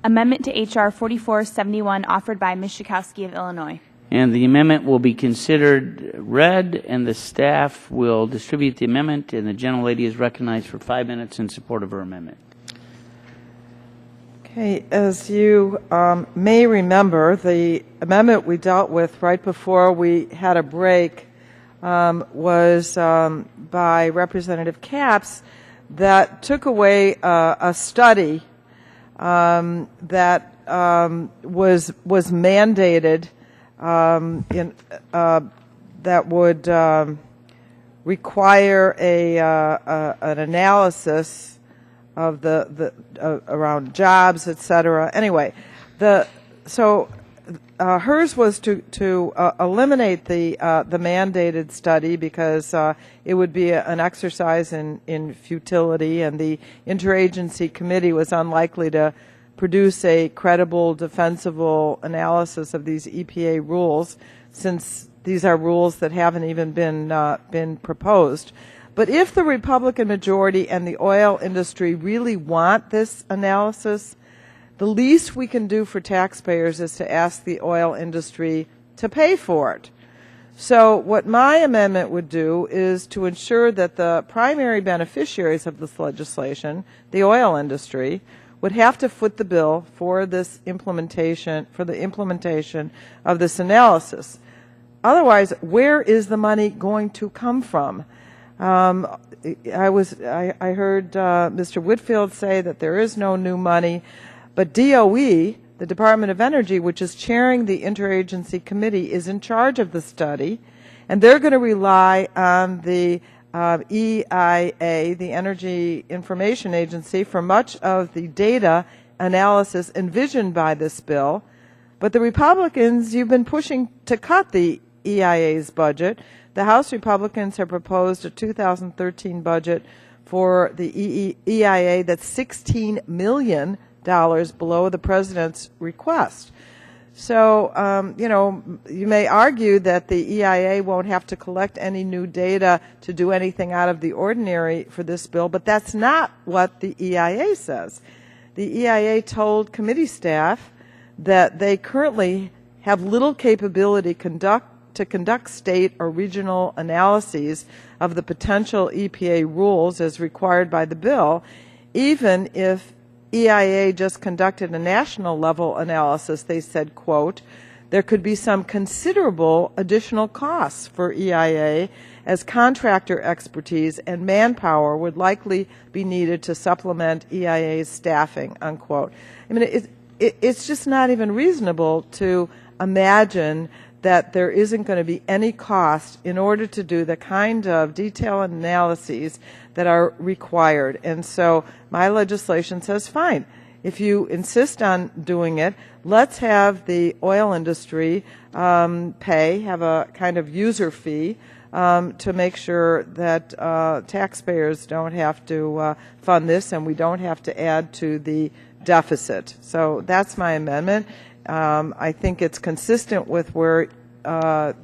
Amendment to H.R. 4471 offered by Ms. Schakowsky of Illinois. And the amendment will be considered read, and the staff will distribute the amendment, and the gentlelady is recognized for 5 minutes in support of her amendment. Okay, as you may remember, the amendment we dealt with right before we had a break was by Representative Capps that took away a study that was mandated that would require an analysis of the around jobs, etc. Anyway, hers was to eliminate the mandated study because it would be an exercise in futility, and the interagency committee was unlikely to produce a credible, defensible analysis of these EPA rules, since these are rules that haven't even been proposed. But if the Republican majority and the oil industry really want this analysis, the least we can do for taxpayers is to ask the oil industry to pay for it. So what my amendment would do is to ensure that the primary beneficiaries of this legislation, the oil industry, would have to foot the bill for this implementation, for the implementation of this analysis. Otherwise, where is the money going to come from? I heard Mr. Whitfield say that there is no new money, but DOE, the Department of Energy, which is chairing the interagency committee, is in charge of the study, and they're going to rely on the EIA, the Energy Information Agency, for much of the data analysis envisioned by this bill. But the Republicans, you've been pushing to cut the EIA's budget. The House Republicans have proposed a 2013 budget for the EIA that's $16 million below the president's request. So, you may argue that the EIA won't have to collect any new data to do anything out of the ordinary for this bill, but that's not what the EIA says. The EIA told committee staff that they currently have little capability to conduct state or regional analyses of the potential EPA rules as required by the bill, even if EIA just conducted a national level analysis. They said, quote, there could be some considerable additional costs for EIA as contractor expertise and manpower would likely be needed to supplement EIA's staffing, unquote. I mean, it's just not even reasonable to imagine that there isn't going to be any cost in order to do the kind of detailed analyses that are required. And so my legislation says, fine, if you insist on doing it, let's have the oil industry have a kind of user fee to make sure that taxpayers don't have to fund this and we don't have to add to the deficit. So that's my amendment. I think it's consistent with where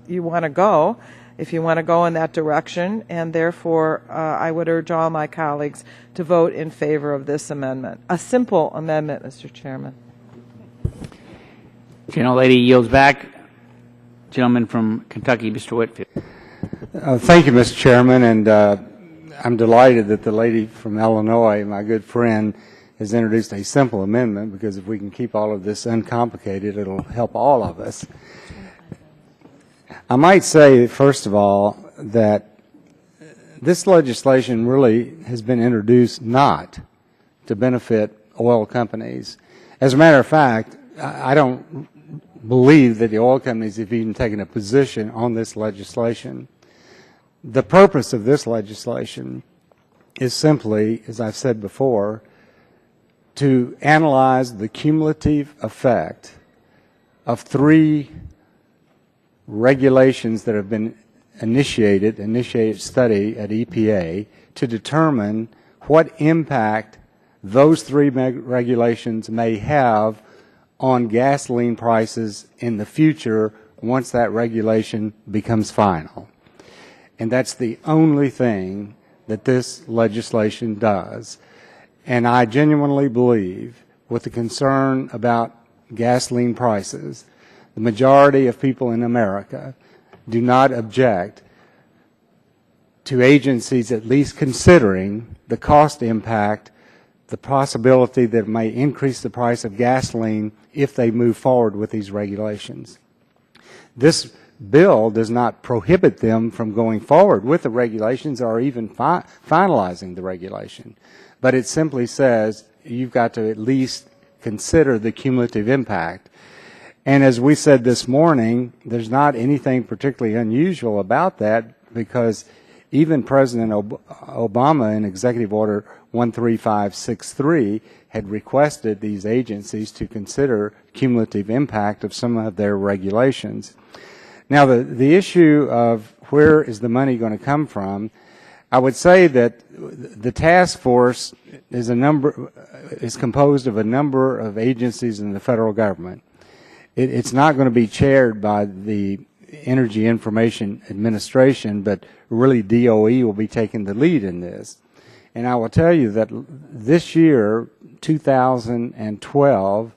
you want to go, if you want to go in that direction, and therefore I would urge all my colleagues to vote in favor of this amendment. A simple amendment, Mr. Chairman. Gentlelady yields back. Gentleman from Kentucky, Mr. Whitfield. Thank you, Mr. Chairman, and I'm delighted that the lady from Illinois, my good friend, has introduced a simple amendment, because if we can keep all of this uncomplicated, it'll help all of us. I might say, first of all, that this legislation really has been introduced not to benefit oil companies. As a matter of fact, I don't believe that the oil companies have even taken a position on this legislation. The purpose of this legislation is simply, as I've said before, to analyze the cumulative effect of three regulations that have been initiated study at EPA to determine what impact those three regulations may have on gasoline prices in the future once that regulation becomes final. And that's the only thing that this legislation does. And I genuinely believe with the concern about gasoline prices, the majority of people in America do not object to agencies at least considering the cost impact, the possibility that it may increase the price of gasoline if they move forward with these regulations. This bill does not prohibit them from going forward with the regulations or even finalizing the regulation, but it simply says you've got to at least consider the cumulative impact. And as we said this morning, there's not anything particularly unusual about that, because even President Obama in Executive Order 13563 had requested these agencies to consider cumulative impact of some of their regulations. Now, the issue of where is the money going to come from, I would say that the task force is composed of a number of agencies in the federal government. It's not going to be chaired by the Energy Information Administration, but really DOE will be taking the lead in this. And I will tell you that this year, 2012,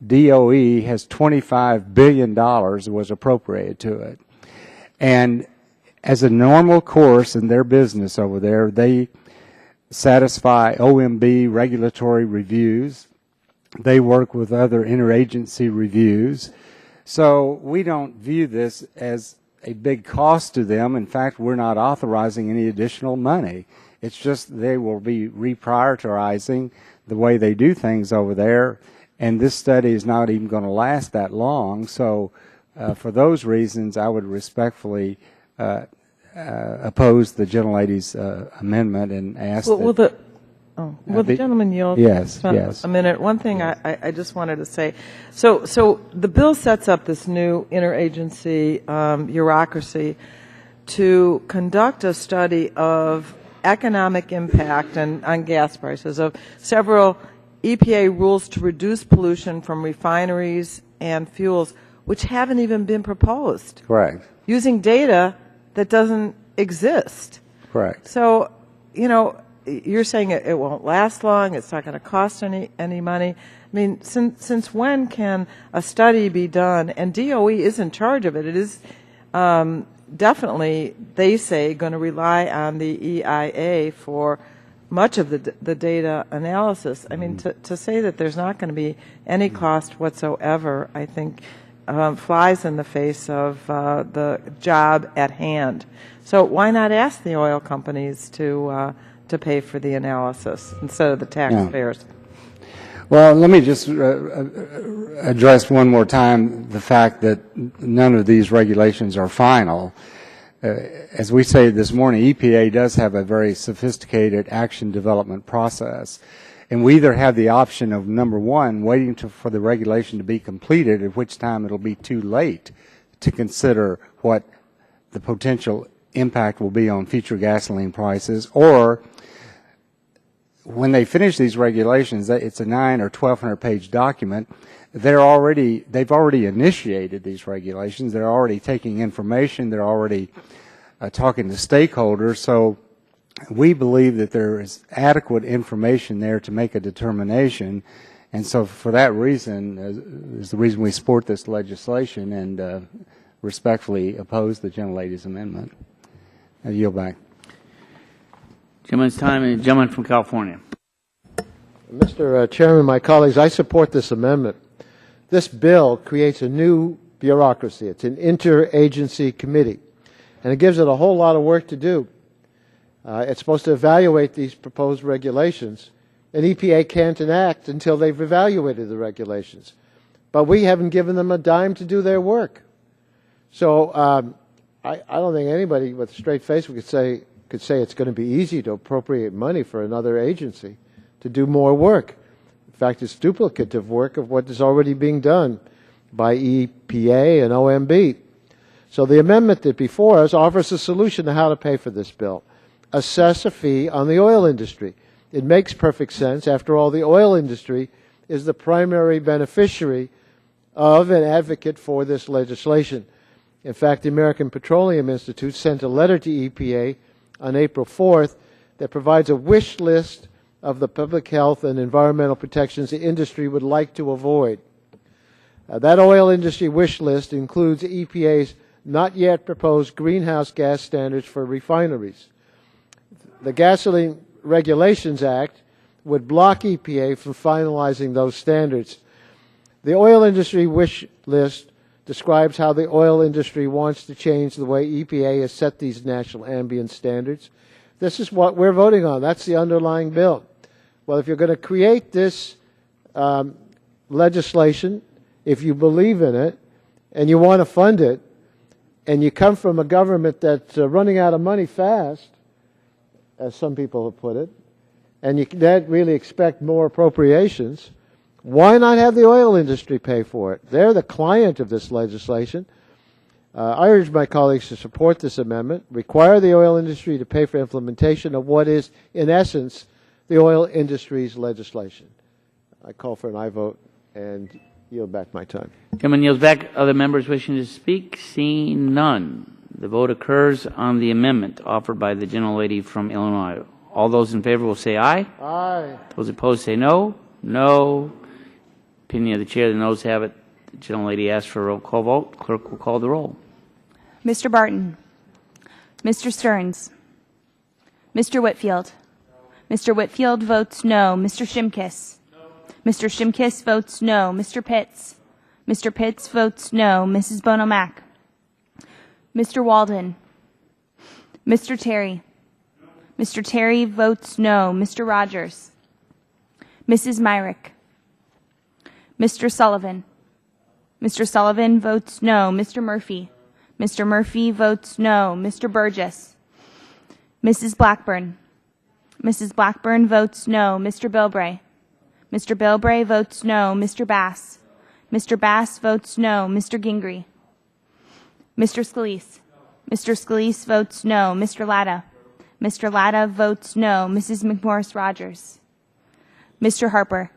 DOE has $25 billion was appropriated to it. And as a normal course in their business over there, they satisfy OMB regulatory reviews. They work with other interagency reviews. So we don't view this as a big cost to them. In fact, we're not authorizing any additional money. It's just they will be reprioritizing the way they do things over there, and this study is not even going to last that long. So for those reasons, I would respectfully oppose the gentlelady's amendment and ask will the gentleman yield? Yes, yes. A minute. One thing I just wanted to say. So the bill sets up this new interagency bureaucracy to conduct a study of economic impact on gas prices of several EPA rules to reduce pollution from refineries and fuels, which haven't even been proposed. Correct. Using data that doesn't exist. Correct. So, you know, you're saying it won't last long, it's not going to cost any money. I mean, since when can a study be done? And DOE is in charge of it. It is definitely, they say, going to rely on the EIA for much of the data analysis. I mean, to say that there's not going to be any cost whatsoever, I think flies in the face of the job at hand. So why not ask the oil companies to pay for the analysis instead of the taxpayers? Yeah. Well, let me just address one more time the fact that none of these regulations are final. As we say this morning, EPA does have a very sophisticated action development process. And we either have the option of, number one, waiting for the regulation to be completed, at which time it'll be too late to consider what the potential impact will be on future gasoline prices, or when they finish these regulations, it's a 900 or 1,200 page document. They've already initiated these regulations. They're already taking information. They're already talking to stakeholders. So we believe that there is adequate information there to make a determination. And so for that reason is the reason we support this legislation and respectfully oppose the gentlelady's amendment. I yield back. Gentleman's time, and gentleman from California. Mr. Chairman, my colleagues, I support this amendment. This bill creates a new bureaucracy. It's an interagency committee, and it gives it a whole lot of work to do. It's supposed to evaluate these proposed regulations, and EPA can't enact until they've evaluated the regulations. But we haven't given them a dime to do their work. So I don't think anybody with a straight face could say it's going to be easy to appropriate money for another agency to do more work. In fact, it's duplicative work of what is already being done by EPA and OMB. So the amendment that before us offers a solution to how to pay for this bill. Assess a fee on the oil industry. It makes perfect sense. After all, the oil industry is the primary beneficiary of and advocate for this legislation. In fact, the American Petroleum Institute sent a letter to EPA on April 4th that provides a wish list of the public health and environmental protections the industry would like to avoid. That oil industry wish list includes EPA's not yet proposed greenhouse gas standards for refineries. The Gasoline Regulations Act would block EPA from finalizing those standards. The oil industry wish list describes how the oil industry wants to change the way EPA has set these national ambient standards. This is what we're voting on. That's the underlying bill. Well, if you're going to create this legislation, if you believe in it, and you want to fund it, and you come from a government that's running out of money fast, as some people have put it, and you can't really expect more appropriations, why not have the oil industry pay for it? They're the client of this legislation. I urge my colleagues to support this amendment, require the oil industry to pay for implementation of what is, in essence, the oil industry's legislation. I call for an aye vote and yield back my time. Gentleman yields back. Other members wishing to speak? Seeing none, the vote occurs on the amendment offered by the gentlelady from Illinois. All those in favor will say aye. Aye. Those opposed say no. No. Opinion of the chair, the noes have it. The gentlelady asks for a roll call vote. Clerk will call the roll. Mr. Barton. Mr. Stearns. Mr. Whitfield. Mr. Whitfield votes no. Mr. Shimkus. Mr. Shimkus votes no. Mr. Pitts. Mr. Pitts votes no. Mrs. Bono-Mack. Mr. Walden. Mr. Terry. Mr. Terry votes no. Mr. Rogers. Mrs. Myrick. Mr. Sullivan. Mr. Sullivan votes no. Mr. Murphy. Mr. Murphy votes no. Mr. Burgess. Mrs. Blackburn. Mrs. Blackburn votes no. Mr. Bilbray. Mr. Bilbray votes no. Mr. Bass. Mr. Bass votes no. Mr. Gingrey. Mr. Scalise. Mr. Scalise votes no. Mr. Latta. Mr. Latta votes no. Mrs. McMorris-Rogers. Mr. Harper.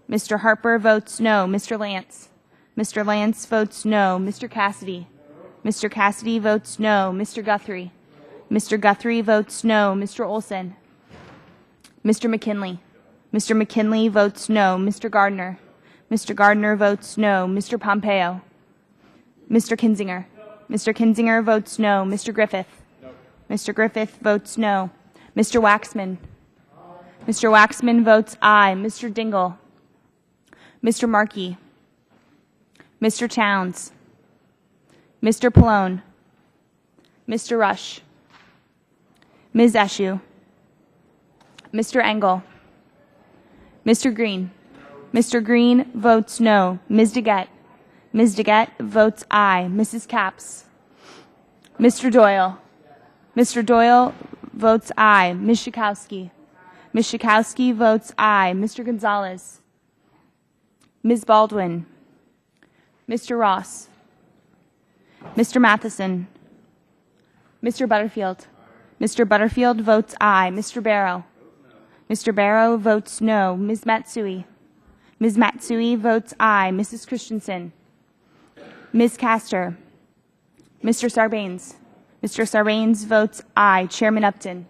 Mr. Harper votes no. Mr. Lance. Mr. Lance votes no. Mr. Cassidy. Mr. Cassidy votes no. Mr. Guthrie. Mr. Guthrie votes no. Mr. Olson. Mr. McKinley. Mr. McKinley votes no. Mr. Gardner. Mr. Gardner votes no. Mr. Pompeo. Mr. Kinzinger. Mr. Kinzinger votes no. Mr. Griffith. Mr. Griffith votes no. Mr. Waxman. Mr. Waxman votes aye. Mr. Dingle. Mr. Markey. Mr. Towns. Mr. Pallone. Mr. Rush. Ms. Eshoo. Mr. Engel. Mr. Green. Mr. Green votes no. Ms. DeGette. Ms. DeGette votes aye. Mrs. Capps. Mr. Doyle. Mr. Doyle votes aye. Ms. Schakowsky. Ms. Schakowsky votes aye. Mr. Gonzalez. Ms. Baldwin. Mr. Ross. Mr. Matheson. Mr. Butterfield. Mr. Butterfield votes aye. Mr. Barrow. Mr. Barrow votes no. Ms. Matsui. Ms. Matsui votes aye. Mrs. Christensen. Ms. Castor. Mr. Sarbanes. Mr. Sarbanes votes aye. Chairman Upton.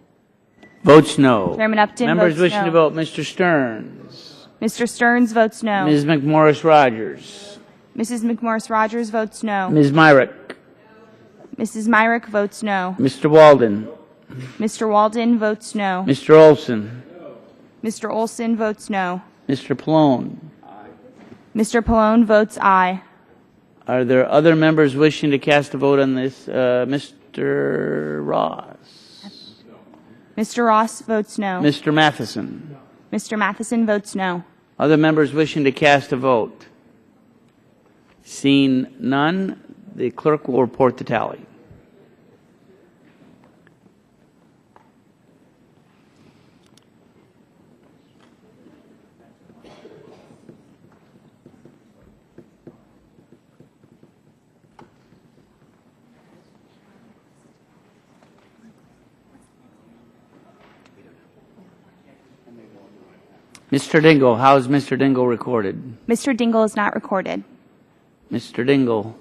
Votes no. Chairman Upton Members votes wishing no. to vote, Mr. Stearns. Mr. Stearns votes no. Ms. McMorris-Rogers. Mrs. McMorris-Rogers votes no. Ms. Myrick. Mrs. Myrick votes no. Mr. Walden. Mr. Walden votes no. Mr. Olson. Mr. Olson votes no. Mr. Pallone. Mr. Pallone votes aye. Are there other members wishing to cast a vote on this? Mr. Ross. Mr. Ross votes no. Mr. Matheson. Mr. Matheson votes no. Other members wishing to cast a vote? Seeing none, the clerk will report the tally. Mr. Dingle, how is Mr. Dingle recorded? Mr. Dingle is not recorded. Mr. Dingle.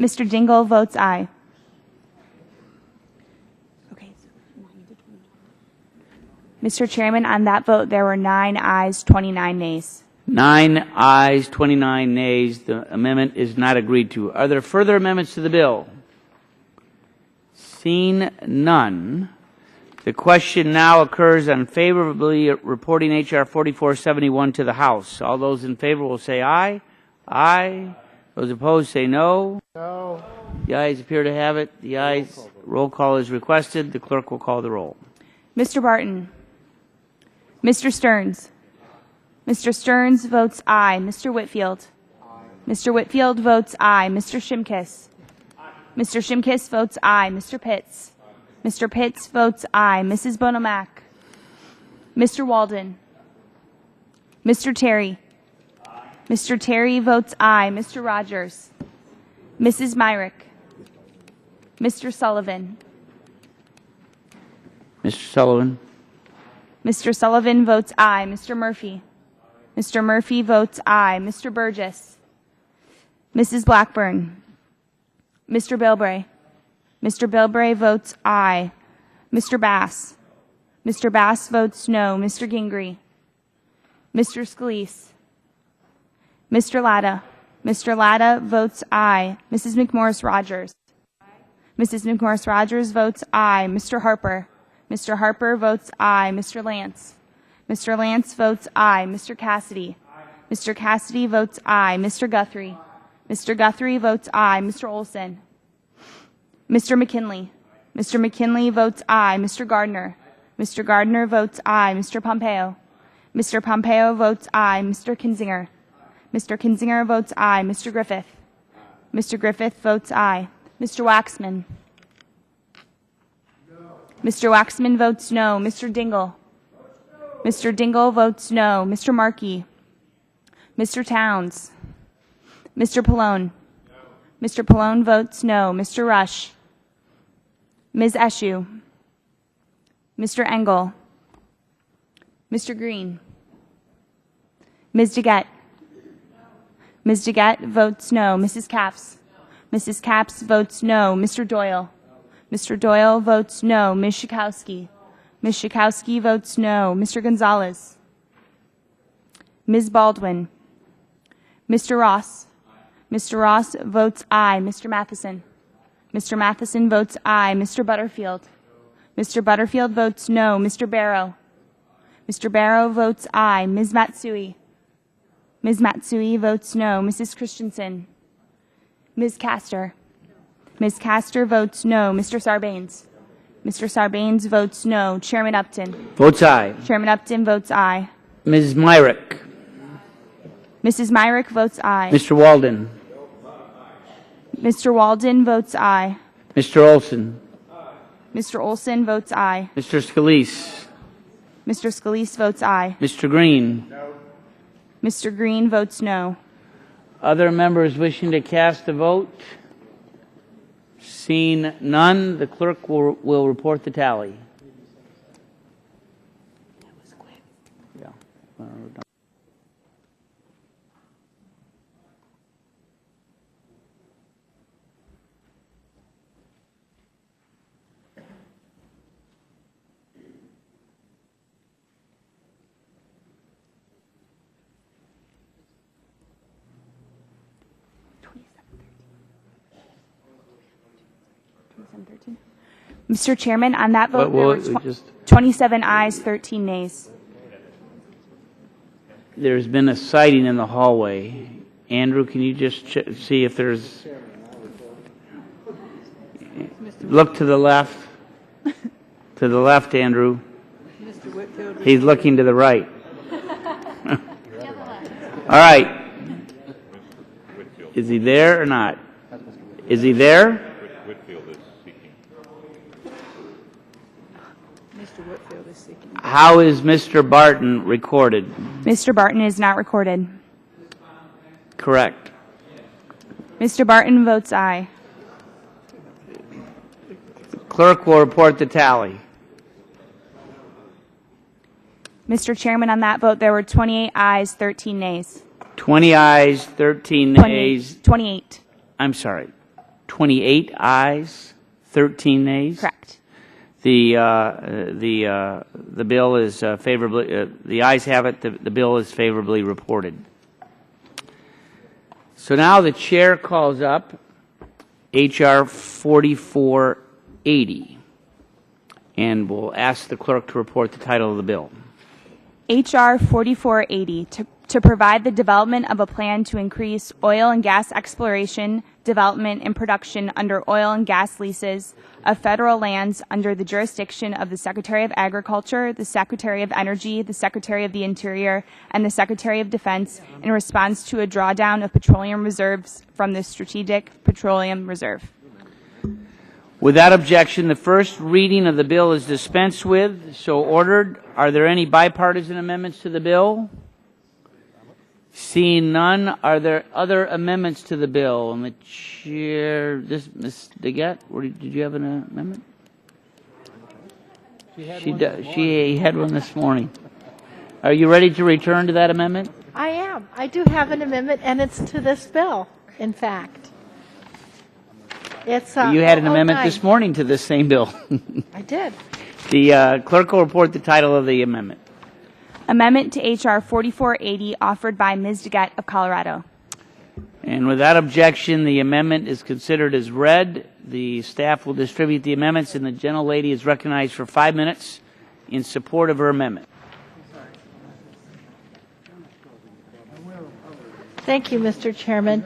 Mr. Dingle votes aye. Mr. Chairman, on that vote, there were 9 ayes, 29 nays. 9 ayes, 29 nays. The amendment is not agreed to. Are there further amendments to the bill? Seen none. The question now occurs on favorably reporting H.R. 4471 to the House. All those in favor will say aye. Aye. Those opposed say no. No. The ayes appear to have it. The ayes roll call is requested. The clerk will call the roll. Mr. Barton. Mr. Stearns. Mr. Stearns votes aye. Mr. Whitfield. Mr. Whitfield votes aye. Mr. Shimkiss. Mr. Shimkiss votes aye. Mr. Pitts. Mr. Pitts votes aye. Mrs. Bonomack. Mr. Walden. Mr. Terry. Mr. Terry votes aye. Mr. Rogers. Mrs. Myrick. Mr. Sullivan. Mr. Sullivan. Mr. Sullivan votes aye. Mr. Murphy. Mr. Murphy votes aye. Mr. Burgess. Mrs. Blackburn. Mr. Bilbray. Mr. Bilbray votes aye. Mr. Bass. Mr. Bass votes no. Mr. Gingrey. Mr. Scalise. Mr. Latta. Mr. Latta votes aye. Mrs. McMorris Rogers. Mrs. McMorris Rogers votes aye. Mr. Harper. Mr. Harper votes aye. Mr. Lance. Mr. Lance votes aye. Mr. Cassidy. Mr. Cassidy votes aye. Mr. Guthrie. Mr. Guthrie votes aye. Mr. Olson. Mr. McKinley. Mr. McKinley votes aye. Mr. Gardner. Mr. Gardner votes aye. Mr. Pompeo. Mr. Pompeo votes aye. Mr. Kinzinger. Mr. Kinzinger votes aye. Mr. Griffith. Mr. Griffith votes aye. Mr. Waxman. Mr. Waxman votes no. Mr. Dingle. Mr. Dingle votes no. Mr. Markey. Mr. Towns. Mr. Pallone. Mr. Pallone votes no. Mr. Rush. Ms. Eshue. Mr. Engel. Mr. Green. Ms. DeGette. Ms. DeGette votes no. Mrs. Capps. Mrs. Capps votes no. Mr. Doyle. Mr. Doyle votes no. Ms. Schakowsky. Ms. Schakowsky votes no. Mr. Gonzalez. Ms. Baldwin. Mr. Ross. Mr. Ross votes aye. Mr. Matheson. Mr. Matheson votes aye. Mr. Butterfield. Mr. Butterfield votes no. Mr. Barrow. Mr. Barrow votes aye. Ms. Matsui. Ms. Matsui votes no. Mrs. Christensen. Ms. Castor. Ms. Castor votes no. Mr. Sarbanes. Mr. Sarbanes votes no. Chairman Upton. Votes aye. Chairman Upton votes aye. Ms. Myrick. Mrs. Myrick votes aye. Mr. Walden. Mr. Walden votes aye. Mr. Olson. Mr. Olson votes aye. Mr. Scalise. Mr. Scalise votes aye. Mr. Green. Mr. Green votes no. Other members wishing to cast a vote? Seen none, the clerk will report the tally. That was quick. Yeah. Mr. Chairman, on that vote, there were 27 ayes, 13 nays. There's been a sighting in the hallway. Andrew, can you just see if there's... Look to the left. To the left, Andrew. He's looking to the right. All right. Is he there or not? Is he there? Whitfield is seeking. Mr. Whitfield is seeking. How is Mr. Barton recorded? Mr. Barton is not recorded. Correct. Mr. Barton votes aye. Clerk will report the tally. Mr. Chairman, on that vote, there were 28 ayes, 13 nays. 20 ayes, 13 nays. 28. I'm sorry. 28 ayes, 13 nays. Correct. The bill is favorably, the ayes have it, the bill is favorably reported. So now the chair calls up H.R. 4480 and will ask the clerk to report the title of the bill. H.R. 4480 to provide the development of a plan to increase oil and gas exploration, development, and production under oil and gas leases of federal lands under the jurisdiction of the Secretary of Agriculture, the Secretary of Energy, the Secretary of the Interior, and the Secretary of Defense in response to a drawdown of petroleum reserves from the Strategic Petroleum Reserve. Without objection, the first reading of the bill is dispensed with. So ordered. Are there any bipartisan amendments to the bill? Seeing none, are there other amendments to the bill? And the chair, Ms. Degat, did you have an amendment? She had one this morning. Are you ready to return to that amendment? I am. I do have an amendment, and it's to this bill, in fact. It's you had an amendment this morning to this same bill. I did. The clerk will report the title of the amendment. Amendment to H.R. 4480 offered by Ms. Degat of Colorado. And without objection, the amendment is considered as read. The staff will distribute the amendments, and the gentlelady is recognized for 5 minutes in support of her amendment. Thank you, Mr. Chairman.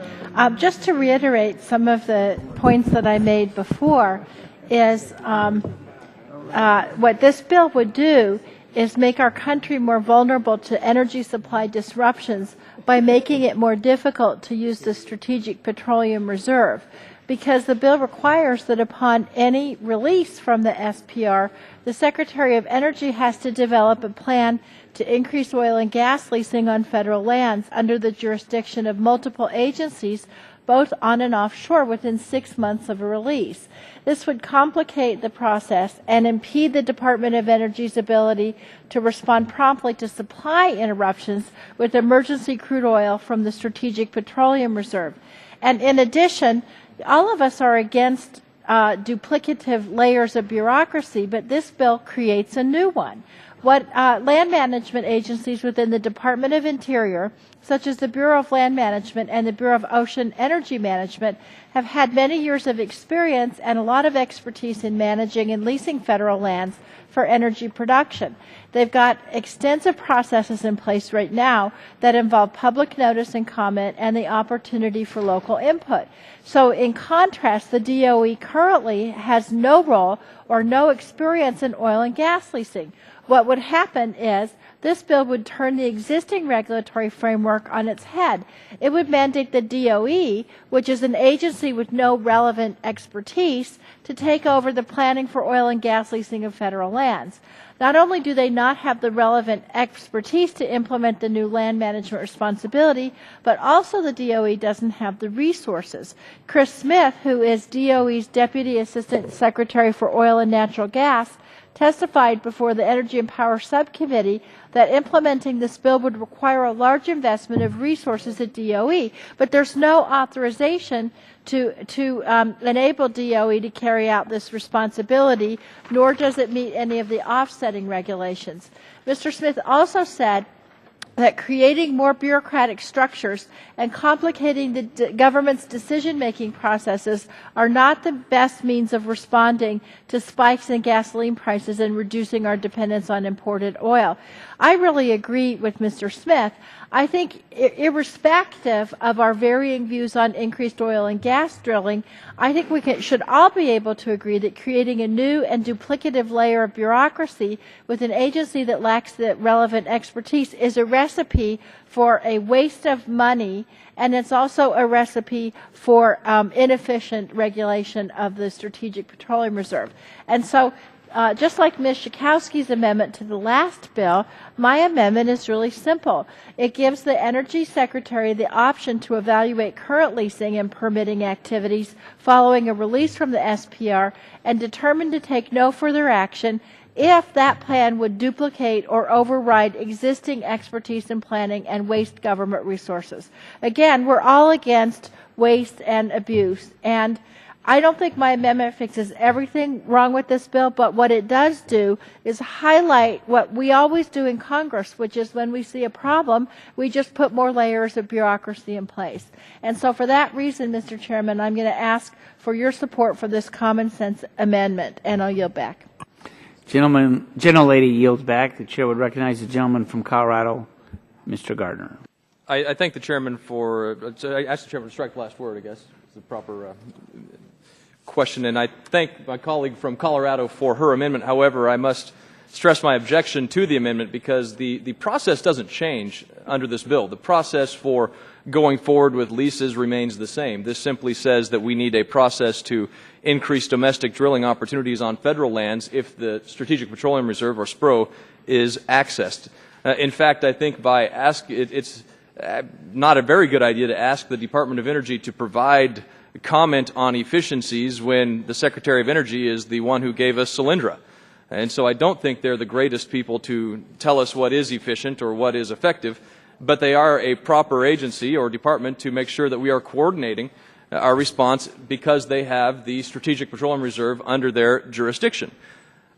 Just to reiterate some of the points that I made before is what this bill would do is make our country more vulnerable to energy supply disruptions by making it more difficult to use the Strategic Petroleum Reserve, because the bill requires that upon any release from the SPR, the Secretary of Energy has to develop a plan to increase oil and gas leasing on federal lands under the jurisdiction of multiple agencies, both on and offshore, within 6 months of a release. This would complicate the process and impede the Department of Energy's ability to respond promptly to supply interruptions with emergency crude oil from the Strategic Petroleum Reserve. And in addition, all of us are against duplicative layers of bureaucracy, but this bill creates a new one. What land management agencies within the Department of Interior, such as the Bureau of Land Management and the Bureau of Ocean Energy Management, have had many years of experience and a lot of expertise in managing and leasing federal lands for energy production. They've got extensive processes in place right now that involve public notice and comment and the opportunity for local input. So in contrast, the DOE currently has no role or no experience in oil and gas leasing. What would happen is this bill would turn the existing regulatory framework on its head. It would mandate the DOE, which is an agency with no relevant expertise, to take over the planning for oil and gas leasing of federal lands. Not only do they not have the relevant expertise to implement the new land management responsibility, but also the DOE doesn't have the resources. Chris Smith, who is DOE's Deputy Assistant Secretary for Oil and Natural Gas, testified before the Energy and Power Subcommittee that implementing this bill would require a large investment of resources at DOE, but there's no authorization to enable DOE to carry out this responsibility, nor does it meet any of the offsetting regulations. Mr. Smith also said that creating more bureaucratic structures and complicating the government's decision-making processes are not the best means of responding to spikes in gasoline prices and reducing our dependence on imported oil. I really agree with Mr. Smith. I think irrespective of our varying views on increased oil and gas drilling, I think we should all be able to agree that creating a new and duplicative layer of bureaucracy with an agency that lacks the relevant expertise is a recipe for a waste of money, and it's also a recipe for inefficient regulation of the Strategic Petroleum Reserve. And so just like Ms. Schakowsky's amendment to the last bill, my amendment is really simple. It gives the Energy Secretary the option to evaluate current leasing and permitting activities following a release from the SPR and determine to take no further action if that plan would duplicate or override existing expertise in planning and waste government resources. Again, we're all against waste and abuse, and I don't think my amendment fixes everything wrong with this bill, but what it does do is highlight what we always do in Congress, which is when we see a problem, we just put more layers of bureaucracy in place. And so for that reason, Mr. Chairman, I'm going to ask for your support for this common sense amendment, and I'll yield back. Gentlelady yields back. The chair would recognize the gentleman from Colorado, Mr. Gardner. I thank the chairman for, I asked the chairman to strike the last word, I guess, is the proper question, and I thank my colleague from Colorado for her amendment. However, I must stress my objection to the amendment because the process doesn't change under this bill. The process for going forward with leases remains the same. This simply says that we need a process to increase domestic drilling opportunities on federal lands if the Strategic Petroleum Reserve, or SPRO, is accessed. In fact, I think it's not a very good idea to ask the Department of Energy to provide comment on efficiencies when the Secretary of Energy is the one who gave us Solyndra. And so I don't think they're the greatest people to tell us what is efficient or what is effective, but they are a proper agency or department to make sure that we are coordinating our response because they have the Strategic Petroleum Reserve under their jurisdiction.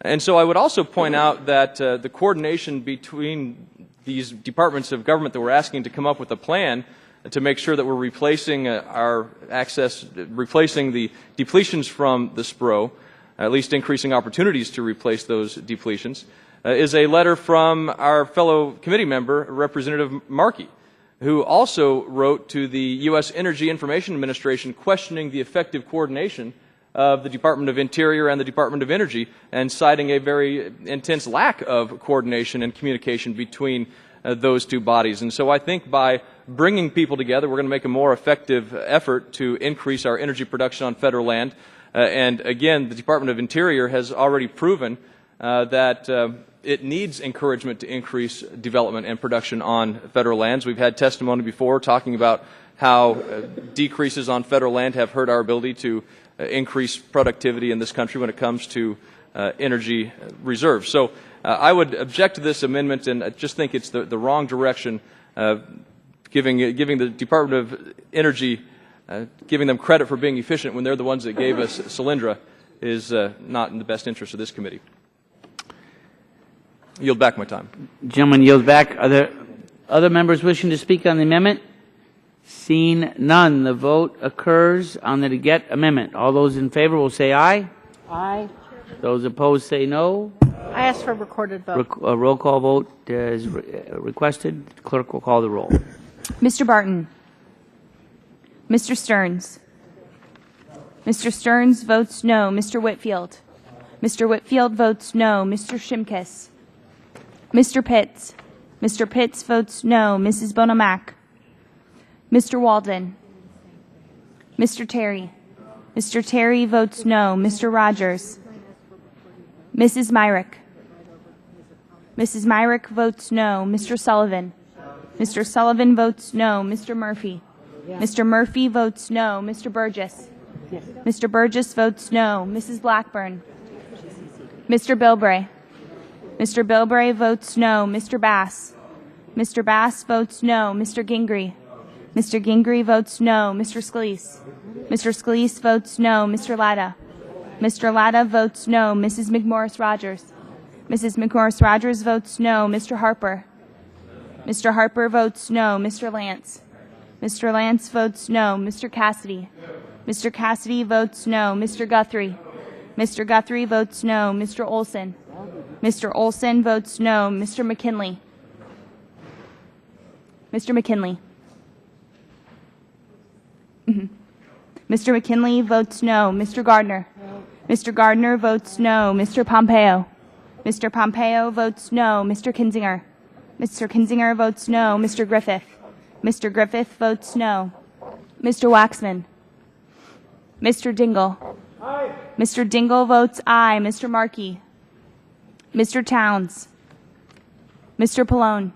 And so I would also point out that the coordination between these departments of government that we're asking to come up with a plan to make sure that we're replacing replacing the depletions from the SPRO, at least increasing opportunities to replace those depletions, is a letter from our fellow committee member, Representative Markey, who also wrote to the U.S. Energy Information Administration questioning the effective coordination of the Department of Interior and the Department of Energy, and citing a very intense lack of coordination and communication between those two bodies. And so I think by bringing people together, we're going to make a more effective effort to increase our energy production on federal land. And again, the Department of Interior has already proven that it needs encouragement to increase development and production on federal lands. We've had testimony before talking about how decreases on federal land have hurt our ability to increase productivity in this country when it comes to energy reserves. So I would object to this amendment, and I just think it's the wrong direction, giving the Department of Energy, giving them credit for being efficient when they're the ones that gave us Solyndra is not in the best interest of this committee. Yield back my time. Gentleman yields back. Are there other members wishing to speak on the amendment? Seeing none, the vote occurs on the Get amendment. All those in favor will say aye. Aye. Those opposed say no. I ask for a recorded vote. A roll call vote is requested. The clerk will call the roll. Mr. Barton. Mr. Stearns. Mr. Stearns votes no. Mr. Whitfield. Mr. Whitfield votes no. Mr. Shimkus. Mr. Pitts. Mr. Pitts votes no. Mrs. Bonomack. Mr. Walden. Mr. Terry. Mr. Terry votes no. Mr. Rogers. Mrs. Myrick. Mrs. Myrick votes no. Mr. Sullivan. Mr. Sullivan votes no. Mr. Murphy. Mr. Murphy votes no. Mr. Burgess. Mr. Burgess votes no. Mrs. Blackburn. Mr. Bilbray. Mr. Bilbray votes no. Mr. Bass. Mr. Bass votes no. Mr. Gingrey. Mr. Gingrey votes no. Mr. Scalise. Mr. Scalise votes no. Mr. Latta. Mr. Latta votes no. Mrs. McMorris Rogers. Mrs. McMorris Rogers votes no. Mr. Harper. Mr. Harper votes no. Mr. Lance. Mr. Lance votes no. Mr. Cassidy. Mr. Cassidy votes no. Mr. Guthrie. Mr. Guthrie votes no. Mr. Olson. Mr. Olson votes no. Mr. McKinley. Mr. McKinley. Mr. McKinley votes no. Mr. Gardner. Mr. Gardner votes no. Mr. Pompeo. Mr. Pompeo votes no. Mr. Kinzinger. Mr. Kinzinger votes no. Mr. Griffith. Mr. Griffith votes no. Mr. Waxman. Mr. Dingle. Aye. Mr. Dingle votes aye. Mr. Markey. Mr. Towns. Mr. Pallone.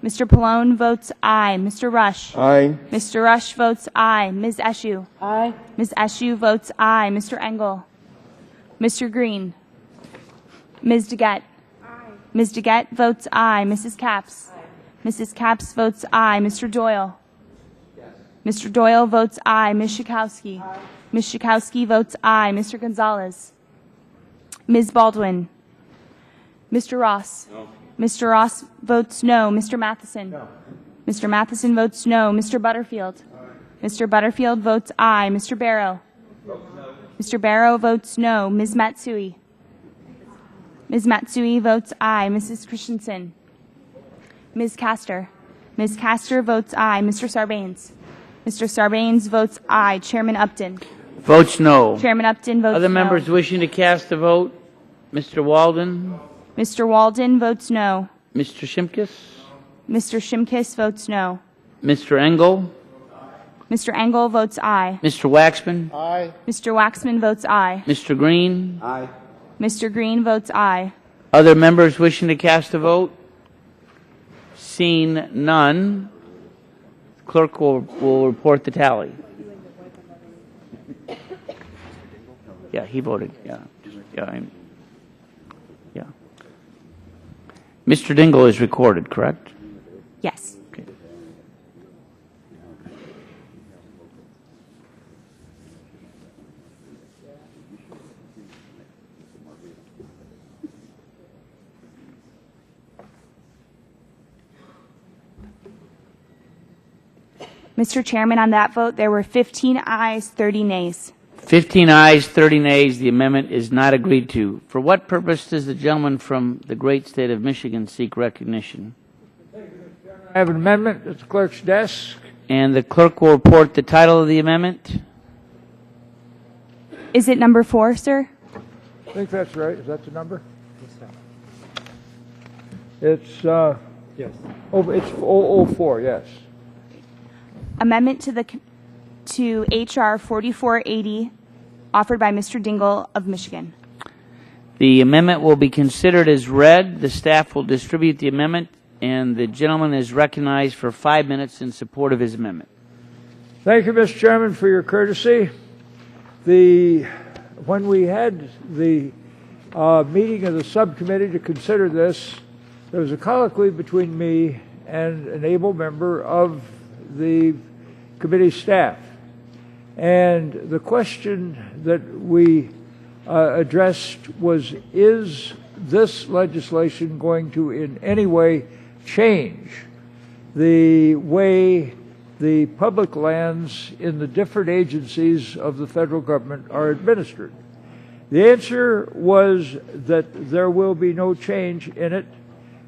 Mr. Pallone votes aye. Mr. Rush. Aye. Mr. Rush votes aye. Ms. Eshoo. Aye. Ms. Eshoo votes aye. Mr. Engel. Mr. Green. Ms. DeGette. Aye. Ms. DeGette votes aye. Mrs. Capps. Aye. Mrs. Capps votes aye. Mr. Doyle. Yes. Mr. Doyle votes aye. Ms. Schakowsky? Ms. Schakowsky votes aye. Mr. Gonzalez? Ms. Baldwin? Mr. Ross? Mr. Ross votes no. Mr. Matheson? Mr. Matheson votes no. Mr. Butterfield? Mr. Butterfield votes aye. Mr. Barrow? Mr. Barrow votes no. Ms. Matsui? Ms. Matsui votes aye. Mrs. Christensen? Ms. Castor? Ms. Castor votes aye. Mr. Sarbanes? Mr. Sarbanes votes aye. Chairman Upton? Votes no. Chairman Upton votes Other no. members wishing to cast a vote? Mr. Walden? Mr. Walden votes no. Mr. Shimkus? Mr. Shimkus votes no. Mr. Engel? Mr. Engel votes aye. Mr. Waxman? Aye. Mr. Waxman votes aye. Mr. Green? Aye. Mr. Green votes aye. Other members wishing to cast a vote? Seeing none, clerk will report the tally. Yeah, he voted. Yeah. Mr. Dingle is recorded, correct? Yes. Okay. Mr. Chairman, on that vote, there were 15 ayes, 30 nays. 15 ayes, 30 nays. The amendment is not agreed to. For what purpose does the gentleman from the great state of Michigan seek recognition? I have an amendment at the clerk's desk. And the clerk will report the title of the amendment. Is it number 4, sir? I think that's right. Is that the number? It's yes. Oh, it's 004. Yes. Amendment to H.R. 4480, offered by Mr. Dingle of Michigan. The amendment will be considered as read. The staff will distribute the amendment, and the gentleman is recognized for 5 minutes in support of his amendment. Thank you, Mr. Chairman, for your courtesy. When we had the meeting of the subcommittee to consider this, there was a colloquy between me and an able member of the committee staff. And the question that we addressed was, is this legislation going to in any way change the way the public lands in the different agencies of the federal government are administered? The answer was that there will be no change in it.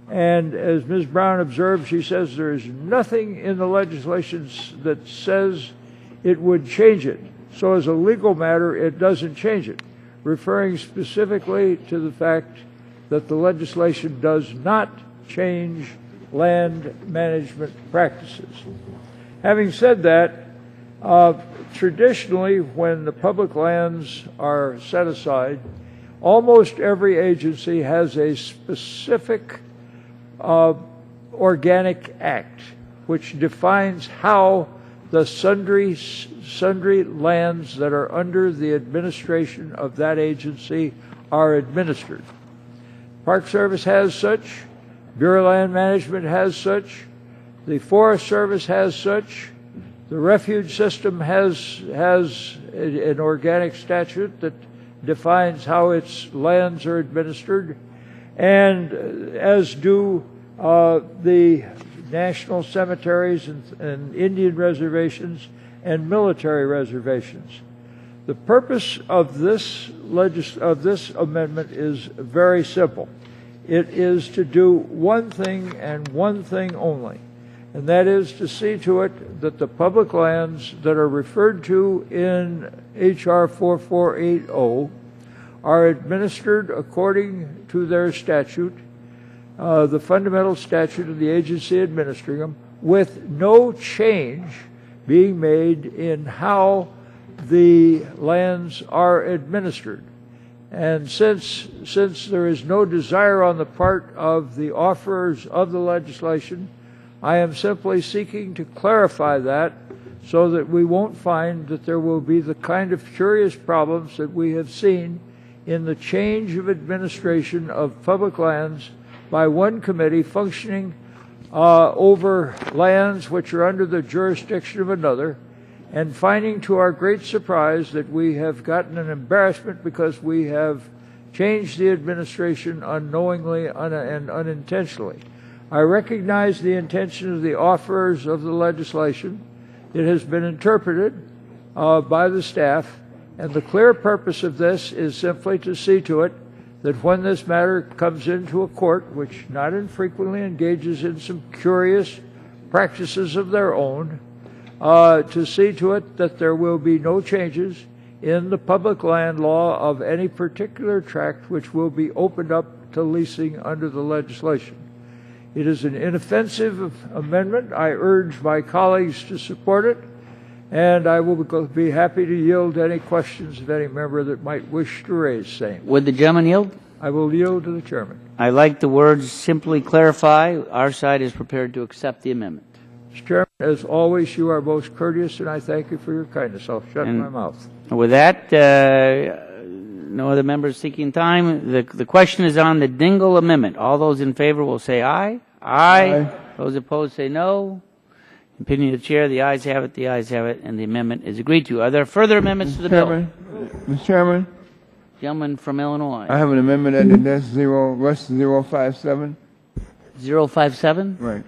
And as Ms. Brown observed, she says there is nothing in the legislation that says it would change it. So as a legal matter, it doesn't change it, referring specifically to the fact that the legislation does not change land management practices. Having said that, traditionally, when the public lands are set aside, almost every agency has a specific organic act which defines how the sundry lands that are under the administration of that agency are administered. Park Service has such, Bureau of Land Management has such, the Forest Service has such, the refuge system has an organic statute that defines how its lands are administered, and as do the national cemeteries and Indian reservations and military reservations. The purpose of this amendment is very simple. It is to do one thing and one thing only, and that is to see to it that the public lands that are referred to in H.R. 4480 are administered according to their statute, the fundamental statute of the agency administering them, with no change being made in how the lands are administered. And since there is no desire on the part of the offerers of the legislation, I am simply seeking to clarify that so that we won't find that there will be the kind of curious problems that we have seen in the change of administration of public lands by one committee functioning over lands which are under the jurisdiction of another, and finding to our great surprise that we have gotten an embarrassment because we have changed the administration unknowingly and unintentionally. I recognize the intention of the authors of the legislation. It has been interpreted by the staff, and the clear purpose of this is simply to see to it that when this matter comes into a court, which not infrequently engages in some curious practices of their own, to see to it that there will be no changes in the public land law of any particular tract which will be opened up to leasing under the legislation. It is an inoffensive amendment. I urge my colleagues to support it, and I will be happy to yield any questions of any member that might wish to raise same. Would the gentleman yield? I will yield to the chairman. I like the words simply clarify. Our side is prepared to accept the amendment. Mr. Chairman, as always, you are most courteous, and I thank you for your kindness. I'll shut my mouth. With that, no other members seeking time. The question is on the Dingell amendment. All those in favor will say aye. Aye. Those opposed say no. Opinion of the chair, the ayes have it, and the amendment is agreed to. Are there further amendments to the bill? Mr. Chairman, Gentleman from Illinois. I have an amendment at the desk 057. 057? Right.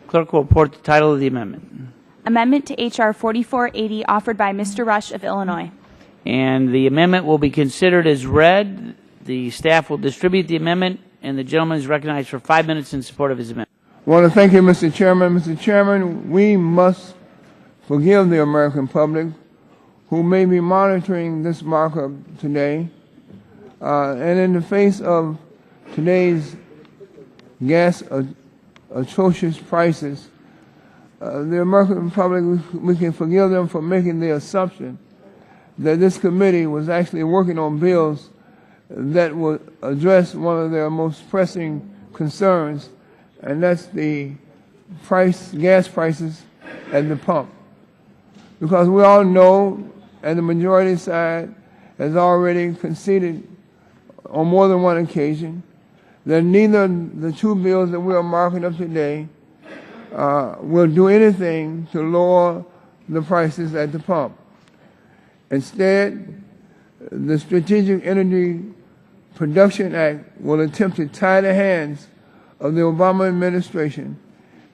Clerk will report the title of the amendment. Amendment to H.R. 4480 offered by Mr. Rush of Illinois. And the amendment will be considered as read. The staff will distribute the amendment, and the gentleman is recognized for 5 minutes in support of his amendment. I want to thank you, Mr. Chairman. Mr. Chairman, we must forgive the American public who may be monitoring this markup today. And in the face of today's gas atrocious prices, the American public, we can forgive them for making the assumption that this committee was actually working on bills that would address one of their most pressing concerns, and that's the gas prices at the pump. Because we all know, and the majority side has already conceded on more than one occasion, that neither the two bills that we are marking up today will do anything to lower the prices at the pump. Instead, the Strategic Energy Production Act will attempt to tie the hands of the Obama administration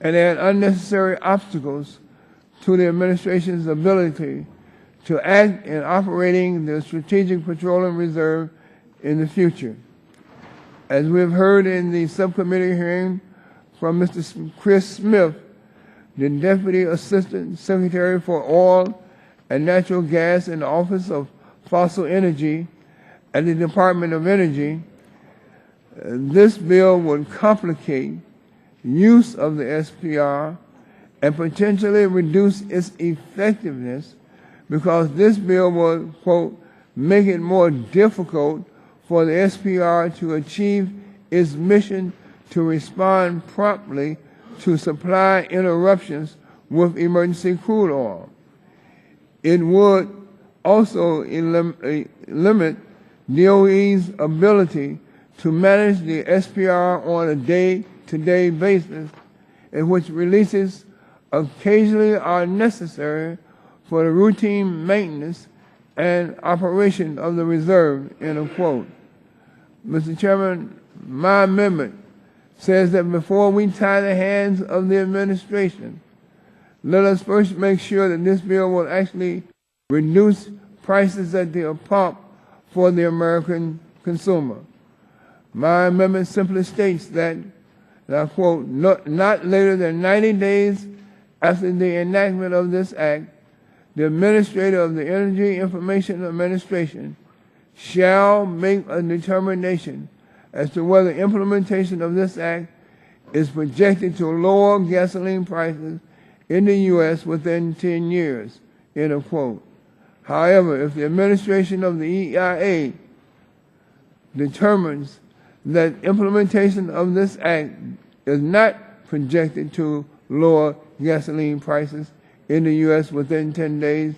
and add unnecessary obstacles to the administration's ability to act in operating the Strategic Petroleum Reserve in the future. As we have heard in the subcommittee hearing from Mr. Chris Smith, the Deputy Assistant Secretary for Oil and Natural Gas in the Office of Fossil Energy at the Department of Energy, this bill would complicate use of the SPR and potentially reduce its effectiveness, because this bill would, quote, make it more difficult for the SPR to achieve its mission to respond promptly to supply interruptions with emergency crude oil. It would also limit DOE's ability to manage the SPR on a day-to-day basis, in which releases occasionally are necessary for the routine maintenance and operation of the reserve, end of quote. Mr. Chairman, my amendment says that before we tie the hands of the administration, let us first make sure that this bill will actually reduce prices at the pump for the American consumer. My amendment simply states that, and I quote, not later than 90 days after the enactment of this act, the administrator of the Energy Information Administration shall make a determination as to whether implementation of this act is projected to lower gasoline prices in the U.S. within 10 years, end of quote. However, if the administration of the EIA determines that implementation of this act is not projected to lower gasoline prices in the U.S. within 10 days,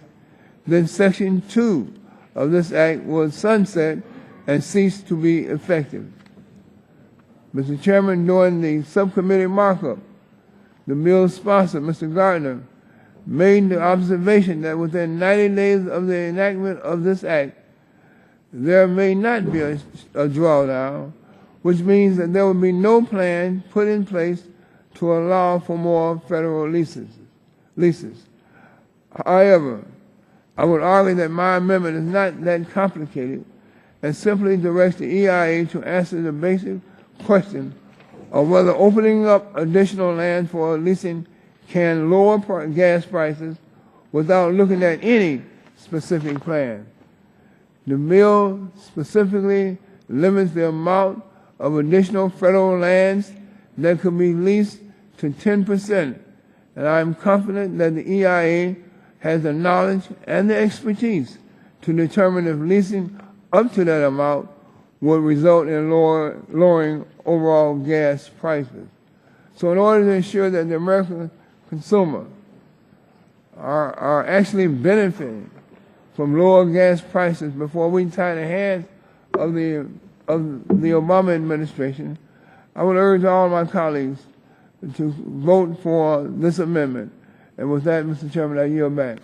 then Section 2 of this act will sunset and cease to be effective. Mr. Chairman, during the subcommittee markup, the bill's sponsor, Mr. Gardner, made the observation that within 90 days of the enactment of this act, there may not be a drawdown, which means that there will be no plan put in place to allow for more federal leases. However, I would argue that my amendment is not that complicated and simply directs the EIA to answer the basic question of whether opening up additional land for leasing can lower gas prices without looking at any specific plan. The bill specifically limits the amount of additional federal lands that could be leased to 10%, and I am confident that the EIA has the knowledge and the expertise to determine if leasing up to that amount would result in lowering overall gas prices. So in order to ensure that the American consumer are actually benefiting from lower gas prices before we tie the hands of the Obama administration, I would urge all my colleagues to vote for this amendment. And with that, Mr. Chairman, I yield back.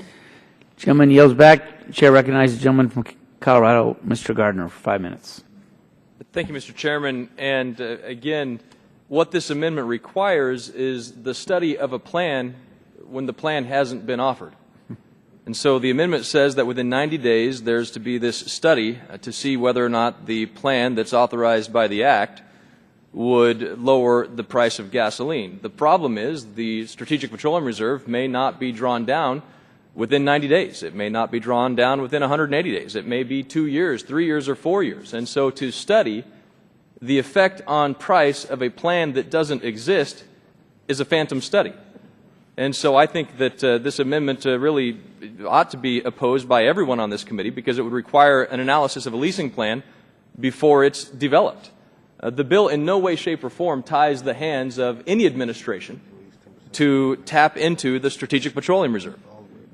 Gentleman yields back. Chair recognizes the gentleman from Colorado, Mr. Gardner, for 5 minutes. Thank you, Mr. Chairman. And again, what this amendment requires is the study of a plan when the plan hasn't been offered. And so the amendment says that within 90 days there's to be this study to see whether or not the plan that's authorized by the Act would lower the price of gasoline. The problem is the Strategic Petroleum Reserve may not be drawn down within 90 days. It may not be drawn down within 180 days. It may be 2 years, 3 years, or 4 years. And so to study the effect on price of a plan that doesn't exist is a phantom study. And so I think that this amendment really ought to be opposed by everyone on this committee because it would require an analysis of a leasing plan before it's developed. The bill in no way, shape, or form ties the hands of any administration to tap into the Strategic Petroleum Reserve.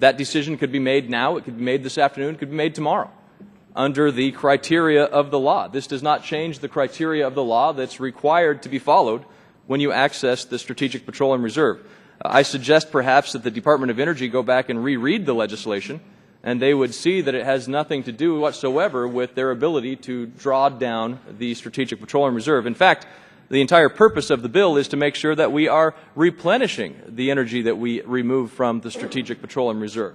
That decision could be made now, it could be made this afternoon, it could be made tomorrow under the criteria of the law. This does not change the criteria of the law that's required to be followed when you access the Strategic Petroleum Reserve. I suggest perhaps that the Department of Energy go back and reread the legislation, and they would see that it has nothing to do whatsoever with their ability to draw down the Strategic Petroleum Reserve. In fact, the entire purpose of the bill is to make sure that we are replenishing the energy that we remove from the Strategic Petroleum Reserve.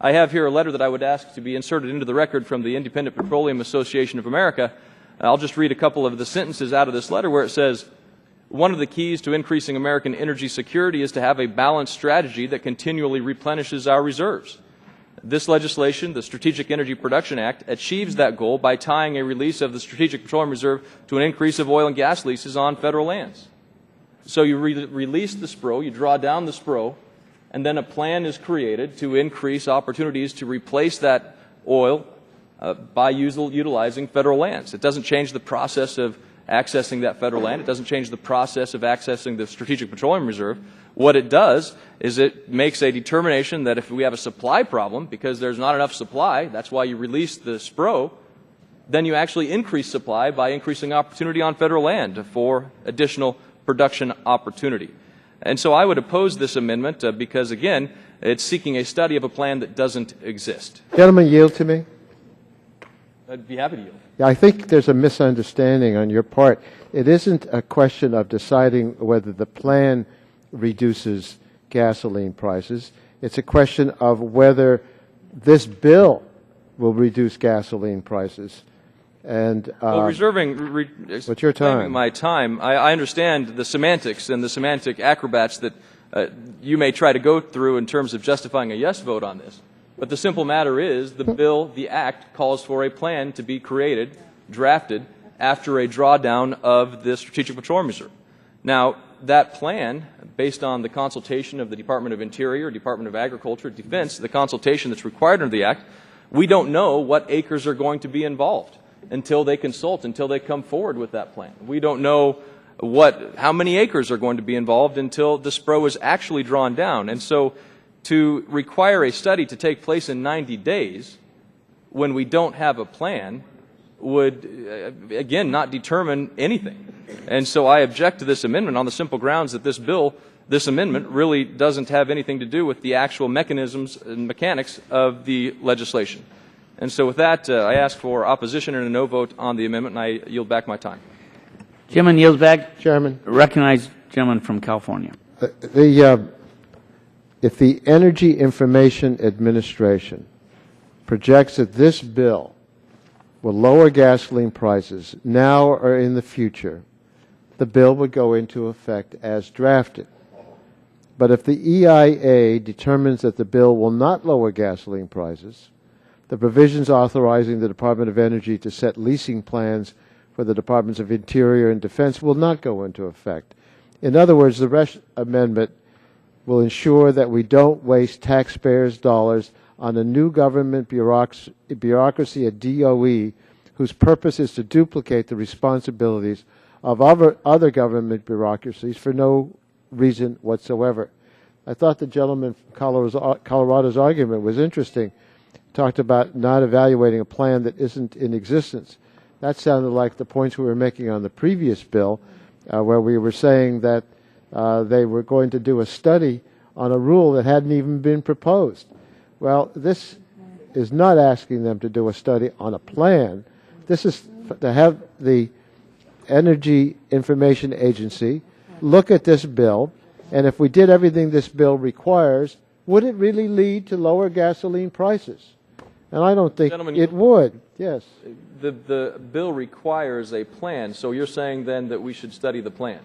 I have here a letter that I would ask to be inserted into the record from the Independent Petroleum Association of America. I'll just read a couple of the sentences out of this letter where it says, "One of the keys to increasing American energy security is to have a balanced strategy that continually replenishes our reserves. This legislation, the Strategic Energy Production Act, achieves that goal by tying a release of the Strategic Petroleum Reserve to an increase of oil and gas leases on federal lands." So you release the SPRO, you draw down the SPRO, and then a plan is created to increase opportunities to replace that oil by utilizing federal lands. It doesn't change the process of accessing that federal land. It doesn't change the process of accessing the Strategic Petroleum Reserve. What it does is it makes a determination that if we have a supply problem, because there's not enough supply, that's why you release the SPRO, then you actually increase supply by increasing opportunity on federal land for additional production opportunity. And so I would oppose this amendment because, again, it's seeking a study of a plan that doesn't exist. Gentlemen, yield to me. I'd be happy to yield. Yeah, I think there's a misunderstanding on your part. It isn't a question of deciding whether the plan reduces gasoline prices. It's a question of whether this bill will reduce gasoline prices. And well, reserving what's your time? My time. I understand the semantics and the semantic acrobats that you may try to go through in terms of justifying a yes vote on this. But the simple matter is the bill, the act, calls for a plan to be created, drafted, after a drawdown of the Strategic Petroleum Reserve. Now, that plan, based on the consultation of the Department of Interior, Department of Agriculture, Defense, the consultation that's required under the act, we don't know what acres are going to be involved until they consult, until they come forward with that plan. We don't know how many acres are going to be involved until the SPRO is actually drawn down. And so to require a study to take place in 90 days when we don't have a plan would, again, not determine anything. And so I object to this amendment on the simple grounds that this bill this amendment really doesn't have anything to do with the actual mechanisms and mechanics of the legislation. And so with that, I ask for opposition and a no vote on the amendment, and I yield back my time. Gentleman yields back. Chairman. Recognized gentleman from California. If the Energy Information Administration projects that this bill will lower gasoline prices now or in the future, the bill would go into effect as drafted. But if the EIA determines that the bill will not lower gasoline prices, the provisions authorizing the Department of Energy to set leasing plans for the Departments of Interior and Defense will not go into effect. In other words, the Resch Amendment will ensure that we don't waste taxpayers' dollars on a new government bureaucracy at DOE whose purpose is to duplicate the responsibilities of other government bureaucracies for no reason whatsoever. I thought the gentleman from Colorado's argument was interesting. Talked about not evaluating a plan that isn't in existence. That sounded like the points we were making on the previous bill, where we were saying that they were going to do a study on a rule that hadn't even been proposed. Well, this is not asking them to do a study on a plan. This is to have the Energy Information Agency look at this bill, and if we did everything this bill requires, would it really lead to lower gasoline prices? And I don't think it would. Yes. The bill requires a plan, so you're saying then that we should study the plan.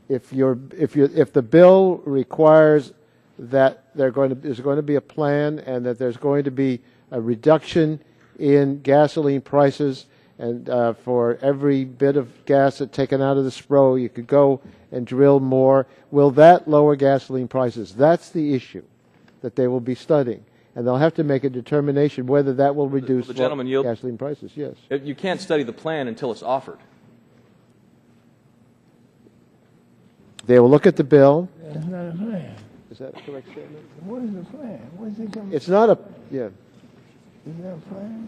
If the bill requires that there's going to be a plan and that there's going to be a reduction in gasoline prices, and for every bit of gas that's taken out of the SPRO, you could go and drill more. Will that lower gasoline prices? That's the issue that they will be studying. And they'll have to make a determination whether that will reduce gasoline prices. Yes. You can't study the plan until it's offered. They will look at the bill. That's not a plan. Is that a correct statement? What is the plan? What is it coming? It's not a, yeah. Is that a plan?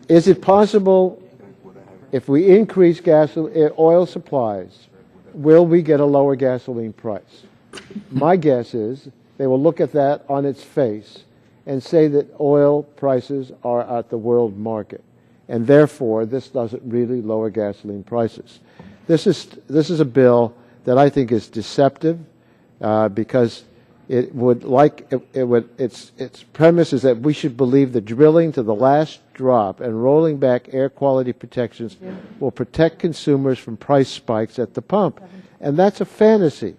Is it possible, if we increase oil supplies, will we get a lower gasoline price? My guess is they will look at that on its face and say that oil prices are at the world market, and therefore this doesn't really lower gasoline prices. This is a bill that I think is deceptive because its premise is that we should believe that drilling to the last drop and rolling back air quality protections will protect consumers from price spikes at the pump. And that's a fantasy.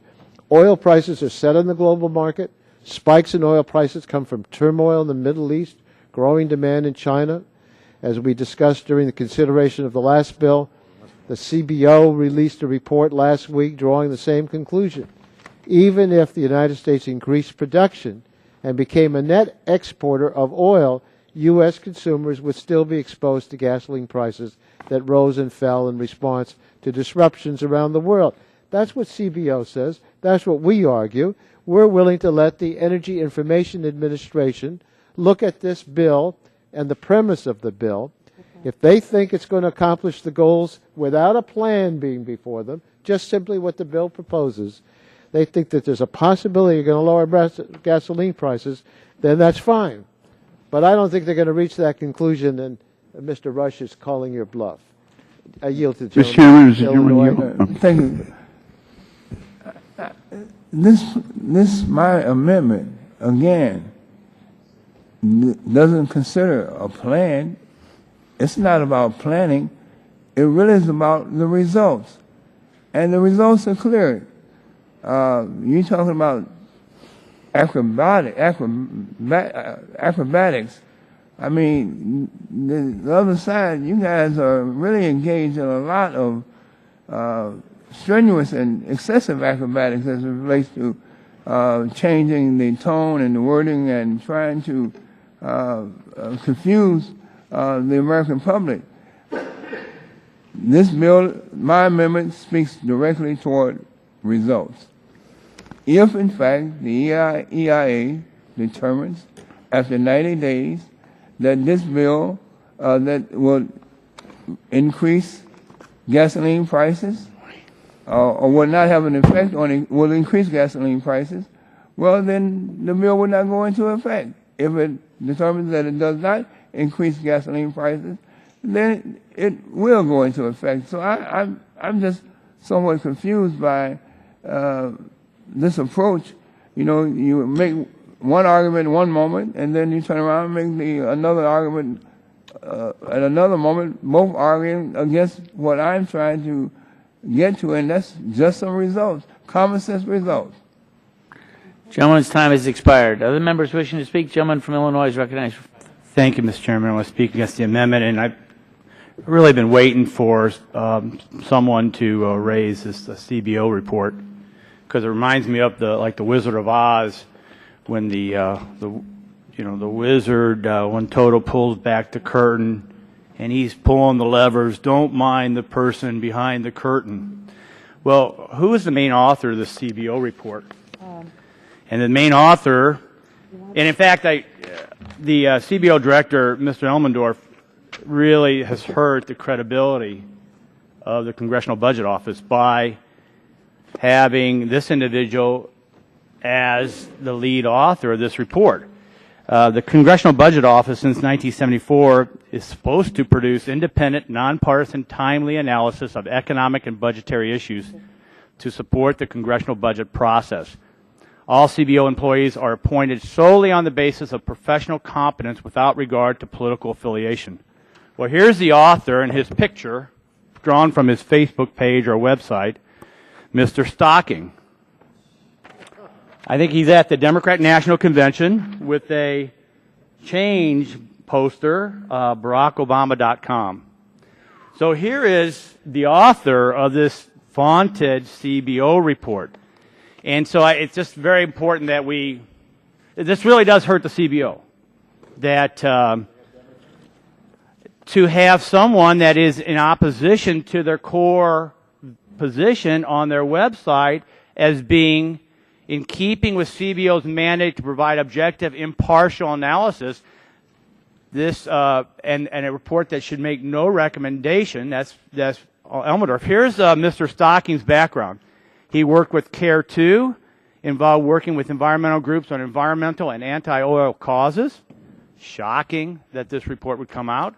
Oil prices are set on the global market. Spikes in oil prices come from turmoil in the Middle East, growing demand in China. As we discussed during the consideration of the last bill, the CBO released a report last week drawing the same conclusion. Even if the United States increased production and became a net exporter of oil, U.S. consumers would still be exposed to gasoline prices that rose and fell in response to disruptions around the world. That's what CBO says. That's what we argue. We're willing to let the Energy Information Administration look at this bill and the premise of the bill. If they think it's going to accomplish the goals without a plan being before them, just simply what the bill proposes, they think that there's a possibility you're going to lower gasoline prices, then that's fine. But I don't think they're going to reach that conclusion, and Mr. Rush is calling your bluff. I yield to the gentleman. Mr. Chairman, thank you. This my amendment, again, doesn't consider a plan. It's not about planning. It really is about the results. And the results are clear. You're talking about acrobatics. I mean, the other side, you guys are really engaged in a lot of strenuous and excessive acrobatics as it relates to changing the tone and the wording and trying to confuse the American public. This bill, my amendment, speaks directly toward results. If, in fact, the EIA determines after 90 days that this bill that will increase gasoline prices, or would not have an effect on will increase gasoline prices, well, then the bill would not go into effect. If it determines that it does not increase gasoline prices, then it will go into effect. So I'm just somewhat confused by this approach. You know, you make one argument one moment, and then you turn around and make another argument at another moment, both arguing against what I'm trying to get to, and that's just some results, common sense results. Gentleman's time has expired. Other members wishing to speak? Gentleman from Illinois is recognized. Thank you, Mr. Chairman. I want to speak against the amendment, and I've really been waiting for someone to raise this CBO report, because it reminds me of the Wizard of Oz, when the wizard, when Toto pulls back the curtain and he's pulling the levers. Don't mind the person behind the curtain. Well, who is the main author of the CBO report? And the main author, and in fact, the CBO director, Mr. Elmendorf, really has hurt the credibility of the Congressional Budget Office by having this individual as the lead author of this report. The Congressional Budget Office since 1974 is supposed to produce independent, nonpartisan, timely analysis of economic and budgetary issues to support the congressional budget process. All CBO employees are appointed solely on the basis of professional competence without regard to political affiliation. Well, here's the author and his picture, drawn from his Facebook page or website, Mr. Stocking. I think he's at the Democrat National Convention with a change poster, BarackObama.com. So here is the author of this vaunted CBO report. And so it's just very important that this really does hurt the CBO, that to have someone that is in opposition to their core position on their website as being in keeping with CBO's mandate to provide objective, impartial analysis, this and a report that should make no recommendation. That's Elmendorf. Here's Mr. Stocking's background. He worked with CARE 2, involved working with environmental groups on environmental and anti-oil causes. Shocking that this report would come out.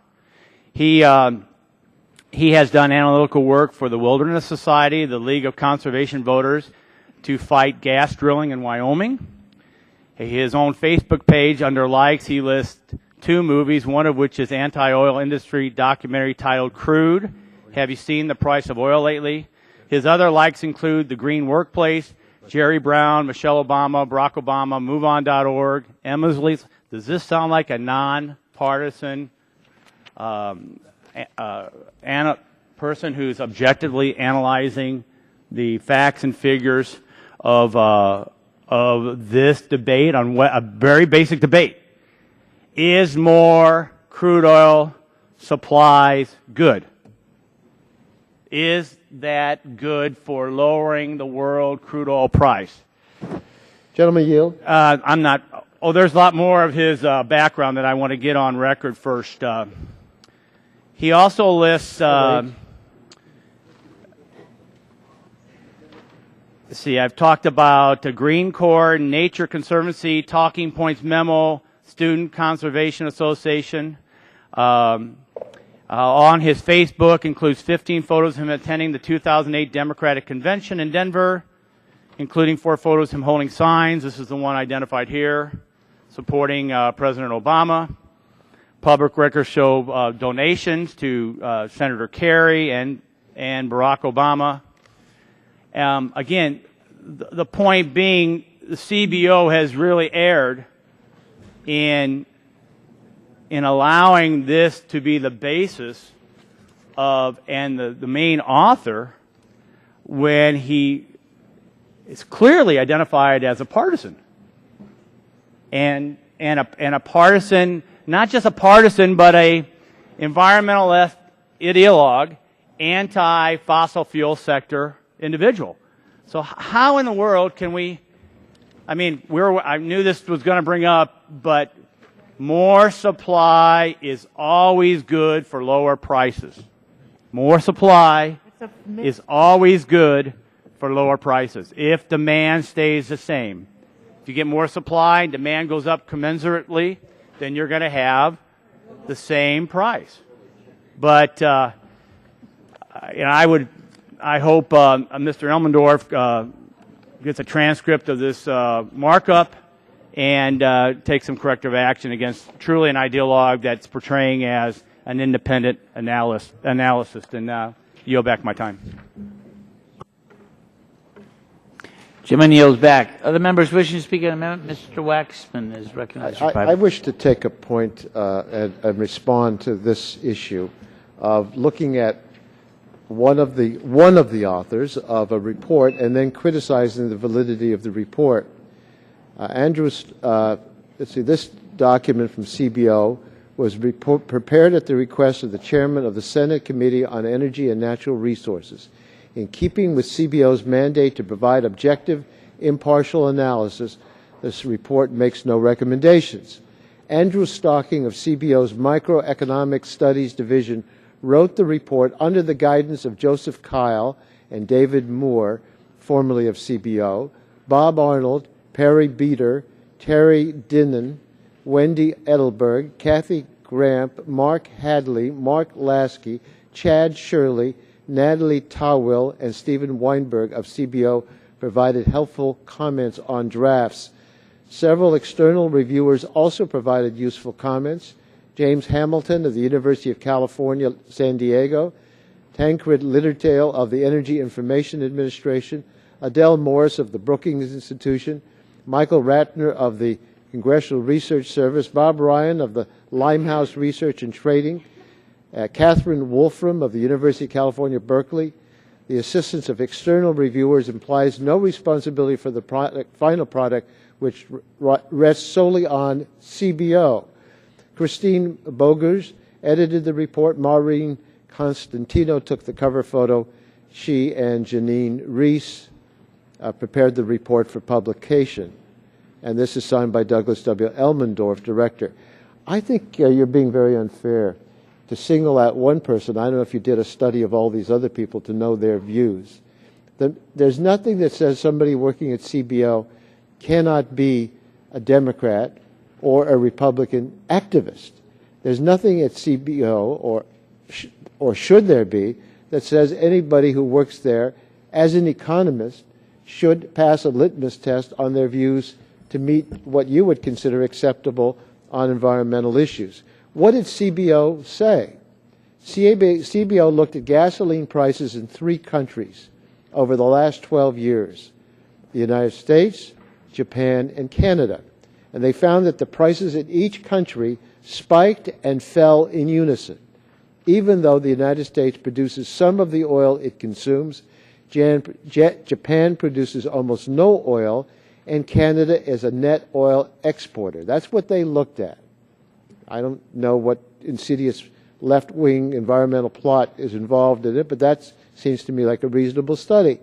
He has done analytical work for the Wilderness Society, the League of Conservation Voters, to fight gas drilling in Wyoming. His own Facebook page, under likes, he lists 2 movies, one of which is anti-oil industry documentary titled Crude. Have you seen the price of oil lately? His other likes include The Green Workplace, Jerry Brown, Michelle Obama, Barack Obama, MoveOn.org, Emma's Lease. Does this sound like a non-partisan person who's objectively analyzing the facts and figures of this debate on a very basic debate? Is more crude oil supplies good? Is that good for lowering the world crude oil price? Gentleman yield. I'm not. Oh, there's a lot more of his background that I want to get on record first. He also lists. Let's see, I've talked about the Green Corps, Nature Conservancy, Talking Points Memo, Student Conservation Association. On his Facebook includes 15 photos of him attending the 2008 Democratic Convention in Denver, including 4 photos of him holding signs. This is the one identified here, supporting President Obama. Public records show donations to Senator Kerry and Barack Obama. Again, the point being, the CBO has really erred in allowing this to be the basis of, and the main author, when he is clearly identified as a partisan. And a partisan, not just a partisan, but a environmentalist ideologue, anti-fossil fuel sector individual. So how in the world can we, I knew this was going to bring up, but more supply is always good for lower prices. More supply is always good for lower prices if demand stays the same. If you get more supply and demand goes up commensurately, then you're going to have the same price. But I hope Mr. Elmendorf gets a transcript of this markup and takes some corrective action against truly an ideologue that's portraying as an independent analyst. And yield back my time. Jim yields back. Other members wishing to speak on amendment? Mr. Waxman is recognized. I wish to take a point and respond to this issue of looking at one of the authors of a report and then criticizing the validity of the report. Andrews, let's see, this document from CBO was prepared at the request of the chairman of the Senate Committee on Energy and Natural Resources. In keeping with CBO's mandate to provide objective, impartial analysis, this report makes no recommendations. Andrew Stocking of CBO's Microeconomic Studies Division wrote the report under the guidance of Joseph Kyle and David Moore, formerly of CBO, Bob Arnold, Perry Beater, Terry Dinnan, Wendy Edelberg, Kathy Gramp, Mark Hadley, Mark Lasky, Chad Shirley, Natalie Tawil, and Stephen Weinberg of CBO provided helpful comments on drafts. Several external reviewers also provided useful comments. James Hamilton of the University of California, San Diego, Tancred Littertail of the Energy Information Administration, Adele Morris of the Brookings Institution, Michael Ratner of the Congressional Research Service, Bob Ryan of the Limehouse Research and Trading, Catherine Wolfram of the University of California, Berkeley. The assistance of external reviewers implies no responsibility for the final product, which rests solely on CBO. Christine Bogers edited the report. Maureen Constantino took the cover photo. She and Janine Reese prepared the report for publication. And this is signed by Douglas W. Elmendorf, director. I think you're being very unfair to single out one person. I don't know if you did a study of all these other people to know their views. There's nothing that says somebody working at CBO cannot be a Democrat or a Republican activist. There's nothing at CBO, or should there be, that says anybody who works there as an economist should pass a litmus test on their views to meet what you would consider acceptable on environmental issues. What did CBO say? CBO looked at gasoline prices in 3 countries over the last 12 years, the United States, Japan, and Canada. And they found that the prices in each country spiked and fell in unison. Even though the United States produces some of the oil it consumes, Japan produces almost no oil, and Canada is a net oil exporter. That's what they looked at. I don't know what insidious left-wing environmental plot is involved in it, but that seems to me like a reasonable study.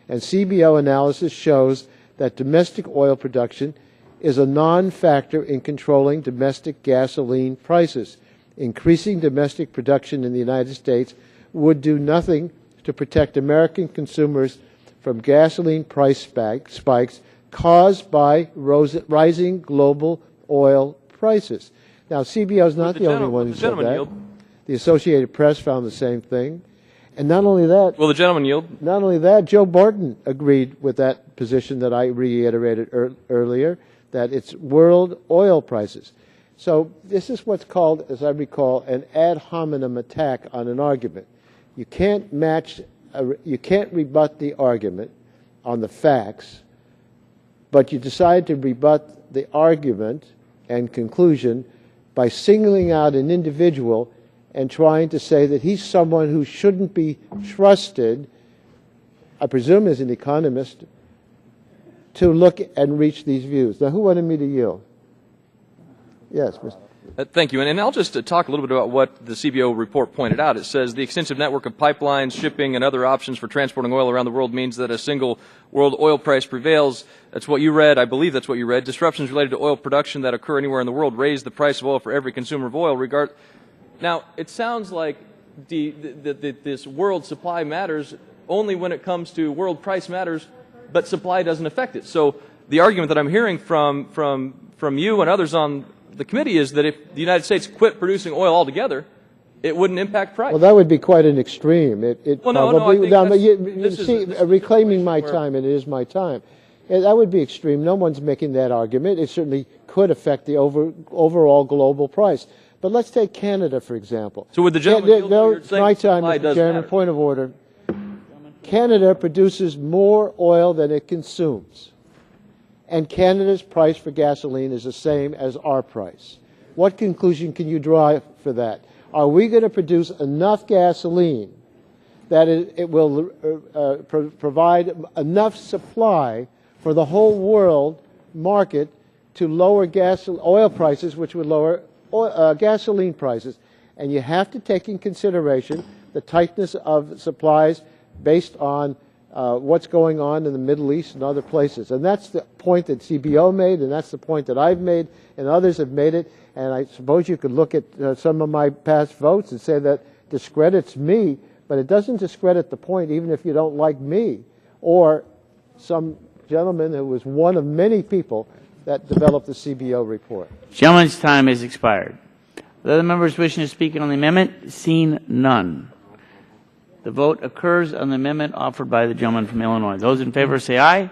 And CBO analysis shows that domestic oil production is a non-factor in controlling domestic gasoline prices. Increasing domestic production in the United States would do nothing to protect American consumers from gasoline price spikes caused by rising global oil prices. Now, CBO is not the only one who said that. The Associated Press found the same thing. And not only that... Will the gentleman yield? Not only that, Joe Barton agreed with that position that I reiterated earlier, that it's world oil prices. So this is what's called, as I recall, an ad hominem attack on an argument. You can't rebut the argument on the facts, but you decide to rebut the argument and conclusion by singling out an individual and trying to say that he's someone who shouldn't be trusted, I presume as an economist, to look and reach these views. Now, who wanted me to yield? Yes, Mr. Thank you. And I'll just talk a little bit about what the CBO report pointed out. It says the extensive network of pipelines, shipping, and other options for transporting oil around the world means that a single world oil price prevails. That's what you read. I believe that's what you read. Disruptions related to oil production that occur anywhere in the world raise the price of oil for every consumer of oil. Now, it sounds like this world supply matters only when it comes to world price matters, but supply doesn't affect it. So the argument that I'm hearing from you and others on the committee is that if the United States quit producing oil altogether, it wouldn't impact price. Well, that would be quite an extreme. Reclaiming my time, and it is my time. That would be extreme. No one's making that argument. It certainly could affect the overall global price. But let's take Canada, for example. So would the gentleman... my time, Mr. Chairman, point of order. Canada produces more oil than it consumes. And Canada's price for gasoline is the same as our price. What conclusion can you draw for that? Are we going to produce enough gasoline that it will provide enough supply for the whole world market to lower oil prices, which would lower gasoline prices? And you have to take in consideration the tightness of supplies based on what's going on in the Middle East and other places. And that's the point that CBO made, and that's the point that I've made, and others have made it. And I suppose you could look at some of my past votes and say that discredits me, but it doesn't discredit the point, even if you don't like me, or some gentleman who was one of many people that developed the CBO report. Gentleman's time has expired. The other members wishing to speak on the amendment? Seen none. The vote occurs on the amendment offered by the gentleman from Illinois. Those in favor say aye.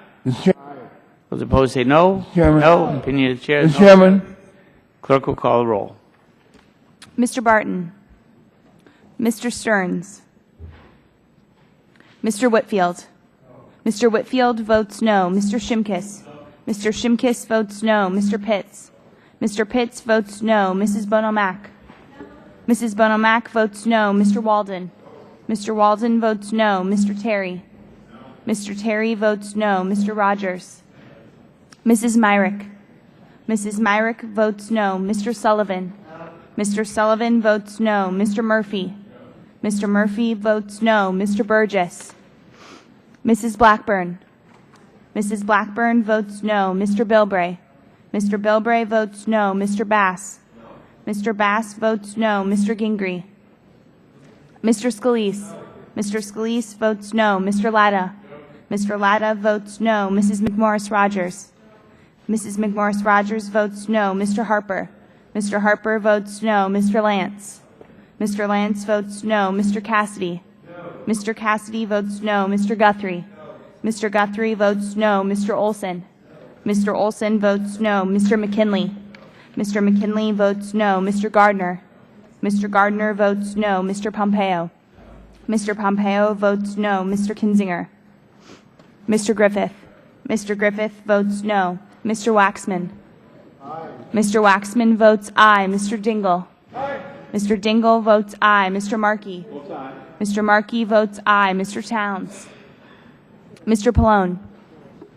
Those opposed say no. Chairman. No. Opinion of the chair is no. Chairman. Clerk will call the roll. Mr. Barton. Mr. Stearns. Mr. Whitfield. Mr. Whitfield votes no. Mr. Shimkus. Mr. Shimkus votes no. Mr. Pitts. Mr. Pitts votes no. Mrs. Bono-Mack. Mrs. Bono-Mack votes no. Mr. Walden. Mr. Walden votes no. Mr. Terry. Mr. Terry votes no. Mr. Rogers. Mrs. Myrick. Mrs. Myrick votes no. Mr. Sullivan. Mr. Sullivan votes no. Mr. Murphy. Mr. Murphy votes no. Mr. Burgess. Mrs. Blackburn. Mrs. Blackburn votes no. Mr. Bilbray. Mr. Bilbray votes no. Mr. Bass. Mr. Bass votes no. Mr. Gingrey. Mr. Scalise. Mr. Scalise votes no. Mr. Latta. Mr. Latta votes no. Mrs. McMorris Rogers. Mrs. McMorris Rogers votes no. Mr. Harper. Mr. Harper votes no. Mr. Lance. Mr. Lance votes no. Mr. Cassidy. Mr. Cassidy votes no. Mr. Guthrie. Mr. Guthrie votes no. Mr. Olson. Mr. Olson votes no. Mr. McKinley. Mr. McKinley votes no. Mr. Gardner. Mr. Gardner votes no. Mr. Pompeo. Mr. Pompeo votes no. Mr. Kinzinger. Mr. Griffith. Mr. Griffith votes no. Mr. Waxman. Aye. Mr. Waxman votes aye. Mr. Dingle. Aye. Mr. Dingle votes aye. Mr. Markey. Aye. Mr. Markey votes aye. Mr. Towns. Mr. Pallone.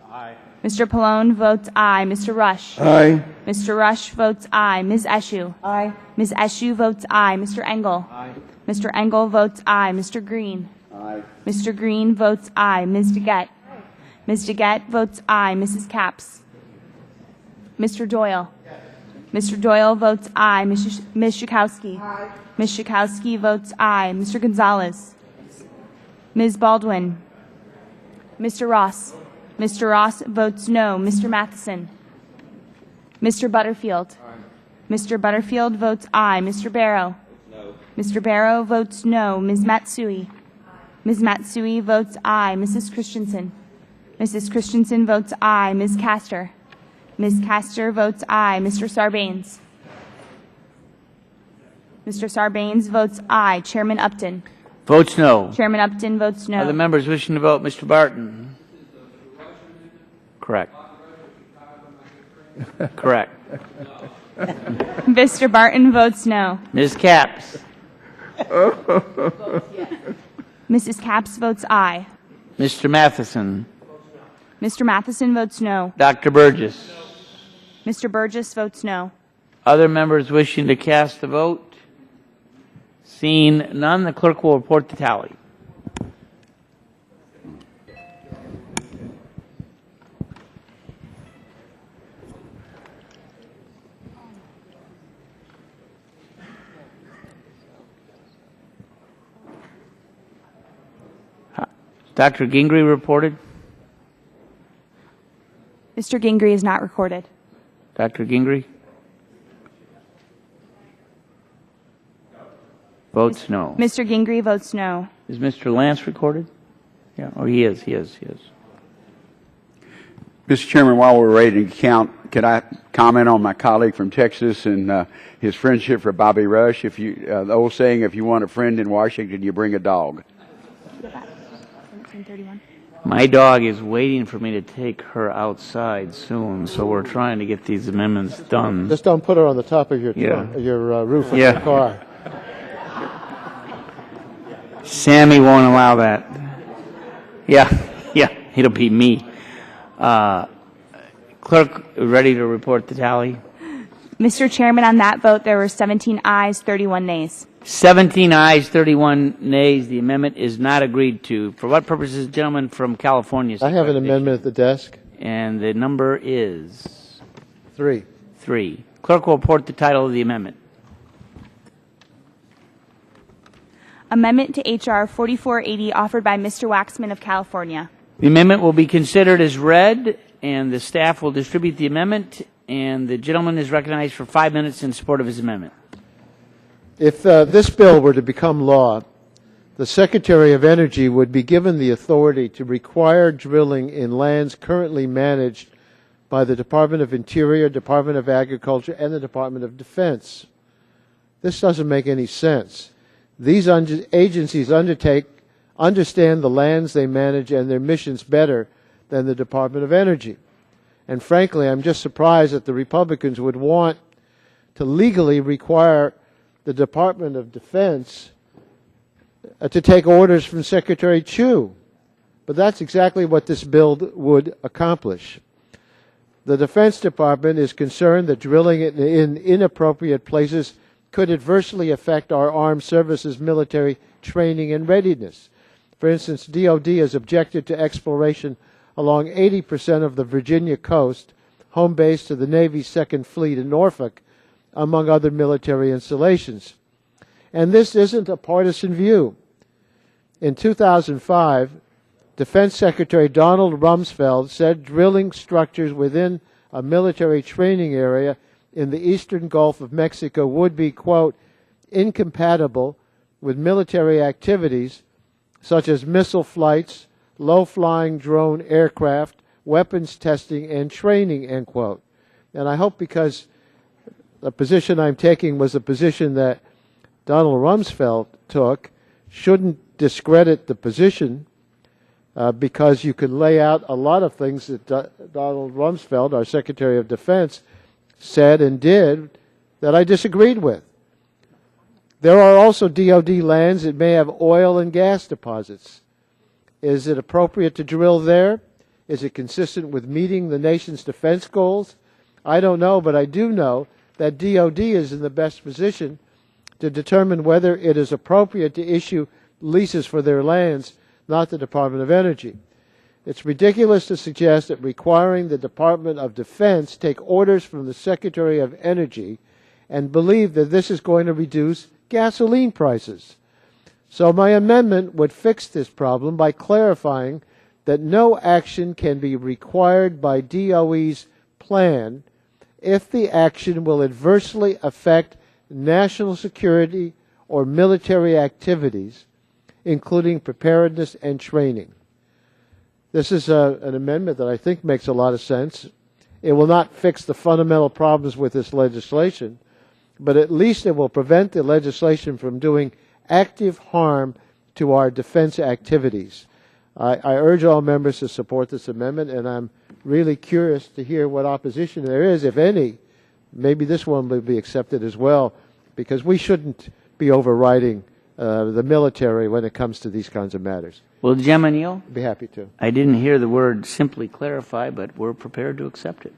Aye. Mr. Pallone votes aye. Mr. Rush. Aye. Mr. Rush votes aye. Ms. Eshoo. Aye. Ms. Eshoo votes aye. Mr. Engel. Aye. Mr. Engel votes aye. Mr. Green. Aye. Mr. Green votes aye. Ms. DeGette. Ms. DeGette votes aye. Mrs. Capps. Mr. Doyle. Mr. Doyle votes aye. Ms. Schukowski. Aye. Ms. Schukowski votes aye. Mr. Gonzalez. Ms. Baldwin. Mr. Ross. Mr. Ross votes no. Mr. Matheson. Mr. Butterfield. Aye. Mr. Butterfield votes aye. Mr. Barrow. No. Mr. Barrow votes no. Ms. Matsui. Ms. Matsui votes aye. Mrs. Christensen. Mrs. Christensen votes aye. Ms. Castor. Ms. Castor votes aye. Mr. Sarbanes. Mr. Sarbanes votes aye. Chairman Upton. Votes no. Chairman Upton votes no. Other members wishing to vote? Mr. Barton. Correct. Correct. Mr. Barton votes no. Ms. Capps. Mrs. Capps votes aye. Mr. Matheson. Mr. Matheson votes no. Dr. Burgess. Mr. Burgess votes no. Other members wishing to cast a vote? Seeing none, the clerk will report the tally. Dr. Gingrey reported. Mr. Gingrey is not recorded. Dr. Gingrey? Votes no. Mr. Gingrey votes no. Is Mr. Lance recorded? Yeah, oh, he is. Mr. Chairman, while we're ready to count, could I comment on my colleague from Texas and his friendship for Bobby Rush? If you, the old saying, if you want a friend in Washington, you bring a dog. My dog is waiting for me to take her outside soon, so we're trying to get these amendments done. Just don't put her on the top of your roof of your car. Sammy won't allow that. Yeah, it'll be me. Clerk, ready to report the tally? Mr. Chairman, on that vote, there were 17 ayes, 31 nays. 17 ayes, 31 nays. The amendment is not agreed to. For what purposes, gentleman from California? I have an amendment at the desk. And the number is? 3. 3. Clerk will report the title of the amendment. Amendment to H.R. 4480 offered by Mr. Waxman of California. The amendment will be considered as read, and the staff will distribute the amendment, and the gentleman is recognized for 5 minutes in support of his amendment. If this bill were to become law, the Secretary of Energy would be given the authority to require drilling in lands currently managed by the Department of Interior, Department of Agriculture, and the Department of Defense. This doesn't make any sense. These agencies understand the lands they manage and their missions better than the Department of Energy. And frankly, I'm just surprised that the Republicans would want to legally require the Department of Defense to take orders from Secretary Chu. But that's exactly what this bill would accomplish. The Defense Department is concerned that drilling in inappropriate places could adversely affect our armed services military training and readiness. For instance, DOD has objected to exploration along 80% of the Virginia coast, home base to the Navy's 2nd Fleet in Norfolk, among other military installations. And this isn't a partisan view. In 2005, Defense Secretary Donald Rumsfeld said drilling structures within a military training area in the eastern Gulf of Mexico would be, quote, incompatible with military activities such as missile flights, low-flying drone aircraft, weapons testing, and training, end quote. And I hope, because the position I'm taking was a position that Donald Rumsfeld took, shouldn't discredit the position, because you could lay out a lot of things that Donald Rumsfeld, our Secretary of Defense, said and did that I disagreed with. There are also DOD lands that may have oil and gas deposits. Is it appropriate to drill there? Is it consistent with meeting the nation's defense goals? I don't know, but I do know that DOD is in the best position to determine whether it is appropriate to issue leases for their lands, not the Department of Energy. It's ridiculous to suggest that requiring the Department of Defense take orders from the Secretary of Energy and believe that this is going to reduce gasoline prices. So my amendment would fix this problem by clarifying that no action can be required by DOE's plan if the action will adversely affect national security or military activities, including preparedness and training. This is an amendment that I think makes a lot of sense. It will not fix the fundamental problems with this legislation, but at least it will prevent the legislation from doing active harm to our defense activities. I urge all members to support this amendment, and I'm really curious to hear what opposition there is, if any. Maybe this one will be accepted as well, because we shouldn't be overriding the military when it comes to these kinds of matters. Will the gentleman yield? I'd be happy to. I didn't hear the word simply clarify, but we're prepared to accept it.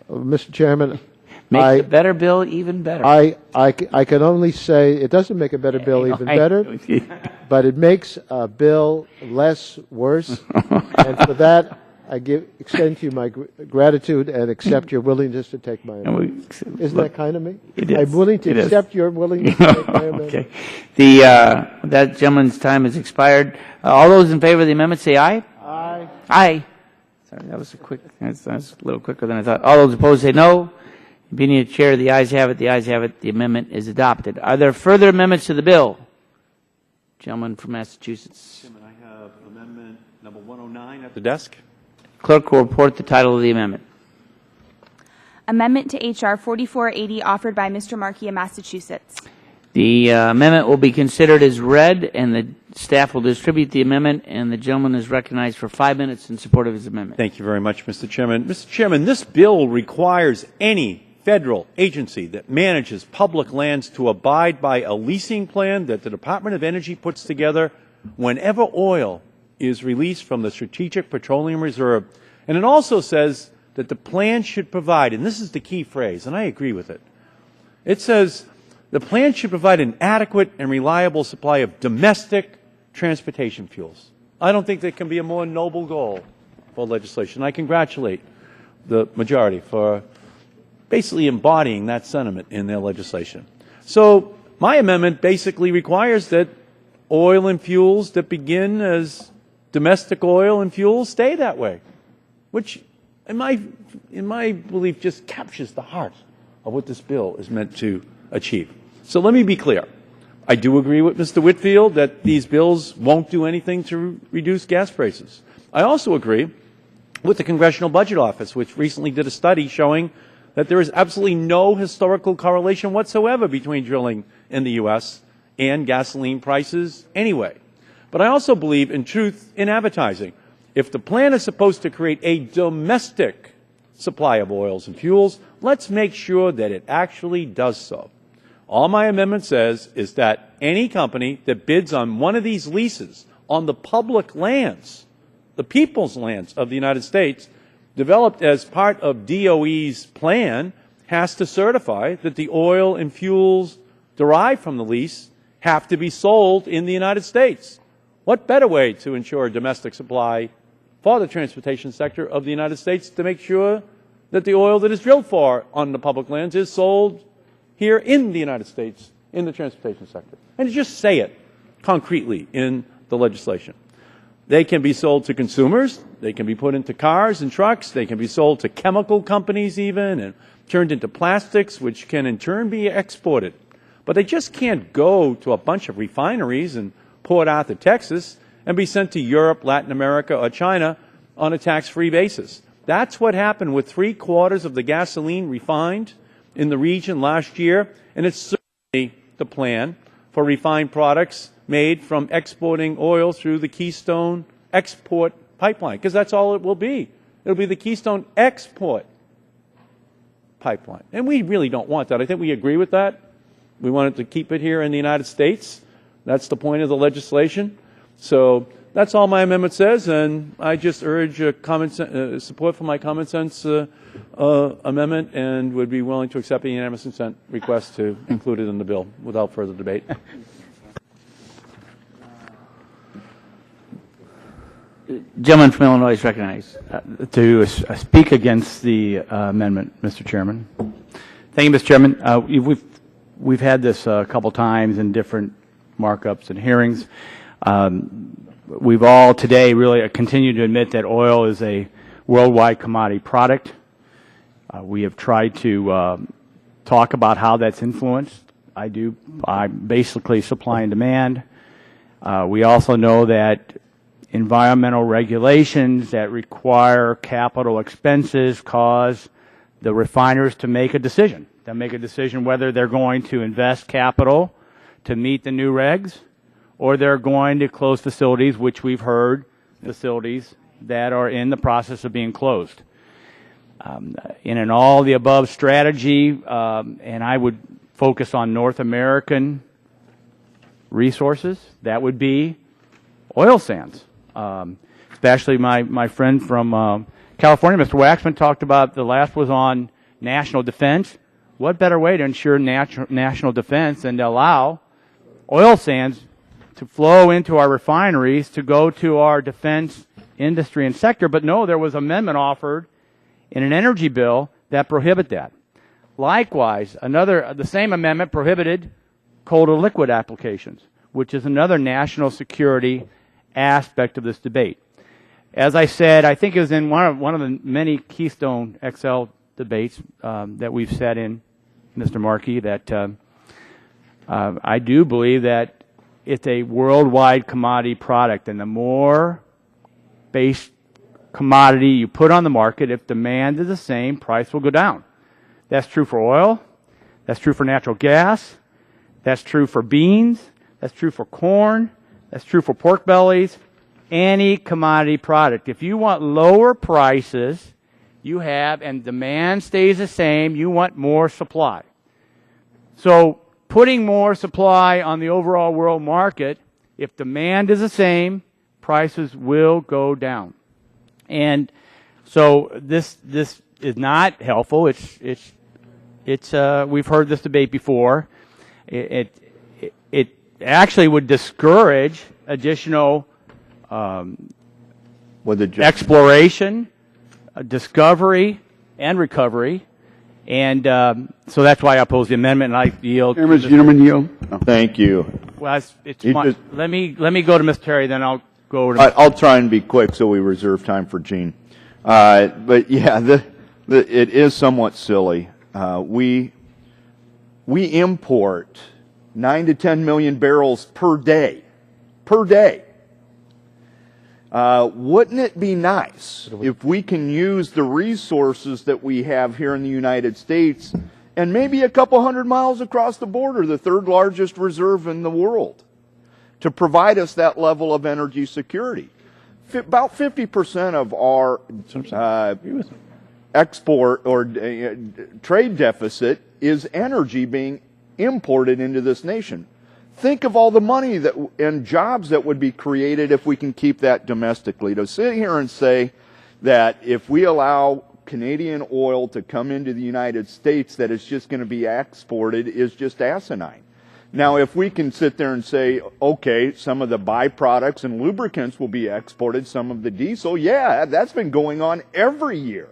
Mr. Chairman, Makes a better bill even better. I can only say it doesn't make a better bill even better, but it makes a bill less worse. And for that, extend to you my gratitude and accept your willingness to take my amendment. Isn't that kind of me? It is. I'm willing to accept your willingness to take my amendment. Okay. That gentleman's time has expired. All those in favor of the amendment say aye. Aye. Aye. Sorry, that was a little quicker than I thought. All those opposed say no. Being the chair, the ayes have it. The ayes have it. The amendment is adopted. Are there further amendments to the bill? Gentleman from Massachusetts. Chairman, I have amendment number 109 at the desk. Clerk will report the title of the amendment. Amendment to H.R. 4480 offered by Mr. Markey of Massachusetts. The amendment will be considered as read, and the staff will distribute the amendment, and the gentleman is recognized for 5 minutes in support of his amendment. Thank you very much, Mr. Chairman. Mr. Chairman, this bill requires any federal agency that manages public lands to abide by a leasing plan that the Department of Energy puts together whenever oil is released from the Strategic Petroleum Reserve. And it also says that the plan should provide, and this is the key phrase, and I agree with it, it says the plan should provide an adequate and reliable supply of domestic transportation fuels. I don't think there can be a more noble goal for legislation. I congratulate the majority for basically embodying that sentiment in their legislation. So my amendment basically requires that oil and fuels that begin as domestic oil and fuels stay that way, which in my belief just captures the heart of what this bill is meant to achieve. So let me be clear. I do agree with Mr. Whitfield that these bills won't do anything to reduce gas prices. I also agree with the Congressional Budget Office, which recently did a study showing that there is absolutely no historical correlation whatsoever between drilling in the U.S. and gasoline prices anyway. But I also believe in truth in advertising. If the plan is supposed to create a domestic supply of oils and fuels, let's make sure that it actually does so. All my amendment says is that any company that bids on one of these leases on the public lands, the people's lands of the United States, developed as part of DOE's plan, has to certify that the oil and fuels derived from the lease have to be sold in the United States. What better way to ensure a domestic supply for the transportation sector of the United States to make sure that the oil that is drilled for on the public lands is sold here in the United States in the transportation sector? And to just say it concretely in the legislation. They can be sold to consumers. They can be put into cars and trucks. They can be sold to chemical companies even and turned into plastics, which can in turn be exported. But they just can't go to a bunch of refineries in Port Arthur, Texas, and be sent to Europe, Latin America, or China on a tax-free basis. That's what happened with 3/4 of the gasoline refined in the region last year, and it's certainly the plan for refined products made from exporting oil through the Keystone export pipeline, because that's all it will be. It'll be the Keystone export pipeline. And we really don't want that. I think we agree with that. We wanted to keep it here in the United States. That's the point of the legislation. So that's all my amendment says, and I just urge support for my common sense amendment and would be willing to accept a unanimous consent request to include it in the bill without further debate. Gentleman from Illinois is recognized. To speak against the amendment, Mr. Chairman. Thank you, Mr. Chairman. We've had this a couple times in different markups and hearings. We've all today really continued to admit that oil is a worldwide commodity product. We have tried to talk about how that's influenced. I basically supply and demand. We also know that environmental regulations that require capital expenses cause the refiners to make a decision. They'll make a decision whether they're going to invest capital to meet the new regs or they're going to close facilities, which we've heard, facilities that are in the process of being closed. In an all-the-above strategy, and I would focus on North American resources, that would be oil sands. Especially my friend from California, Mr. Waxman, talked about the last was on national defense. What better way to ensure national defense than to allow oil sands to flow into our refineries to go to our defense industry and sector, but no, there was amendment offered in an energy bill that prohibit that. Likewise, the same amendment prohibited coal to liquid applications, which is another national security aspect of this debate. As I said, I think it was in one of the many Keystone XL debates that we've sat in, Mr. Markey, that I do believe that it's a worldwide commodity product, and the more base commodity you put on the market, if demand is the same, price will go down. That's true for oil. That's true for natural gas. That's true for beans. That's true for corn. That's true for pork bellies. Any commodity product. If you want lower prices, you have, and demand stays the same, you want more supply. So putting more supply on the overall world market, if demand is the same, prices will go down. And so this is not helpful. We've heard this debate before. It actually would discourage additional exploration, discovery, and recovery. And so that's why I oppose the amendment, and I yield. Gentleman yield. Oh. Thank you. Well, let me go to Ms. Terry, then I'll go over to I'll try and be quick so we reserve time for Gene. But yeah, it is somewhat silly. We import 9 to 10 million barrels per day. Wouldn't it be nice if we can use the resources that we have here in the United States and maybe a couple hundred miles across the border, the third largest reserve in the world, to provide us that level of energy security? About 50% of our export or trade deficit is energy being imported into this nation. Think of all the money and jobs that would be created if we can keep that domestically. To sit here and say that if we allow Canadian oil to come into the United States, that it's just going to be exported is just asinine. Now, if we can sit there and say, okay, some of the byproducts and lubricants will be exported, some of the diesel, yeah, that's been going on every year.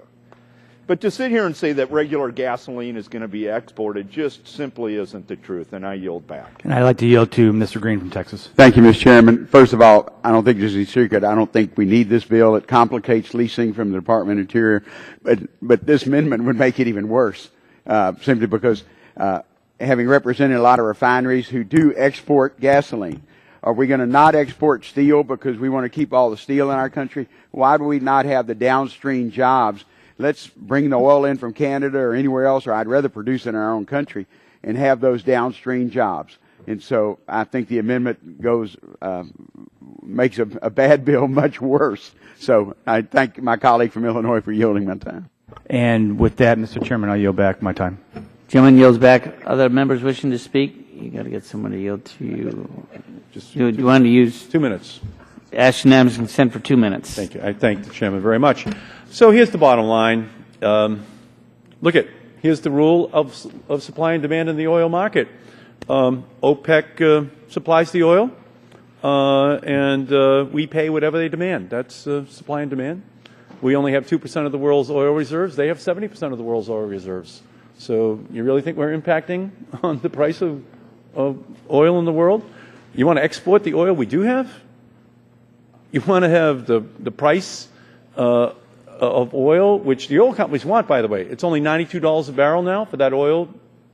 But to sit here and say that regular gasoline is going to be exported just simply isn't the truth, and I yield back. And I'd like to yield to Mr. Green from Texas. Thank you, Mr. Chairman. First of all, I don't think this is a secret. I don't think we need this bill. It complicates leasing from the Department of Interior. But this amendment would make it even worse, simply because having represented a lot of refineries who do export gasoline, are we going to not export steel because we want to keep all the steel in our country? Why do we not have the downstream jobs? Let's bring the oil in from Canada or anywhere else, or I'd rather produce it in our own country and have those downstream jobs. And so I think the amendment makes a bad bill much worse. So I thank my colleague from Illinois for yielding my time. And with that, Mr. Chairman, I'll yield back my time. Gentleman yields back. Other members wishing to speak? You got to get someone to yield to you. You want to use 2 minutes. Ask unanimous consent for 2 minutes. Thank you. I thank the chairman very much. So here's the bottom line. Here's the rule of supply and demand in the oil market. OPEC supplies the oil, and we pay whatever they demand. That's supply and demand. We only have 2% of the world's oil reserves. They have 70% of the world's oil reserves. So you really think we're impacting on the price of oil in the world? You want to export the oil we do have? You want to have the price of oil, which the oil companies want, by the way. It's only $92 a barrel now for that oil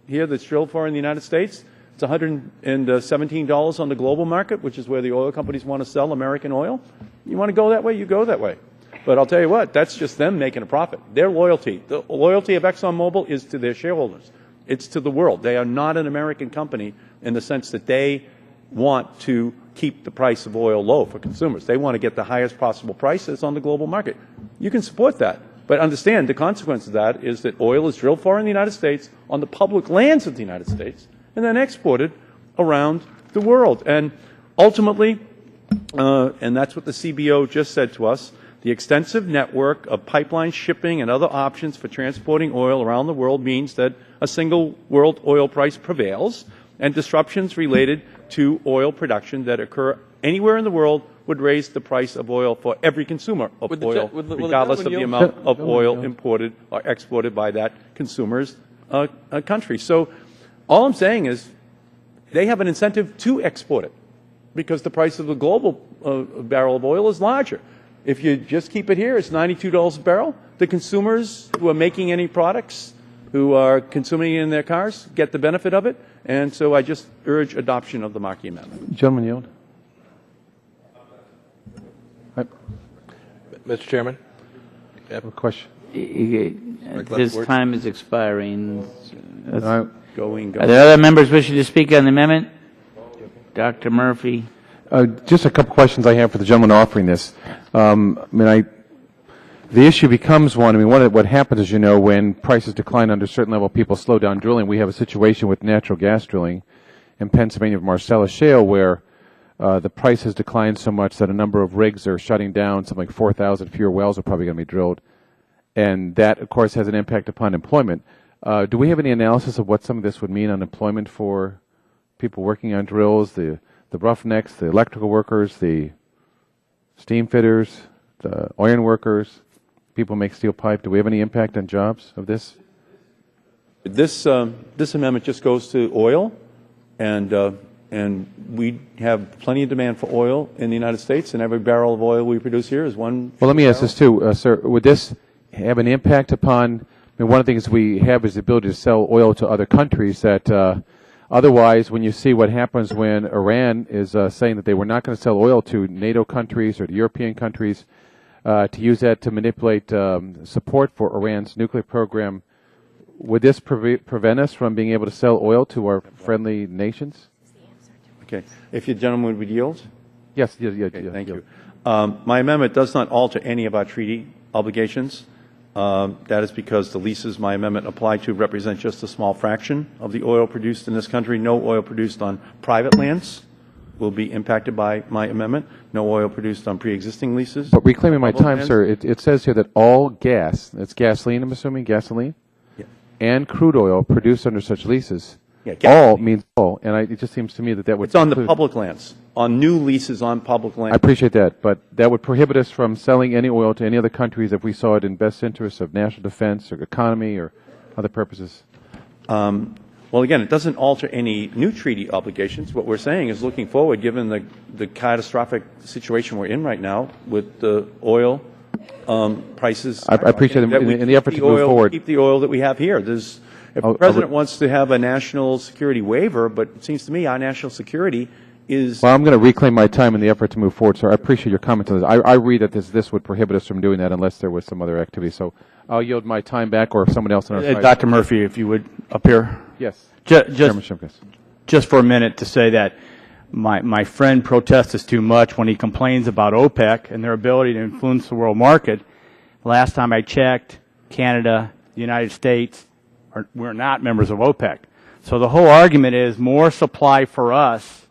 here that's drilled for in the United States. It's $117 on the global market, which is where the oil companies want to sell American oil. You want to go that way, you go that way. But I'll tell you what, that's just them making a profit. Their loyalty, the loyalty of ExxonMobil is to their shareholders. It's to the world. They are not an American company in the sense that they want to keep the price of oil low for consumers. They want to get the highest possible prices on the global market. You can support that, but understand the consequence of that is that oil is drilled for in the United States on the public lands of the United States and then exported around the world. And ultimately, and that's what the CBO just said to us, the extensive network of pipeline shipping and other options for transporting oil around the world means that a single world oil price prevails, and disruptions related to oil production that occur anywhere in the world would raise the price of oil for every consumer of oil, regardless of the amount of oil imported or exported by that consumer's country. So all I'm saying is they have an incentive to export it because the price of the global barrel of oil is larger. If you just keep it here, it's $92 a barrel. The consumers who are making any products, who are consuming it in their cars, get the benefit of it. And so I just urge adoption of the Markey Amendment. Gentleman yield. Mr. Chairman? I have a question. This time is expiring. Going. Are there other members wishing to speak on the amendment? Dr. Murphy. Just a couple questions I have for the gentleman offering this. The issue becomes one. What happens is, when prices decline under a certain level, people slow down drilling. We have a situation with natural gas drilling in Pennsylvania, Marcellus Shale, where the price has declined so much that a number of rigs are shutting down. Something like 4,000 fewer wells are probably going to be drilled, and that, of course, has an impact upon employment. Do we have any analysis of what some of this would mean on employment for people working on drills, the roughnecks, the electrical workers, the steam fitters, the iron workers, people who make steel pipe? Do we have any impact on jobs of this? This amendment just goes to oil, and we have plenty of demand for oil in the United States, and every barrel of oil we produce here is one. Well, let me ask this too, sir. Would this have an impact upon? One of the things we have is the ability to sell oil to other countries that. Otherwise, when you see what happens when Iran is saying that they were not going to sell oil to NATO countries or to European countries, to use that to manipulate support for Iran's nuclear program, would this prevent us from being able to sell oil to our friendly nations? Okay. If you gentlemen would yield? Yes. Okay, thank you. My amendment does not alter any of our treaty obligations. That is because the leases my amendment applied to represent just a small fraction of the oil produced in this country. No oil produced on private lands will be impacted by my amendment. No oil produced on pre-existing leases. But reclaiming my time, sir, it says here that all gas, that's gasoline, I'm assuming, gasoline, and crude oil produced under such leases, all means all. And it just seems to me that would... It's on the public lands, on new leases on public lands. I appreciate that, but that would prohibit us from selling any oil to any other countries if we saw it in best interests of national defense or economy or other purposes. Well, again, it doesn't alter any new treaty obligations. What we're saying is looking forward, given the catastrophic situation we're in right now with the oil prices. I appreciate it in the effort to move forward. Keep the oil that we have here. If the President wants to have a national security waiver, but it seems to me our national security is... Well, I'm going to reclaim my time in the effort to move forward, sir. I appreciate your comments on this. I read that this would prohibit us from doing that unless there was some other activity. So I'll yield my time back, or if someone else on our side... Dr. Murphy, if you would up here. Yes. Chairman Shimkus. Just for a minute to say that my friend protests this too much when he complains about OPEC and their ability to influence the world market. Last time I checked, Canada, the United States, we're not members of OPEC. So the whole argument is more supply for us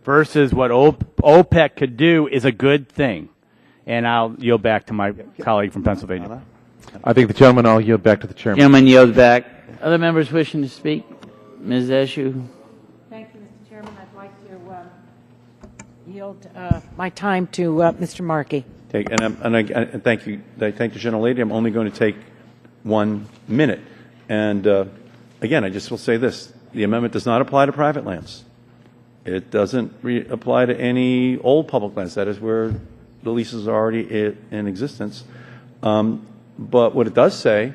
versus what OPEC could do is a good thing. And I'll yield back to my colleague from Pennsylvania. I think the gentleman, I'll yield back to the chairman. Gentleman yields back. Other members wishing to speak? Ms. Eshu. Thank you, Mr. Chairman. I'd like to yield my time to Mr. Markey. And thank you. I thank the gentlelady. I'm only going to take 1 minute. And again, I just will say this. The amendment does not apply to private lands. It doesn't apply to any old public lands. That is where the leases are already in existence. But what it does say,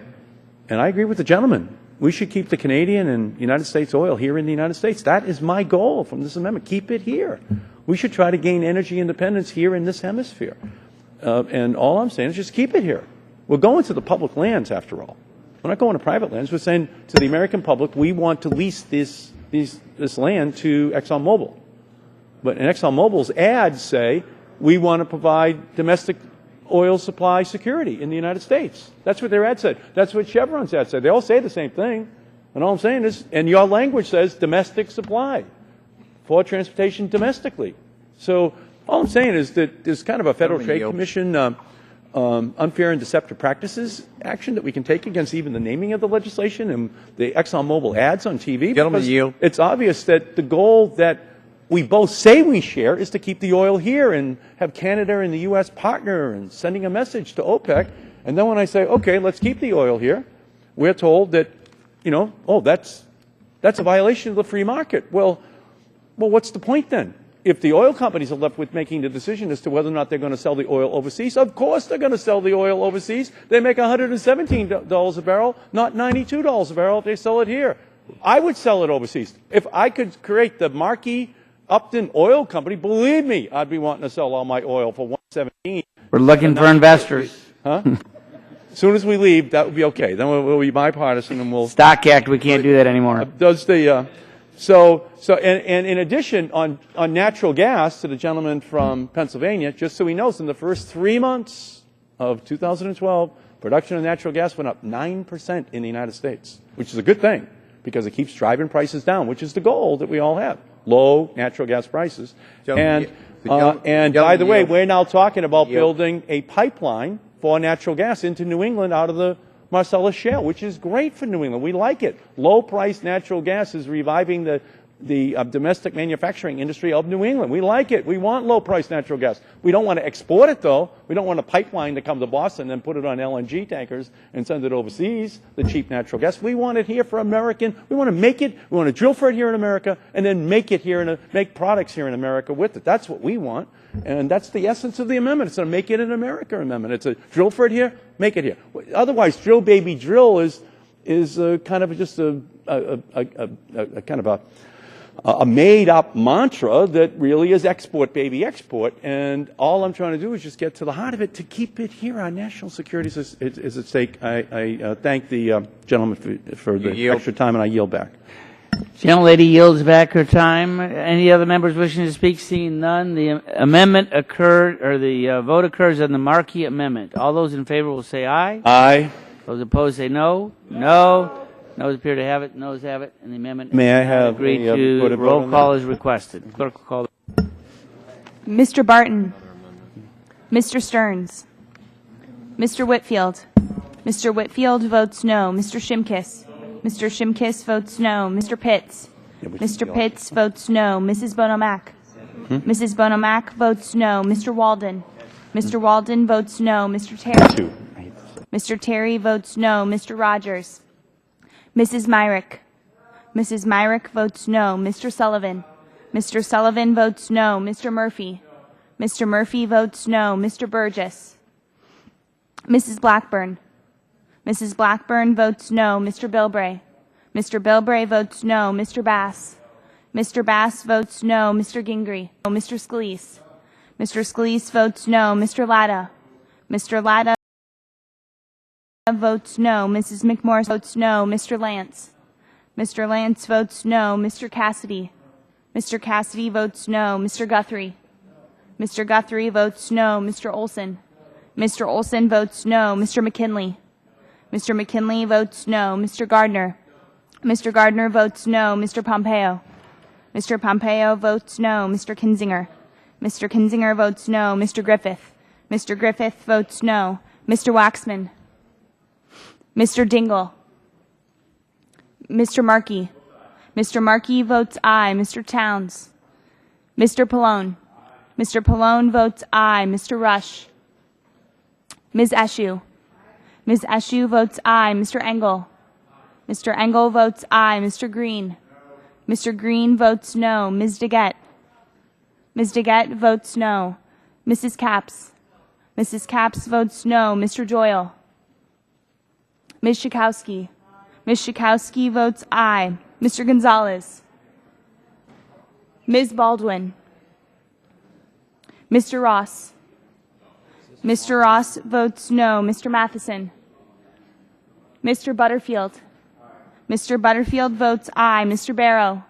and I agree with the gentleman, we should keep the Canadian and United States oil here in the United States. That is my goal from this amendment. Keep it here. We should try to gain energy independence here in this hemisphere. And all I'm saying is just keep it here. We're going to the public lands, after all. We're not going to private lands. We're saying to the American public, we want to lease this land to ExxonMobil. But in ExxonMobil's ads say, we want to provide domestic oil supply security in the United States. That's what their ad said. That's what Chevron's ad said. They all say the same thing. And all I'm saying is, and your language says domestic supply for transportation domestically. So all I'm saying is that there's kind of a Federal Trade Commission unfair and deceptive practices action that we can take against even the naming of the legislation and the ExxonMobil ads on TV. Gentlemen, yield. It's obvious that the goal that we both say we share is to keep the oil here and have Canada and the U.S. partner and sending a message to OPEC. And then when I say, okay, let's keep the oil here, we're told that, oh, that's a violation of the free market. Well, what's the point then? If the oil companies are left with making the decision as to whether or not they're going to sell the oil overseas, of course they're going to sell the oil overseas. They make $117 a barrel, not $92 a barrel if they sell it here. I would sell it overseas. If I could create the Marquis Upton Oil Company, believe me, I'd be wanting to sell all my oil for $117. We're looking for investors. Huh? As soon as we leave, that would be okay. Then we'll be bipartisan and we'll... Stock Act, we can't do that anymore. Does the... And in addition, on natural gas, to the gentleman from Pennsylvania, just so he knows, in the first 3 months of 2012, production of natural gas went up 9% in the United States, which is a good thing because it keeps driving prices down, which is the goal that we all have, low natural gas prices. And by the way, we're now talking about building a pipeline for natural gas into New England out of the Marcellus Shale, which is great for New England. We like it. Low-priced natural gas is reviving the domestic manufacturing industry of New England. We like it. We want low-priced natural gas. We don't want to export it, though. We don't want a pipeline to come to Boston and then put it on LNG tankers and send it overseas, the cheap natural gas. We want it here for American. We want to make it. We want to drill for it here in America and then make it here and make products here in America with it. That's what we want. And that's the essence of the amendment. It's a Make It in America amendment. It's a drill for it here, make it here. Otherwise, drill, baby, drill is kind of just a kind of a made-up mantra that really is export, baby, export. And all I'm trying to do is just get to the heart of it to keep it here. Our national security is at stake. I thank the gentleman for the extra time, and I yield back. Gentlelady yields back her time. Any other members wishing to speak? Seeing none, the amendment occurred, or the vote occurs on the Marquis Amendment. All those in favor will say aye. Aye. Those opposed say no. No. Noes appear to have it. Noes have it. And the amendment May I have agreed to. Roll call is requested. Clerk will call. Mr. Barton. Mr. Stearns. Mr. Whitfield. Mr. Whitfield votes no. Mr. Shimkiss. Mr. Shimkiss votes no. Mr. Pitts. Mr. Pitts votes no. Mrs. Bonomack. Mrs. Bonomack votes no. Mr. Walden. Mr. Walden votes no. Mr. Terry. Mr. Terry votes no. Mr. Rogers. Mrs. Myrick. Mrs. Myrick votes no. Mr. Sullivan. Mr. Sullivan votes no. Mr. Murphy. Mr. Murphy votes no. Mr. Burgess. Mrs. Blackburn. Mrs. Blackburn votes no. Mr. Bilbray. Mr. Bilbray votes no. Mr. Bass. Mr. Bass votes no. Mr. Gingrey. Mr. Scalise. Mr. Scalise votes no. Mr. Latta. Mr. Latta votes no. Mrs. McMorris votes no. Mr. Lance. Mr. Lance votes no. Mr. Cassidy. Mr. Cassidy votes no. Mr. Guthrie. Mr. Guthrie votes no. Mr. Olson. Mr. Olson votes no. Mr. McKinley. Mr. McKinley votes no. Mr. Gardner. Mr. Gardner votes no. Mr. Pompeo. Mr. Pompeo votes no. Mr. Kinzinger. Mr. Kinzinger votes no. Mr. Griffith. Mr. Griffith votes no. Mr. Waxman. Mr. Dingle. Mr. Markey. Mr. Markey votes aye. Mr. Towns. Mr. Pallone. Mr. Pallone votes aye. Mr. Rush. Ms. Eshoo. Ms. Eshoo votes aye. Mr. Engel. Mr. Engel votes aye. Mr. Green. Mr. Green votes no. Ms. Daggett. Ms. Daggett votes no. Mrs. Capps. Mrs. Capps votes no. Mr. Doyle. Ms. Schakowsky. Ms. Schakowsky votes aye. Mr. Gonzalez. Ms. Baldwin. Mr. Ross. Mr. Ross votes no. Mr. Matheson. Mr. Butterfield. Mr. Butterfield votes aye. Mr. Barrow.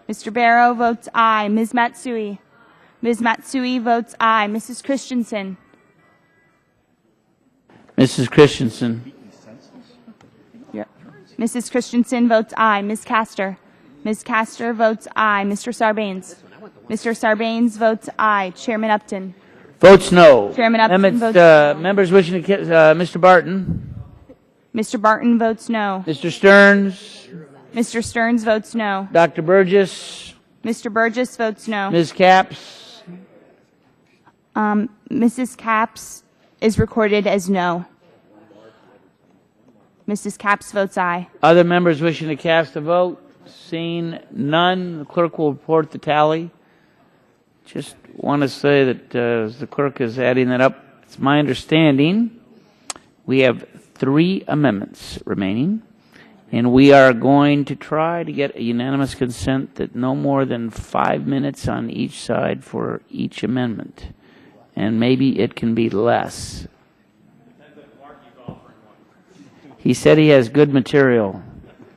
Mr. Barrow votes aye. Ms. Matsui. Ms. Matsui votes aye. Mrs. Christensen. Mrs. Christensen. Mrs. Christensen votes aye. Ms. Castor. Ms. Castor votes aye. Mr. Sarbanes. Mr. Sarbanes votes aye. Chairman Upton. Votes no. Chairman Upton votes members wishing to, Mr. Barton. Mr. Barton votes no. Mr. Stearns. Mr. Stearns votes no. Dr. Burgess. Mr. Burgess votes no. Ms. Capps? Mrs. Capps is recorded as no. Mrs. Capps votes aye. Other members wishing to cast a vote? Seeing none, the clerk will report the tally. Just want to say that as the clerk is adding that up, it's my understanding we have 3 amendments remaining, and we are going to try to get a unanimous consent that no more than 5 minutes on each side for each amendment, and maybe it can be less. He said he has good material.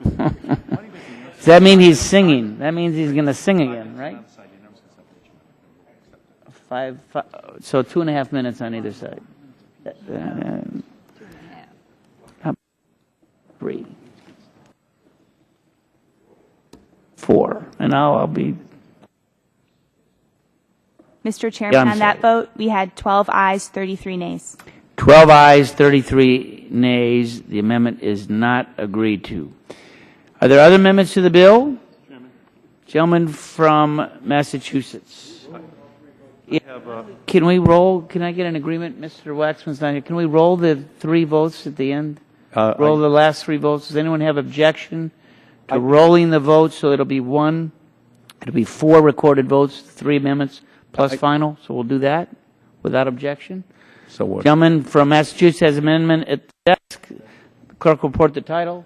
Does that mean he's singing? That means he's going to sing again, right? Five, so 2.5 minutes on either side. 3, 4, and now I'll be. Mr. Chairman, on that vote, we had 12 ayes, 33 nays. 12 ayes, 33 nays. The amendment is not agreed to. Are there other amendments to the bill? Gentleman from Massachusetts. Can we roll? Can I get an agreement? Mr. Waxman's not here. Can we roll the 3 votes at the end? Roll the last 3 votes. Does anyone have objection to rolling the votes so it'll be 1? It'll be 4 recorded votes, 3 amendments plus final. So we'll do that without objection. So what? Gentleman from Massachusetts has amendment at the desk. The clerk will report the title.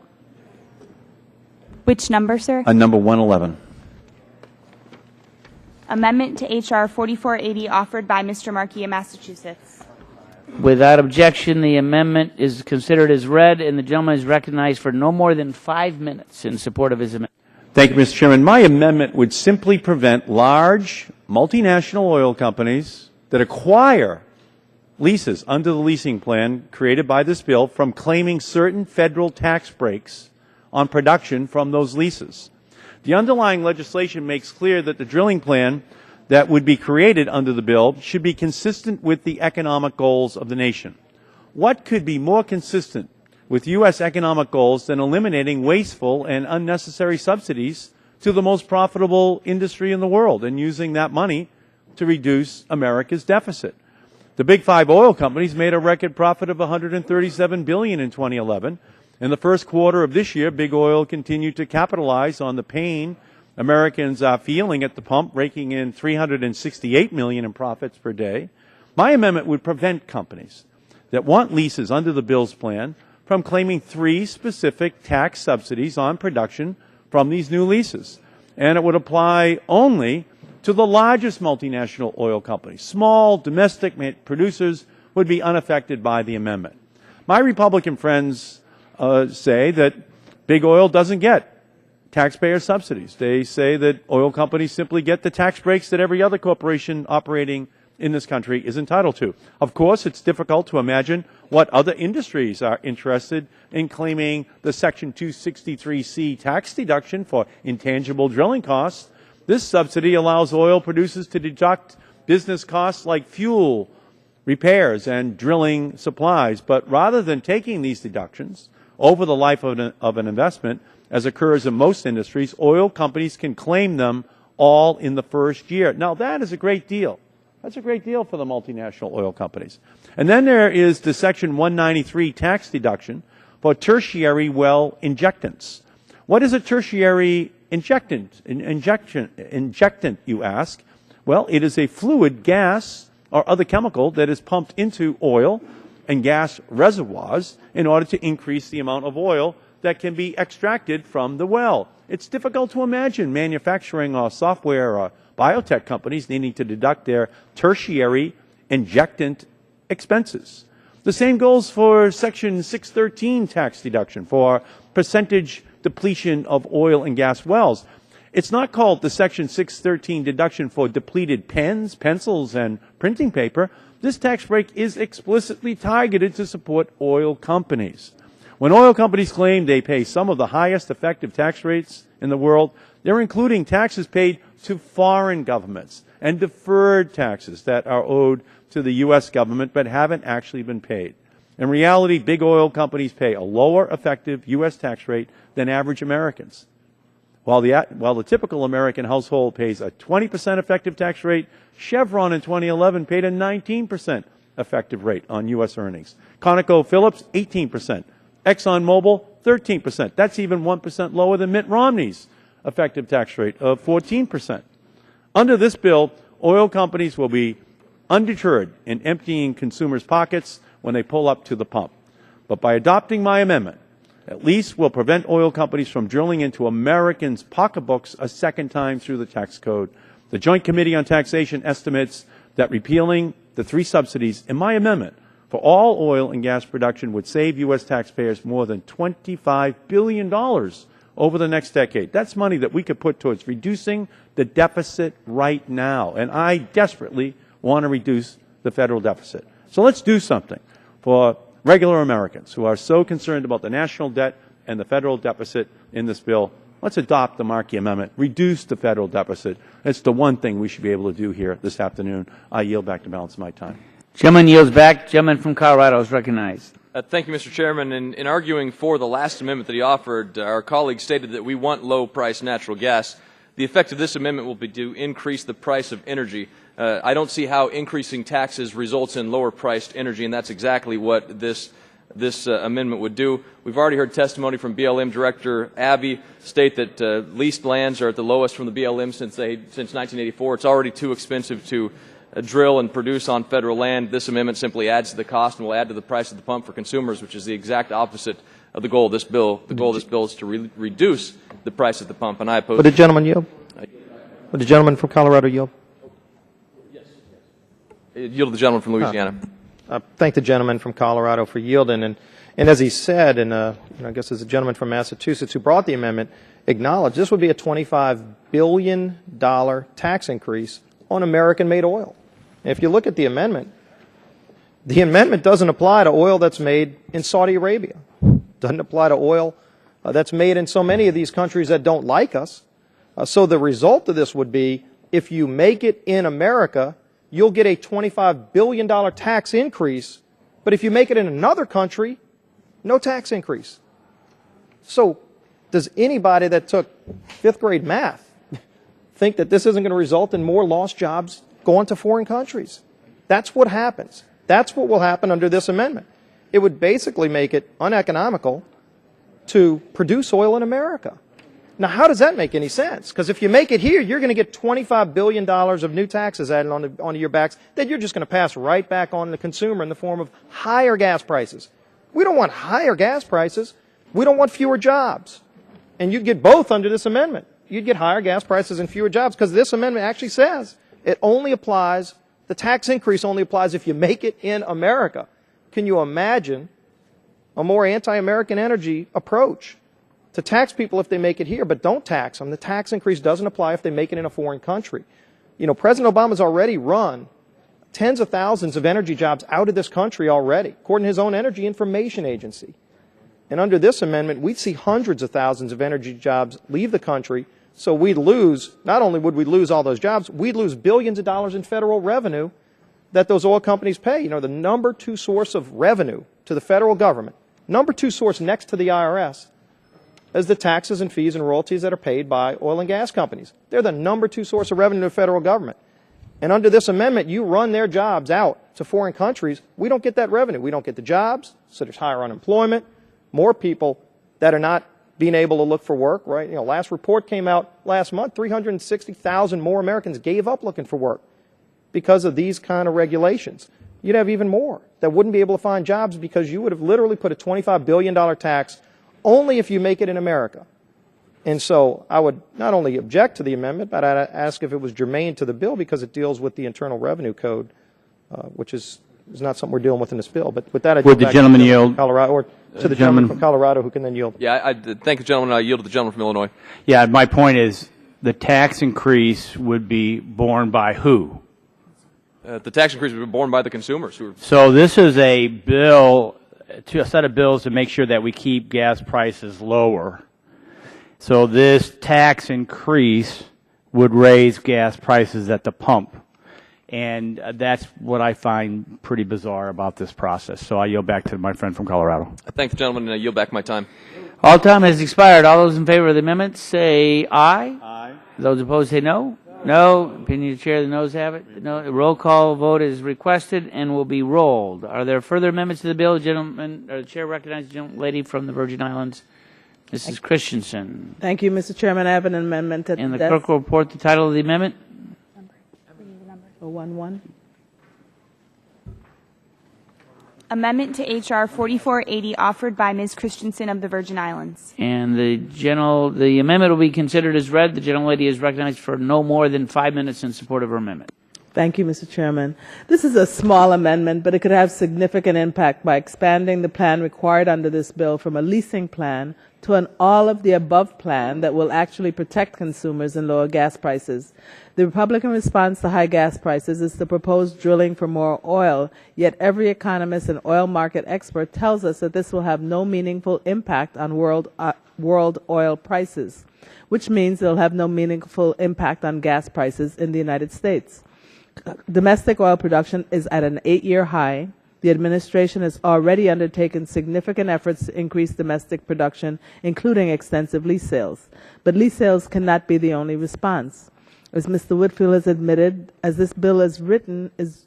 Which number, sir? Number 111. Amendment to H.R. 4480 offered by Mr. Markey of Massachusetts. Without objection, the amendment is considered as read, and the gentleman is recognized for no more than 5 minutes in support of his amendment. Thank you, Mr. Chairman. My amendment would simply prevent large multinational oil companies that acquire leases under the leasing plan created by this bill from claiming certain federal tax breaks on production from those leases. The underlying legislation makes clear that the drilling plan that would be created under the bill should be consistent with the economic goals of the nation. What could be more consistent with U.S. economic goals than eliminating wasteful and unnecessary subsidies to the most profitable industry in the world and using that money to reduce America's deficit? The big 5 oil companies made a record profit of $137 billion in 2011. In the first quarter of this year, big oil continued to capitalize on the pain Americans are feeling at the pump, raking in $368 million in profits per day. My amendment would prevent companies that want leases under the bill's plan from claiming 3 specific tax subsidies on production from these new leases. And it would apply only to the largest multinational oil companies. Small domestic producers would be unaffected by the amendment. My Republican friends say that big oil doesn't get taxpayer subsidies. They say that oil companies simply get the tax breaks that every other corporation operating in this country is entitled to. Of course, it's difficult to imagine what other industries are interested in claiming the Section 263C tax deduction for intangible drilling costs. This subsidy allows oil producers to deduct business costs like fuel, repairs, and drilling supplies. But rather than taking these deductions over the life of an investment, as occurs in most industries, oil companies can claim them all in the first year. Now, that is a great deal. That's a great deal for the multinational oil companies. And then there is the Section 193 tax deduction for tertiary well injectants. What is a tertiary injectant, you ask? Well, it is a fluid, gas, or other chemical that is pumped into oil and gas reservoirs in order to increase the amount of oil that can be extracted from the well. It's difficult to imagine manufacturing or software or biotech companies needing to deduct their tertiary injectant expenses. The same goes for Section 613 tax deduction for percentage depletion of oil and gas wells. It's not called the Section 613 deduction for depleted pens, pencils, and printing paper. This tax break is explicitly targeted to support oil companies. When oil companies claim they pay some of the highest effective tax rates in the world, they're including taxes paid to foreign governments and deferred taxes that are owed to the U.S. government but haven't actually been paid. In reality, big oil companies pay a lower effective U.S. tax rate than average Americans. While the typical American household pays a 20% effective tax rate, Chevron in 2011 paid a 19% effective rate on U.S. earnings. ConocoPhillips, 18%. ExxonMobil, 13%. That's even 1% lower than Mitt Romney's effective tax rate of 14%. Under this bill, oil companies will be undeterred in emptying consumers' pockets when they pull up to the pump. But by adopting my amendment, at least we'll prevent oil companies from drilling into Americans' pocketbooks a second time through the tax code. The Joint Committee on Taxation estimates that repealing the 3 subsidies in my amendment for all oil and gas production would save U.S. taxpayers more than $25 billion over the next decade. That's money that we could put towards reducing the deficit right now. And I desperately want to reduce the federal deficit. So let's do something for regular Americans who are so concerned about the national debt and the federal deficit in this bill. Let's adopt the Markey Amendment, reduce the federal deficit. It's the one thing we should be able to do here this afternoon. I yield back the balance of my time. Gentleman yields back. Gentleman from Colorado is recognized. Thank you, Mr. Chairman. In arguing for the last amendment that he offered, our colleague stated that we want low-priced natural gas. The effect of this amendment will be to increase the price of energy. I don't see how increasing taxes results in lower-priced energy, and that's exactly what this amendment would do. We've already heard testimony from BLM Director Abbey state that leased lands are at the lowest from the BLM since 1984. It's already too expensive to drill and produce on federal land. This amendment simply adds to the cost and will add to the price of the pump for consumers, which is the exact opposite of the goal of this bill. The goal of this bill is to reduce the price at the pump, and I oppose. Would the gentleman yield? Would the gentleman from Colorado yield? Yes. Yield to the gentleman from Louisiana. I thank the gentleman from Colorado for yielding, and as he said, and I guess as a gentleman from Massachusetts who brought the amendment, acknowledged this would be a $25 billion tax increase on American-made oil. And if you look at the amendment doesn't apply to oil that's made in Saudi Arabia. Doesn't apply to oil that's made in so many of these countries that don't like us. So the result of this would be, if you make it in America, you'll get a $25 billion tax increase, but if you make it in another country, no tax increase. So does anybody that took 5th grade math think that this isn't going to result in more lost jobs going to foreign countries? That's what happens. That's what will happen under this amendment. It would basically make it uneconomical to produce oil in America. Now, how does that make any sense? Because if you make it here, you're going to get $25 billion of new taxes added onto your backs that you're just going to pass right back on the consumer in the form of higher gas prices. We don't want higher gas prices. We don't want fewer jobs. And you'd get both under this amendment. You'd get higher gas prices and fewer jobs, because this amendment actually says it only applies, the tax increase only applies if you make it in America. Can you imagine a more anti-American energy approach? To tax people if they make it here, but don't tax them. The tax increase doesn't apply if they make it in a foreign country. You know, President Obama's already run tens of thousands of energy jobs out of this country already, according to his own Energy Information Agency. And under this amendment, we'd see hundreds of thousands of energy jobs leave the country, so we'd lose, not only would we lose all those jobs, we'd lose billions of dollars in federal revenue that those oil companies pay. You know, the number 2 source of revenue to the federal government, number 2 source next to the IRS, as the taxes and fees and royalties that are paid by oil and gas companies. They're the number 2 source of revenue to the federal government. And under this amendment, you run their jobs out to foreign countries, we don't get that revenue. We don't get the jobs, so there's higher unemployment, more people that are not being able to look for work, right? You know, last report came out last month, 360,000 more Americans gave up looking for work because of these kind of regulations. You'd have even more that wouldn't be able to find jobs because you would have literally put a $25 billion tax only if you make it in America. And so I would not only object to the amendment, but I'd ask if it was germane to the bill, because it deals with the Internal Revenue Code, which is not something we're dealing with in this bill. But with that, I'd would the gentleman yield? Colorado, or to the gentleman from Colorado, who can then yield. Yeah, I thank the gentleman. I yield to the gentleman from Illinois. Yeah, my point is the tax increase would be borne by who? The tax increase would be borne by the consumers. So this is a bill, a set of bills to make sure that we keep gas prices lower. So this tax increase would raise gas prices at the pump. And that's what I find pretty bizarre about this process. So I yield back to my friend from Colorado. I thank the gentleman, and I yield back my time. All time has expired. All those in favor of the amendment say aye. Aye. Those opposed say no. No. Opinion of the chair, the noes have it. No. Roll call vote is requested and will be rolled. Are there further amendments to the bill? Gentleman, or the chair recognizes the lady from the Virgin Islands, Mrs. Christensen. Thank you, Mr. Chairman. I have an amendment. And the clerk will report the title of the amendment. 011. Amendment to H.R. 4480 offered by Ms. Christensen of the Virgin Islands. And the amendment will be considered as read. The gentlelady is recognized for no more than 5 minutes in support of her amendment. Thank you, Mr. Chairman. This is a small amendment, but it could have significant impact by expanding the plan required under this bill from a leasing plan to an all-of-the-above plan that will actually protect consumers and lower gas prices. The Republican response to high gas prices is the proposed drilling for more oil, yet every economist and oil market expert tells us that this will have no meaningful impact on world oil prices, which means it will have no meaningful impact on gas prices in the United States. Domestic oil production is at an 8-year high. The administration has already undertaken significant efforts to increase domestic production, including extensive lease sales. But lease sales cannot be the only response. As Mr. Whitfield has admitted, this bill as written is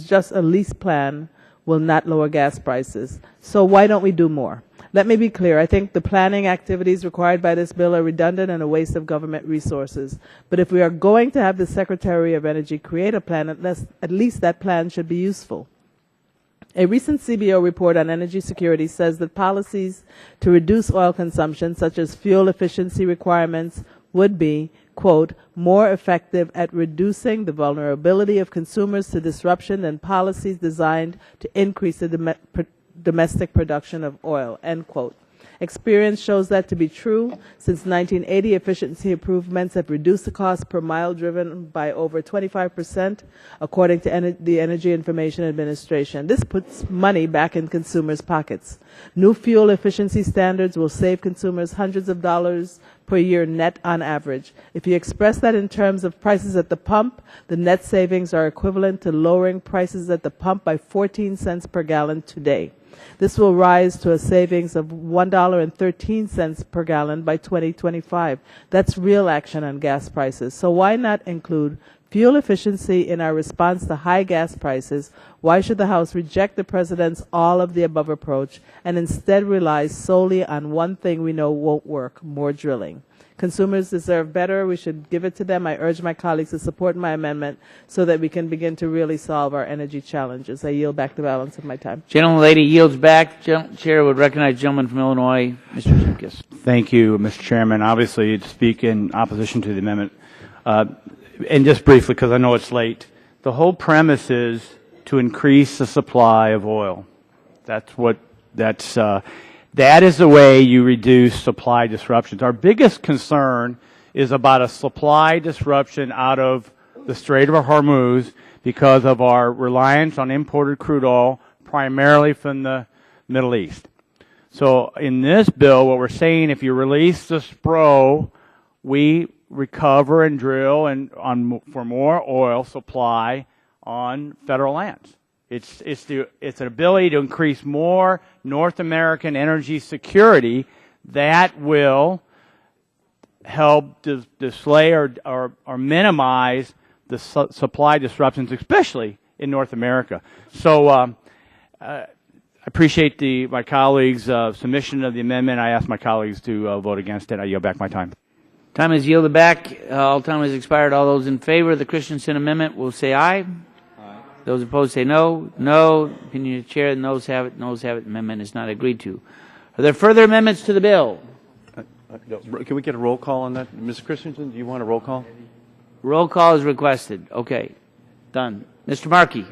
just a lease plan will not lower gas prices. So why don't we do more? Let me be clear. I think the planning activities required by this bill are redundant and a waste of government resources. But if we are going to have the Secretary of Energy create a plan, at least that plan should be useful. A recent CBO report on energy security says that policies to reduce oil consumption, such as fuel efficiency requirements, would be, quote, more effective at reducing the vulnerability of consumers to disruption than policies designed to increase the domestic production of oil, end quote. Experience shows that to be true. Since 1980, efficiency improvements have reduced the cost per mile driven by over 25%, according to the Energy Information Administration. This puts money back in consumers' pockets. New fuel efficiency standards will save consumers hundreds of dollars per year net on average. If you express that in terms of prices at the pump, the net savings are equivalent to lowering prices at the pump by 14 cents per gallon today. This will rise to a savings of $1.13 per gallon by 2025. That's real action on gas prices. So why not include fuel efficiency in our response to high gas prices? Why should the House reject the President's all-of-the-above approach and instead rely solely on one thing we know won't work, more drilling? Consumers deserve better. We should give it to them. I urge my colleagues to support my amendment so that we can begin to really solve our energy challenges. I yield back the balance of my time. Gentlelady yields back. Chair would recognize the gentleman from Illinois, Mr. Shimkus. Thank you, Mr. Chairman. Obviously, to speak in opposition to the amendment, and just briefly, because I know it's late, the whole premise is to increase the supply of oil. That is the way you reduce supply disruptions. Our biggest concern is about a supply disruption out of the Strait of Hormuz because of our reliance on imported crude oil, primarily from the Middle East. So in this bill, what we're saying, if you release the SPRO, we recover and drill for more oil supply on federal lands. It's an ability to increase more North American energy security that will help display or minimize the supply disruptions, especially in North America. So I appreciate my colleagues' submission of the amendment. I ask my colleagues to vote against it. I yield back my time. Time is yielded back. All time has expired. All those in favor of the Christensen amendment will say aye. Those opposed say no. No. Opinion of the chair, the noes have it. Noes have it. Amendment is not agreed to. Are there further amendments to the bill? Can we get a roll call on that? Ms. Christensen, do you want a roll call? Roll call is requested. Okay. Done. Mr. Markey,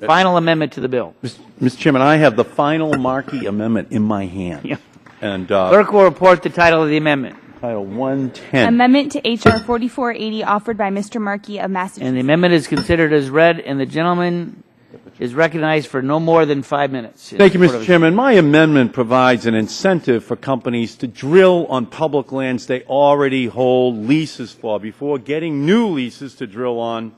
final amendment to the bill. Mr. Chairman, I have the final Markey amendment in my hand. Yeah. And clerk will report the title of the amendment. Title 110. Amendment to H.R. 4480 offered by Mr. Markey of Massachusetts. And the amendment is considered as read, and the gentleman is recognized for no more than 5 minutes. Thank you, Mr. Chairman. My amendment provides an incentive for companies to drill on public lands they already hold leases for before getting new leases to drill on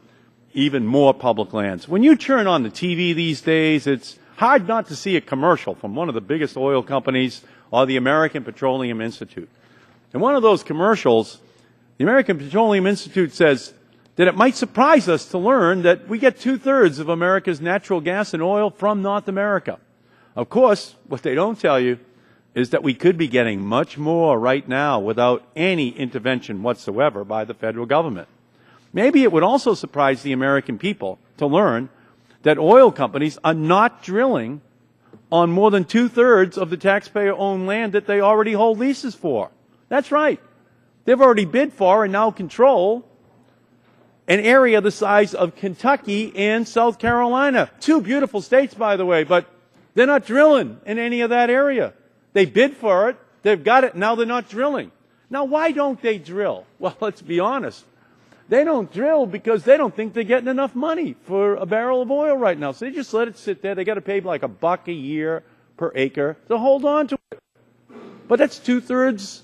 even more public lands. When you turn on the TV these days, it's hard not to see a commercial from one of the biggest oil companies or the American Petroleum Institute. In one of those commercials, the American Petroleum Institute says that it might surprise us to learn that we get 2/3 of America's natural gas and oil from North America. Of course, what they don't tell you is that we could be getting much more right now without any intervention whatsoever by the federal government. Maybe it would also surprise the American people to learn that oil companies are not drilling on more than 2/3 of the taxpayer-owned land that they already hold leases for. That's right. They've already bid for and now control an area the size of Kentucky and South Carolina. Two beautiful states, by the way, but they're not drilling in any of that area. They bid for it, they've got it, now they're not drilling. Now, why don't they drill? Well, let's be honest. They don't drill because they don't think they're getting enough money for a barrel of oil right now. So they just let it sit there. They got to pay like $1 a year per acre to hold on to it. But that's 2/3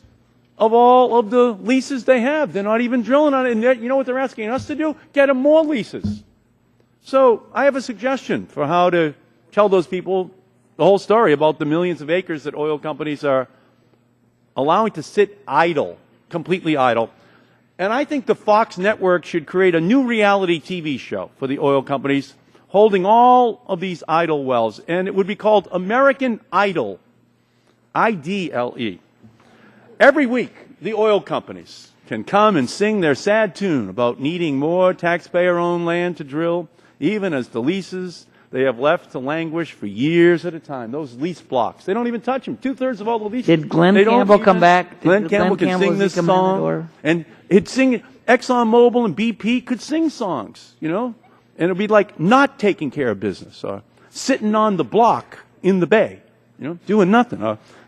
of all of the leases they have. They're not even drilling on it. And you know what they're asking us to do? Get them more leases. So I have a suggestion for how to tell those people the whole story about the millions of acres that oil companies are allowing to sit idle, completely idle. And I think the Fox network should create a new reality TV show for the oil companies holding all of these idle wells. And it would be called American Idle, IDLE. Every week, the oil companies can come and sing their sad tune about needing more taxpayer-owned land to drill, even as the leases they have left to languish for years at a time. Those lease blocks, they don't even touch them. 2/3 of all the leases. Did Glenn Campbell come back? Glenn Campbell could sing this song, and he'd sing. ExxonMobil and BP could sing songs, you know, and it'd be like not taking care of business or sitting on the block in the bay, you know, doing nothing.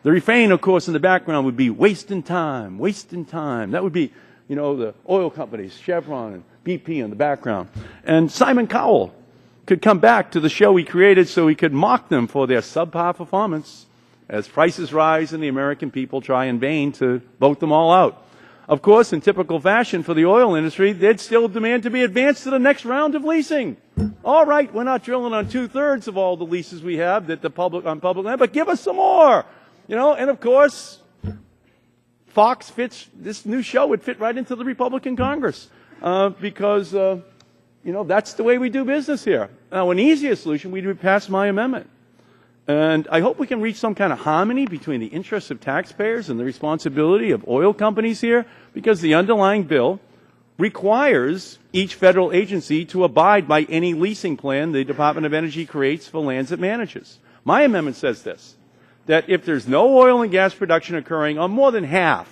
The refrain, of course, in the background would be wasting time, wasting time. That would be, you know, the oil companies, Chevron and BP in the background. And Simon Cowell could come back to the show he created so he could mock them for their subpar performance as prices rise and the American people try in vain to vote them all out. Of course, in typical fashion for the oil industry, they'd still demand to be advanced to the next round of leasing. All right, we're not drilling on 2/3 of all the leases we have that on public land, but give us some more. You know, and of course, Fox fits, this new show would fit right into the Republican Congress because, you know, that's the way we do business here. Now, an easier solution would be pass my amendment. And I hope we can reach some kind of harmony between the interests of taxpayers and the responsibility of oil companies here, because the underlying bill requires each federal agency to abide by any leasing plan the Department of Energy creates for lands it manages. My amendment says this, that if there's no oil and gas production occurring on more than half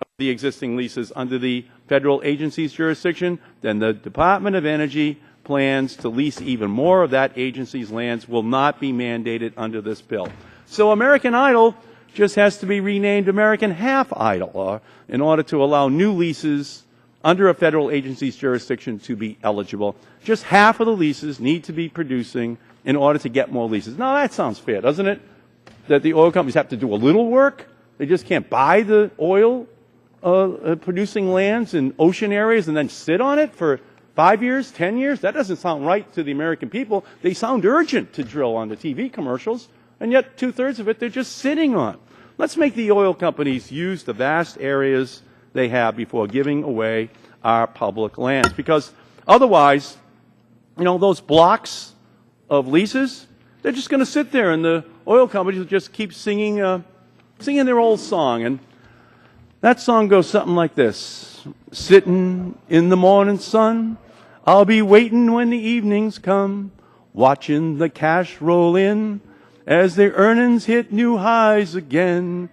of the existing leases under the federal agency's jurisdiction, then the Department of Energy plans to lease even more of that agency's lands will not be mandated under this bill. So American Idle just has to be renamed American Half Idle in order to allow new leases under a federal agency's jurisdiction to be eligible. Just half of the leases need to be producing in order to get more leases. Now that sounds fair, doesn't it? That the oil companies have to do a little work. They just can't buy the oil producing lands in ocean areas and then sit on it for 5 years, 10 years? That doesn't sound right to the American people. They sound urgent to drill on the TV commercials, and yet 2/3 of it they're just sitting on. Let's make the oil companies use the vast areas they have before giving away our public lands, because otherwise, you know, those blocks of leases, they're just going to sit there, and the oil companies will just keep singing their old song. And that song goes something like this. Sitting in the morning sun, I'll be waiting when the evenings come, watching the cash roll in as their earnings hit new highs again.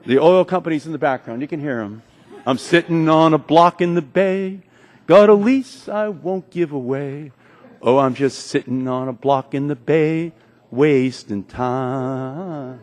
The oil companies in the background, you can hear them. I'm sitting on a block in the bay, got a lease I won't give away. Oh, I'm just sitting on a block in the bay, wasting time.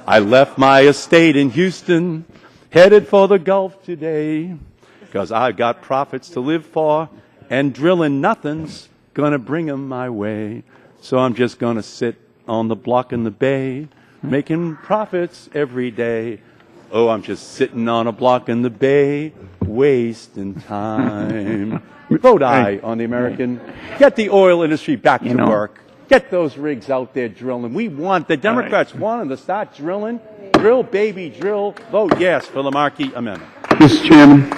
I left my estate in Houston, headed for the Gulf today, because I've got profits to live for, and drilling nothing's going to bring 'em my way. So I'm just going to sit on the block in the bay, making profits every day. Oh, I'm just sitting on a block in the bay, wasting time. Vote aye on the American. Get the oil industry back to work. Get those rigs out there drilling. The Democrats want them to start drilling. Drill, baby, drill. Vote yes for the Markey amendment. Mr. Chairman.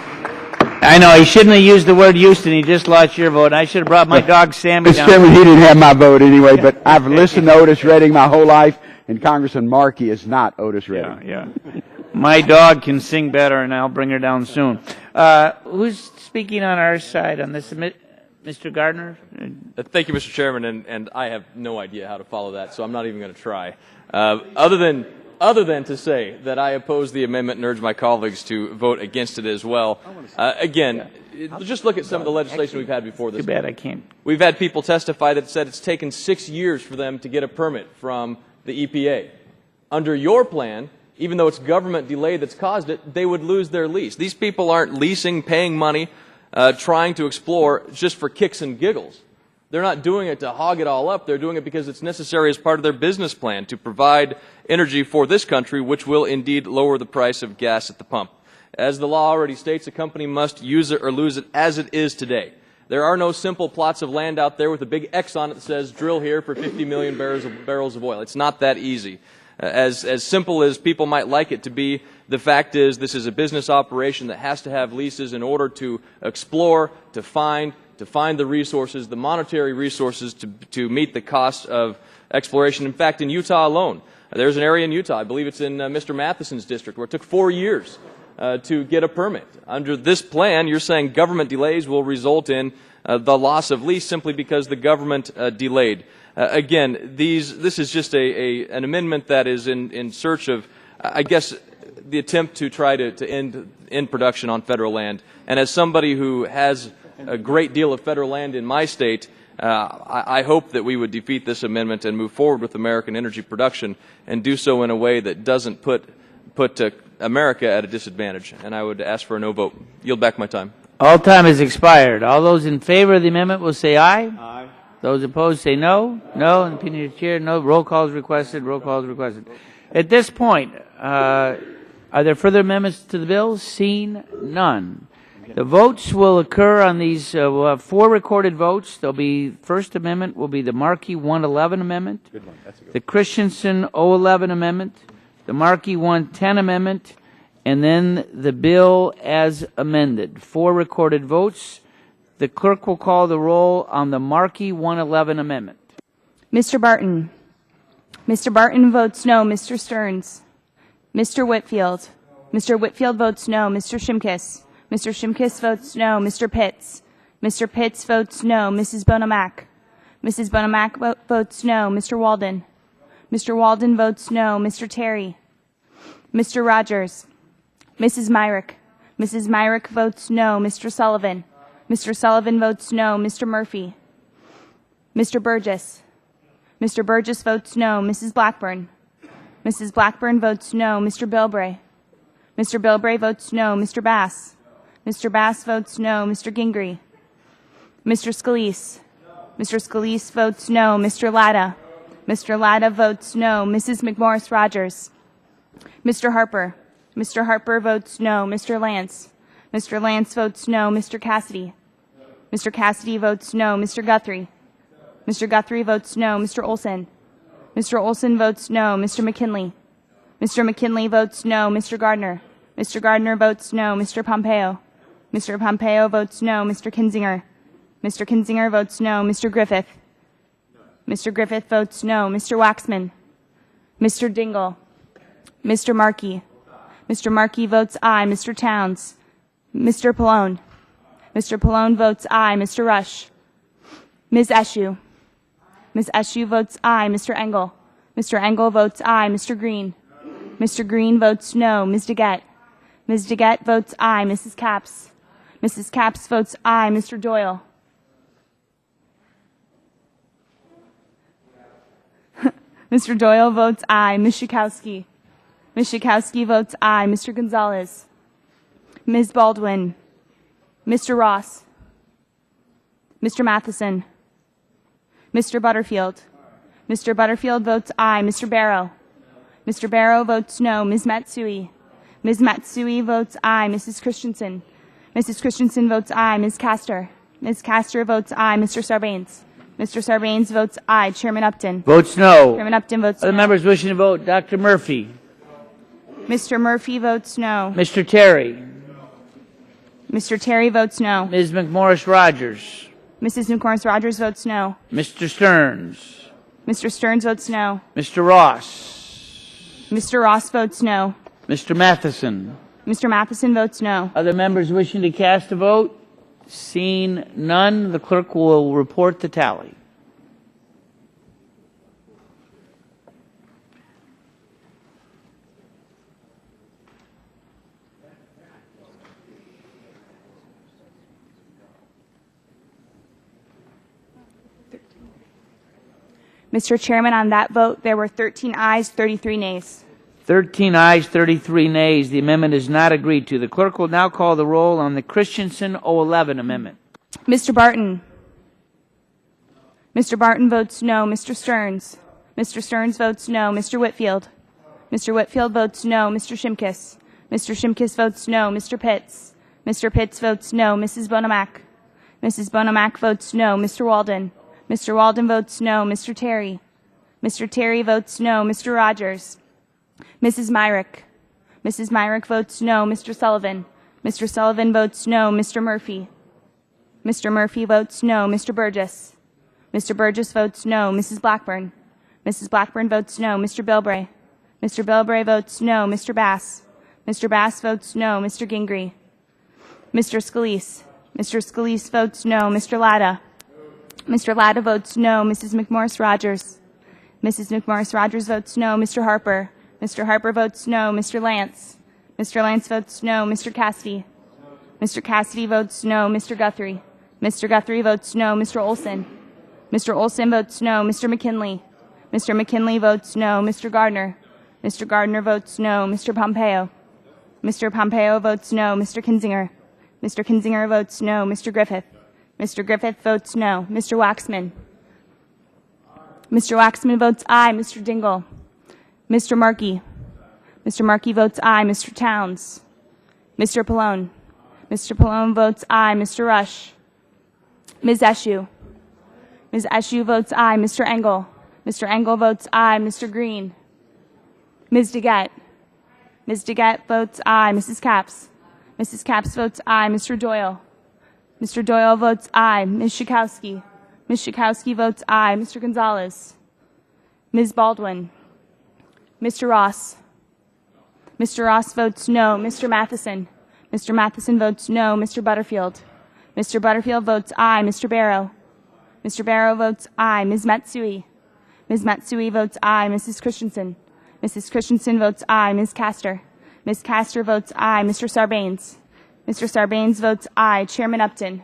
I know, he shouldn't have used the word Houston. He just lost your vote. I should have brought my dog Sammy Mr. down. Chairman, he didn't have my vote anyway, but I've listened to Otis Redding my whole life, and Congressman Markey is not Otis Redding. Yeah. My dog can sing better, and I'll bring her down soon. Who's speaking on our side on this? Mr. Gardner? Thank you, Mr. Chairman, and I have no idea how to follow that, so I'm not even going to try. Other than to say that I oppose the amendment and urge my colleagues to vote against it as well. Again, just look at some of the legislation we've had before this. Too bad I can't. We've had people testify that said it's taken 6 years for them to get a permit from the EPA. Under your plan, even though it's government delay that's caused it, they would lose their lease. These people aren't leasing, paying money, trying to explore just for kicks and giggles. They're not doing it to hog it all up. They're doing it because it's necessary as part of their business plan to provide energy for this country, which will indeed lower the price of gas at the pump. As the law already states, a company must use it or lose it as it is today. There are no simple plots of land out there with a big X on it that says drill here for 50 million barrels of oil. It's not that easy. As simple as people might like it to be, the fact is this is a business operation that has to have leases in order to explore, to find the resources, the monetary resources to meet the cost of exploration. In fact, in Utah alone, there's an area in Utah, I believe it's in Mr. Matheson's district, where it took 4 years to get a permit. Under this plan, you're saying government delays will result in the loss of lease simply because the government delayed. Again, this is just an amendment that is in search of, I guess, the attempt to try to end production on federal land. And as somebody who has a great deal of federal land in my state, I hope that we would defeat this amendment and move forward with American energy production and do so in a way that doesn't put America at a disadvantage. And I would ask for a no vote. Yield back my time. All time has expired. All those in favor of the amendment will say aye. Aye. Those opposed say no. No. In the opinion of the chair, no. Roll call is requested. Roll call is requested. At this point, are there further amendments to the bill? Seen none. The votes will occur on these. We'll have 4 recorded votes. There'll be first amendment will be the Markey 111 amendment, the Christensen 011 amendment, the Markey 110 amendment, and then the bill as amended. 4 recorded votes. The clerk will call the roll on the Markey 111 amendment. Mr. Barton. Mr. Barton votes no. Mr. Stearns. Mr. Whitfield. Mr. Whitfield votes no. Mr. Shimkiss. Mr. Shimkiss votes no. Mr. Pitts. Mr. Pitts votes no. Mrs. Bonamack. Mrs. Bonamack votes no. Mr. Walden. Mr. Walden votes no. Mr. Terry. Mr. Rogers. Mrs. Myrick. Mrs. Myrick votes no. Mr. Sullivan. Mr. Sullivan votes no. Mr. Murphy. Mr. Burgess. Mr. Burgess votes no. Mrs. Blackburn. Mrs. Blackburn votes no. Mr. Bilbray. Mr. Bilbray votes no. Mr. Bass. Mr. Bass votes no. Mr. Gingrey. Mr. Scalise. Mr. Scalise votes no. Mr. Latta. Mr. Latta votes no. Mrs. McMorris Rogers. Mr. Harper. Mr. Harper votes no. Mr. Lance. Mr. Lance votes no. Mr. Cassidy. Mr. Cassidy votes no. Mr. Guthrie. Mr. Guthrie votes no. Mr. Olson. Mr. Olson votes no. Mr. McKinley. Mr. McKinley votes no. Mr. Gardner. Mr. Gardner votes no. Mr. Pompeo. Mr. Pompeo votes no. Mr. Kinzinger. Mr. Kinzinger votes no. Mr. Griffith. Mr. Griffith votes no. Mr. Waxman. Mr. Dingle. Mr. Markey. Mr. Markey votes aye. Mr. Towns. Mr. Pallone. Mr. Pallone votes aye. Mr. Rush. Ms. Eshoo. Ms. Eshoo votes aye. Mr. Engel. Mr. Engel votes aye. Mr. Green. Mr. Green votes no. Ms. DeGette. Ms. DeGette votes aye. Mrs. Capps. Mrs. Capps votes aye. Mr. Doyle. Mr. Doyle votes aye. Ms. Schakowsky. Ms. Schakowsky votes aye. Mr. Gonzalez. Ms. Baldwin. Mr. Ross. Mr. Matheson. Mr. Butterfield. Mr. Butterfield votes aye. Mr. Barrow. Mr. Barrow votes no. Ms. Matsui. Ms. Matsui votes aye. Mrs. Christensen. Mrs. Christensen votes aye. Ms. Castor. Ms. Castor votes aye. Mr. Sarbanes. Mr. Sarbanes votes aye. Chairman Upton. Votes no. Chairman Upton votes Other no. members wishing to vote? Dr. Murphy. Mr. Murphy votes no. Mr. Terry. Mr. Terry votes no. Ms. McMorris Rogers. Mrs. McMorris Rogers votes no. Mr. Stearns. Mr. Stearns votes no. Mr. Ross. Mr. Ross votes no. Mr. Matheson. Mr. Matheson votes no. Other members wishing to cast a vote? Seeing none, the clerk will report the tally. Mr. Chairman, on that vote, there were 13 ayes, 33 nays. 13 ayes, 33 nays. The amendment is not agreed to. The clerk will now call the roll on the Christensen 011 amendment. Mr. Barton. Mr. Barton votes no. Mr. Stearns. Mr. Stearns votes no. Mr. Whitfield. Mr. Whitfield votes no. Mr. Shimkus. Mr. Shimkus votes no. Mr. Pitts. Mr. Pitts votes no. Mrs. Bonamack. Mrs. Bonamack votes no. Mr. Walden. Mr. Walden votes no. Mr. Terry. Mr. Terry votes no. Mr. Rogers. Mrs. Myrick. Mrs. Myrick votes no. Mr. Sullivan. Mr. Sullivan votes no. Mr. Murphy. Mr. Murphy votes no. Mr. Burgess. Mr. Burgess votes no. Mrs. Blackburn. Mrs. Blackburn votes no. Mr. Bilbray. Mr. Bilbray votes no. Mr. Bass. Mr. Bass votes no. Mr. Gingrey. Mr. Scalise. Mr. Scalise votes no. Mr. Latta. Mr. Latta votes no. Mrs. McMorris Rogers. Mrs. McMorris Rogers votes no. Mr. Harper. Mr. Harper votes no. Mr. Lance. Mr. Lance votes no. Mr. Cassidy. Mr. Cassidy votes no. Mr. Guthrie. Mr. Guthrie votes no. Mr. Olson. Mr. Olson votes no. Mr. McKinley. Mr. McKinley votes no. Mr. Gardner. Mr. Gardner votes no. Mr. Pompeo. Mr. Pompeo votes no. Mr. Kinzinger. Mr. Kinzinger votes no. Mr. Griffith. Mr. Griffith votes no. Mr. Waxman. Mr. Waxman votes aye. Mr. Dingle. Mr. Markey. Mr. Markey votes aye. Mr. Towns. Mr. Pallone. Mr. Pallone votes aye. Mr. Rush. Ms. Eshoo. Ms. Eshoo votes aye. Mr. Engel. Mr. Engel votes aye. Mr. Green. Ms. DeGette. Ms. DeGette votes aye. Mrs. Capps. Mrs. Capps votes aye. Mr. Doyle. Mr. Doyle votes aye. Ms. Schakowsky. Ms. Schakowsky votes aye. Mr. Gonzalez. Ms. Baldwin. Mr. Ross. Mr. Ross votes no. Mr. Matheson. Mr. Matheson votes no. Mr. Butterfield. Mr. Butterfield votes aye. Mr. Barrow. Mr. Barrow votes aye. Ms. Matsui. Ms. Matsui votes aye. Mrs. Christensen. Mrs. Christensen votes aye. Ms. Castor. Ms. Castor votes aye. Mr. Sarbanes. Mr. Sarbanes votes aye. Chairman Upton.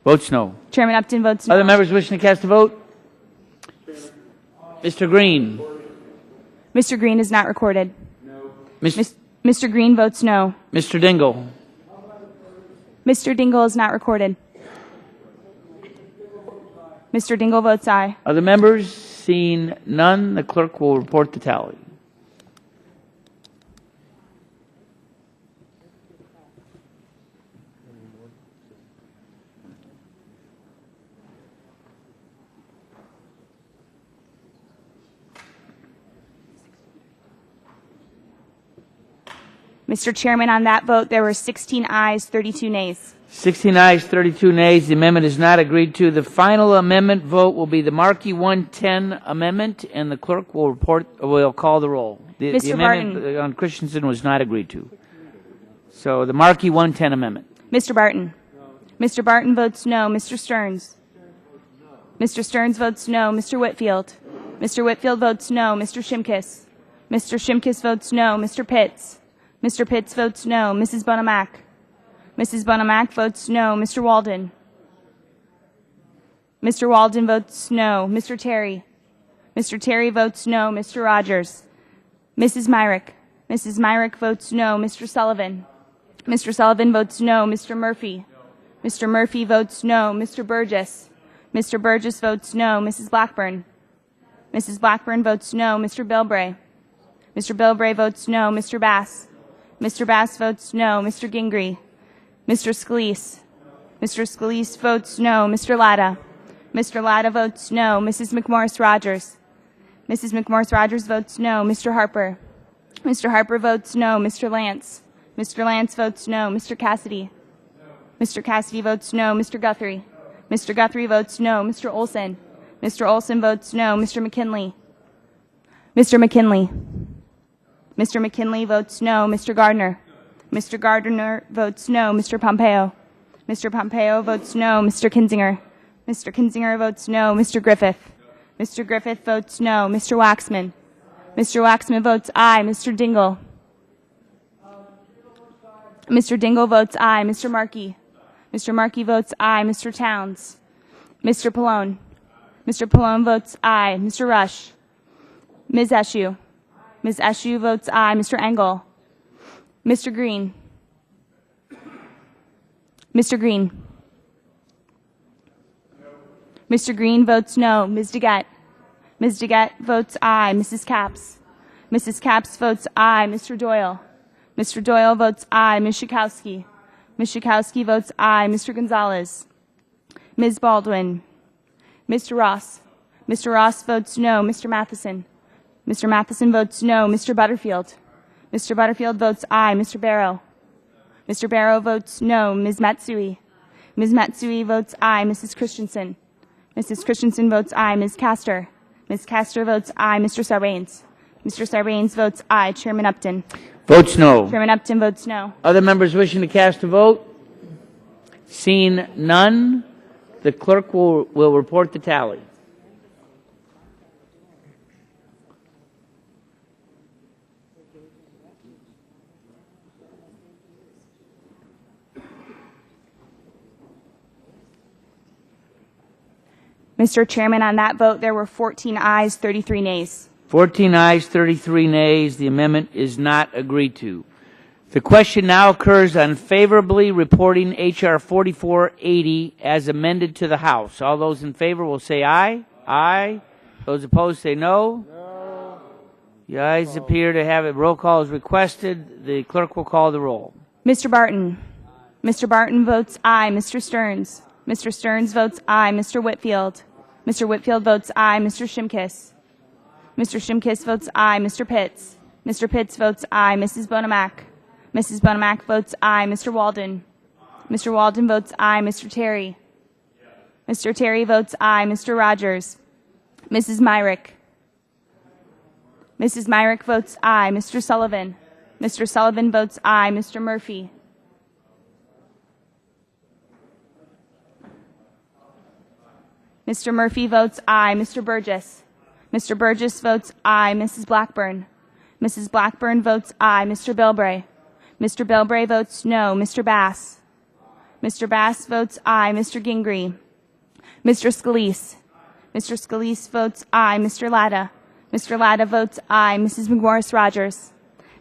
Votes no. Chairman Upton votes no. Other members wishing to cast a vote? Mr. Green. Mr. Green is not recorded. No. Mr. Green votes no. Mr. Dingle. Mr. Dingle is not recorded. Mr. Dingle votes aye. Other members? Seeing none, the clerk will report the tally. Mr. Chairman, on that vote, there were 16 ayes, 32 nays. 16 ayes, 32 nays. The amendment is not agreed to. The final amendment vote will be the Markey 110 amendment, and the clerk will call the roll. The amendment on Christensen was not agreed to. So the Markey 110 amendment. Mr. Barton. No. Mr. Barton votes no. Mr. Stearns. Mr. Stearns votes no. Mr. Whitfield. Mr. Whitfield votes no. Mr. Shimkus. Mr. Shimkus votes no. Mr. Pitts. Mr. Pitts votes no. Mrs. Bonamack. Mrs. Bonamack votes no. Mr. Walden. Mr. Walden votes no. Mr. Terry. Mr. Terry votes no. Mr. Rogers. Mrs. Myrick. Mrs. Myrick votes no. Mr. Sullivan. Mr. Sullivan votes no. Mr. Murphy. Mr. Murphy votes no. Mr. Burgess. Mr. Burgess votes no. Mrs. Blackburn. Mrs. Blackburn votes no. Mr. Bilbray. Mr. Bilbray votes no. Mr. Bass. Mr. Bass votes no. Mr. Gingrey. Mr. Scalise. Mr. Scalise votes no. Mr. Latta. Mr. Latta votes no. Mrs. McMorris-Rogers. Mrs. McMorris-Rogers votes no. Mr. Harper. Mr. Harper votes no. Mr. Lance. Mr. Lance votes no. Mr. Cassidy. Mr. Cassidy votes no. Mr. Guthrie. Mr. Guthrie votes no. Mr. Olson. Mr. Olson votes no. Mr. McKinley. Mr. McKinley. Mr. McKinley votes no. Mr. Gardner. Mr. Gardner votes no. Mr. Pompeo. Mr. Pompeo votes no. Mr. Kinzinger. Mr. Kinzinger votes no. Mr. Griffith. Mr. Griffith votes no. Mr. Waxman. Mr. Waxman votes aye. Mr. Dingle. Mr. Dingle votes aye. Mr. Markey. Mr. Markey votes aye. Mr. Towns. Mr. Pallone. Mr. Pallone votes aye. Mr. Rush. Ms. Eshoo. Ms. Eshoo votes aye. Mr. Engel. Mr. Green. Mr. Green. Mr. Green votes no. Ms. DeGette. Ms. DeGette votes aye. Mrs. Capps. Mrs. Capps votes aye. Mr. Doyle. Mr. Doyle votes aye. Ms. Schakowsky. Ms. Schakowsky votes aye. Mr. Gonzalez. Ms. Baldwin. Mr. Ross. Mr. Ross votes no. Mr. Matheson. Mr. Matheson votes no. Mr. Butterfield. Mr. Butterfield votes aye. Mr. Barrow. Mr. Barrow votes no. Ms. Matsui. Ms. Matsui votes aye. Mrs. Christensen. Mrs. Christensen votes aye. Ms. Castor. Ms. Castor votes aye. Mr. Sarbanes. Mr. Sarbanes votes aye. Chairman Upton. Votes no. Chairman Upton votes no. Other members wishing to cast a vote? Seeing none, the clerk will report the tally. Mr. Chairman, on that vote, there were 14 ayes, 33 nays. 14 ayes, 33 nays. The amendment is not agreed to. The question now occurs on favorably reporting H.R. 4480 as amended to the House. All those in favor will say aye. Aye. Those opposed say no. No. The ayes appear to have it. Roll call is requested. The clerk will call the roll. Mr. Barton. Mr. Barton votes aye. Mr. Stearns. Mr. Stearns votes aye. Mr. Whitfield. Mr. Whitfield votes aye. Mr. Shimkiss. Mr. Shimkiss votes aye. Mr. Pitts. Mr. Pitts votes aye. Mrs. Bonamack. Mrs. Bonamack votes aye. Mr. Walden. Mr. Walden votes aye. Mr. Terry. Mr. Terry votes aye. Mr. Rogers. Mrs. Myrick. Mrs. Myrick votes aye. Mr. Sullivan. Mr. Sullivan votes aye. Mr. Murphy. Mr. Murphy votes aye. Mr. Burgess. Mr. Burgess votes aye. Mrs. Blackburn. Mrs. Blackburn votes aye. Mr. Bilbray. Mr. Bilbray votes no. Mr. Bass. Mr. Bass votes aye. Mr. Gingrey. Mr. Scalise. Mr. Scalise votes aye. Mr. Latta. Mr. Latta votes aye. Mrs. McMorris-Rogers.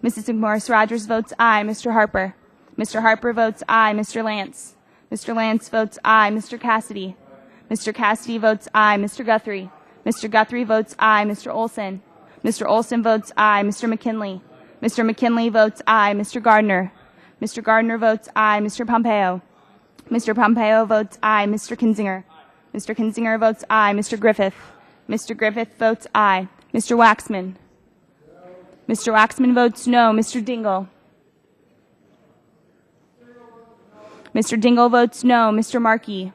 Mrs. McMorris-Rogers votes aye. Mr. Harper. Mr. Harper votes aye. Mr. Lance. Mr. Lance votes aye. Mr. Cassidy. Mr. Cassidy votes aye. Mr. Guthrie. Mr. Guthrie votes aye. Mr. Olson. Mr. Olson votes aye. Mr. McKinley. Mr. McKinley votes aye. Mr. Gardner. Mr. Gardner votes aye. Mr. Pompeo. Mr. Pompeo votes aye. Mr. Kinzinger. Mr. Kinzinger votes aye. Mr. Griffith. Mr. Griffith votes aye. Mr. Waxman. Mr. Waxman votes no. Mr. Dingle. Mr. Dingle votes no. Mr. Markey.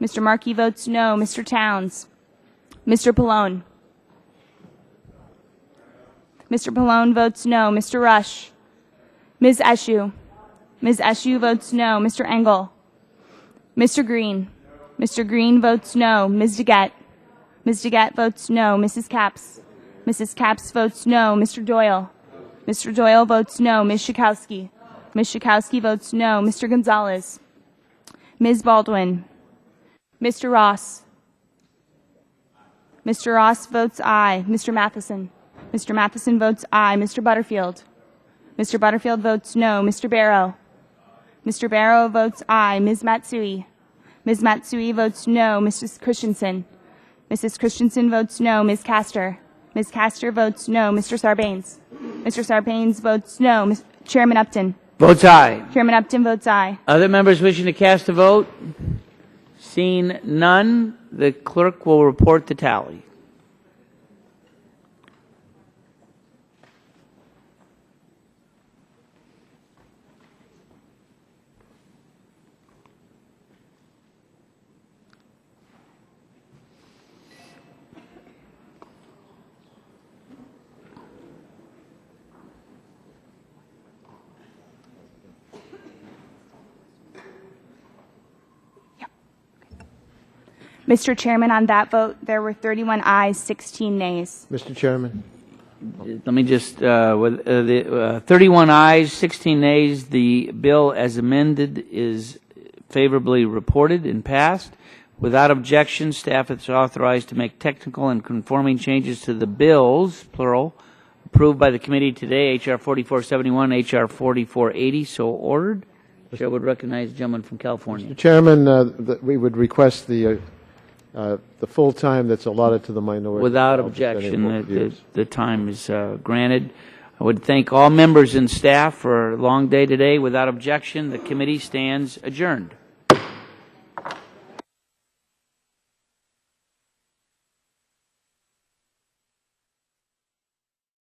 Mr. Markey votes no. Mr. Towns. Mr. Pallone. Mr. Pallone votes no. Mr. Rush. Ms. Eshoo. Ms. Eshoo votes no. Mr. Engel. Mr. Green. Mr. Green votes no. Ms. DeGette. Ms. DeGette votes no. Mrs. Capps. Mrs. Capps votes no. Mr. Doyle. Mr. Doyle votes no. Ms. Schakowsky. Ms. Schakowsky votes no. Mr. Gonzalez. Ms. Baldwin. Mr. Ross. Mr. Ross votes aye. Mr. Matheson. Mr. Matheson votes aye. Mr. Butterfield. Mr. Butterfield votes no. Mr. Barrow. Mr. Barrow votes aye. Ms. Matsui. Ms. Matsui votes no. Mrs. Christensen. Mrs. Christensen votes no. Ms. Castor. Ms. Castor votes no. Mr. Sarbanes. Mr. Sarbanes votes no. Chairman Upton. Votes aye. Chairman Upton votes aye. Other members wishing to cast a vote? Seeing none, the clerk will report the tally. Mr. Chairman, on that vote, there were 31 ayes, 16 nays. Mr. Chairman. Let me just, with the 31 ayes, 16 nays, the bill as amended is favorably reported and passed. Without objection, staff is authorized to make technical and conforming changes to the bills, plural, approved by the committee today, H.R. 4471, H.R. 4480, so ordered. Chair would recognize the gentleman from California. Mr. Chairman, we would request the full time that's allotted to the minority. Without objection, the time is granted. I would thank all members and staff for a long day today. Without objection, the committee stands adjourned.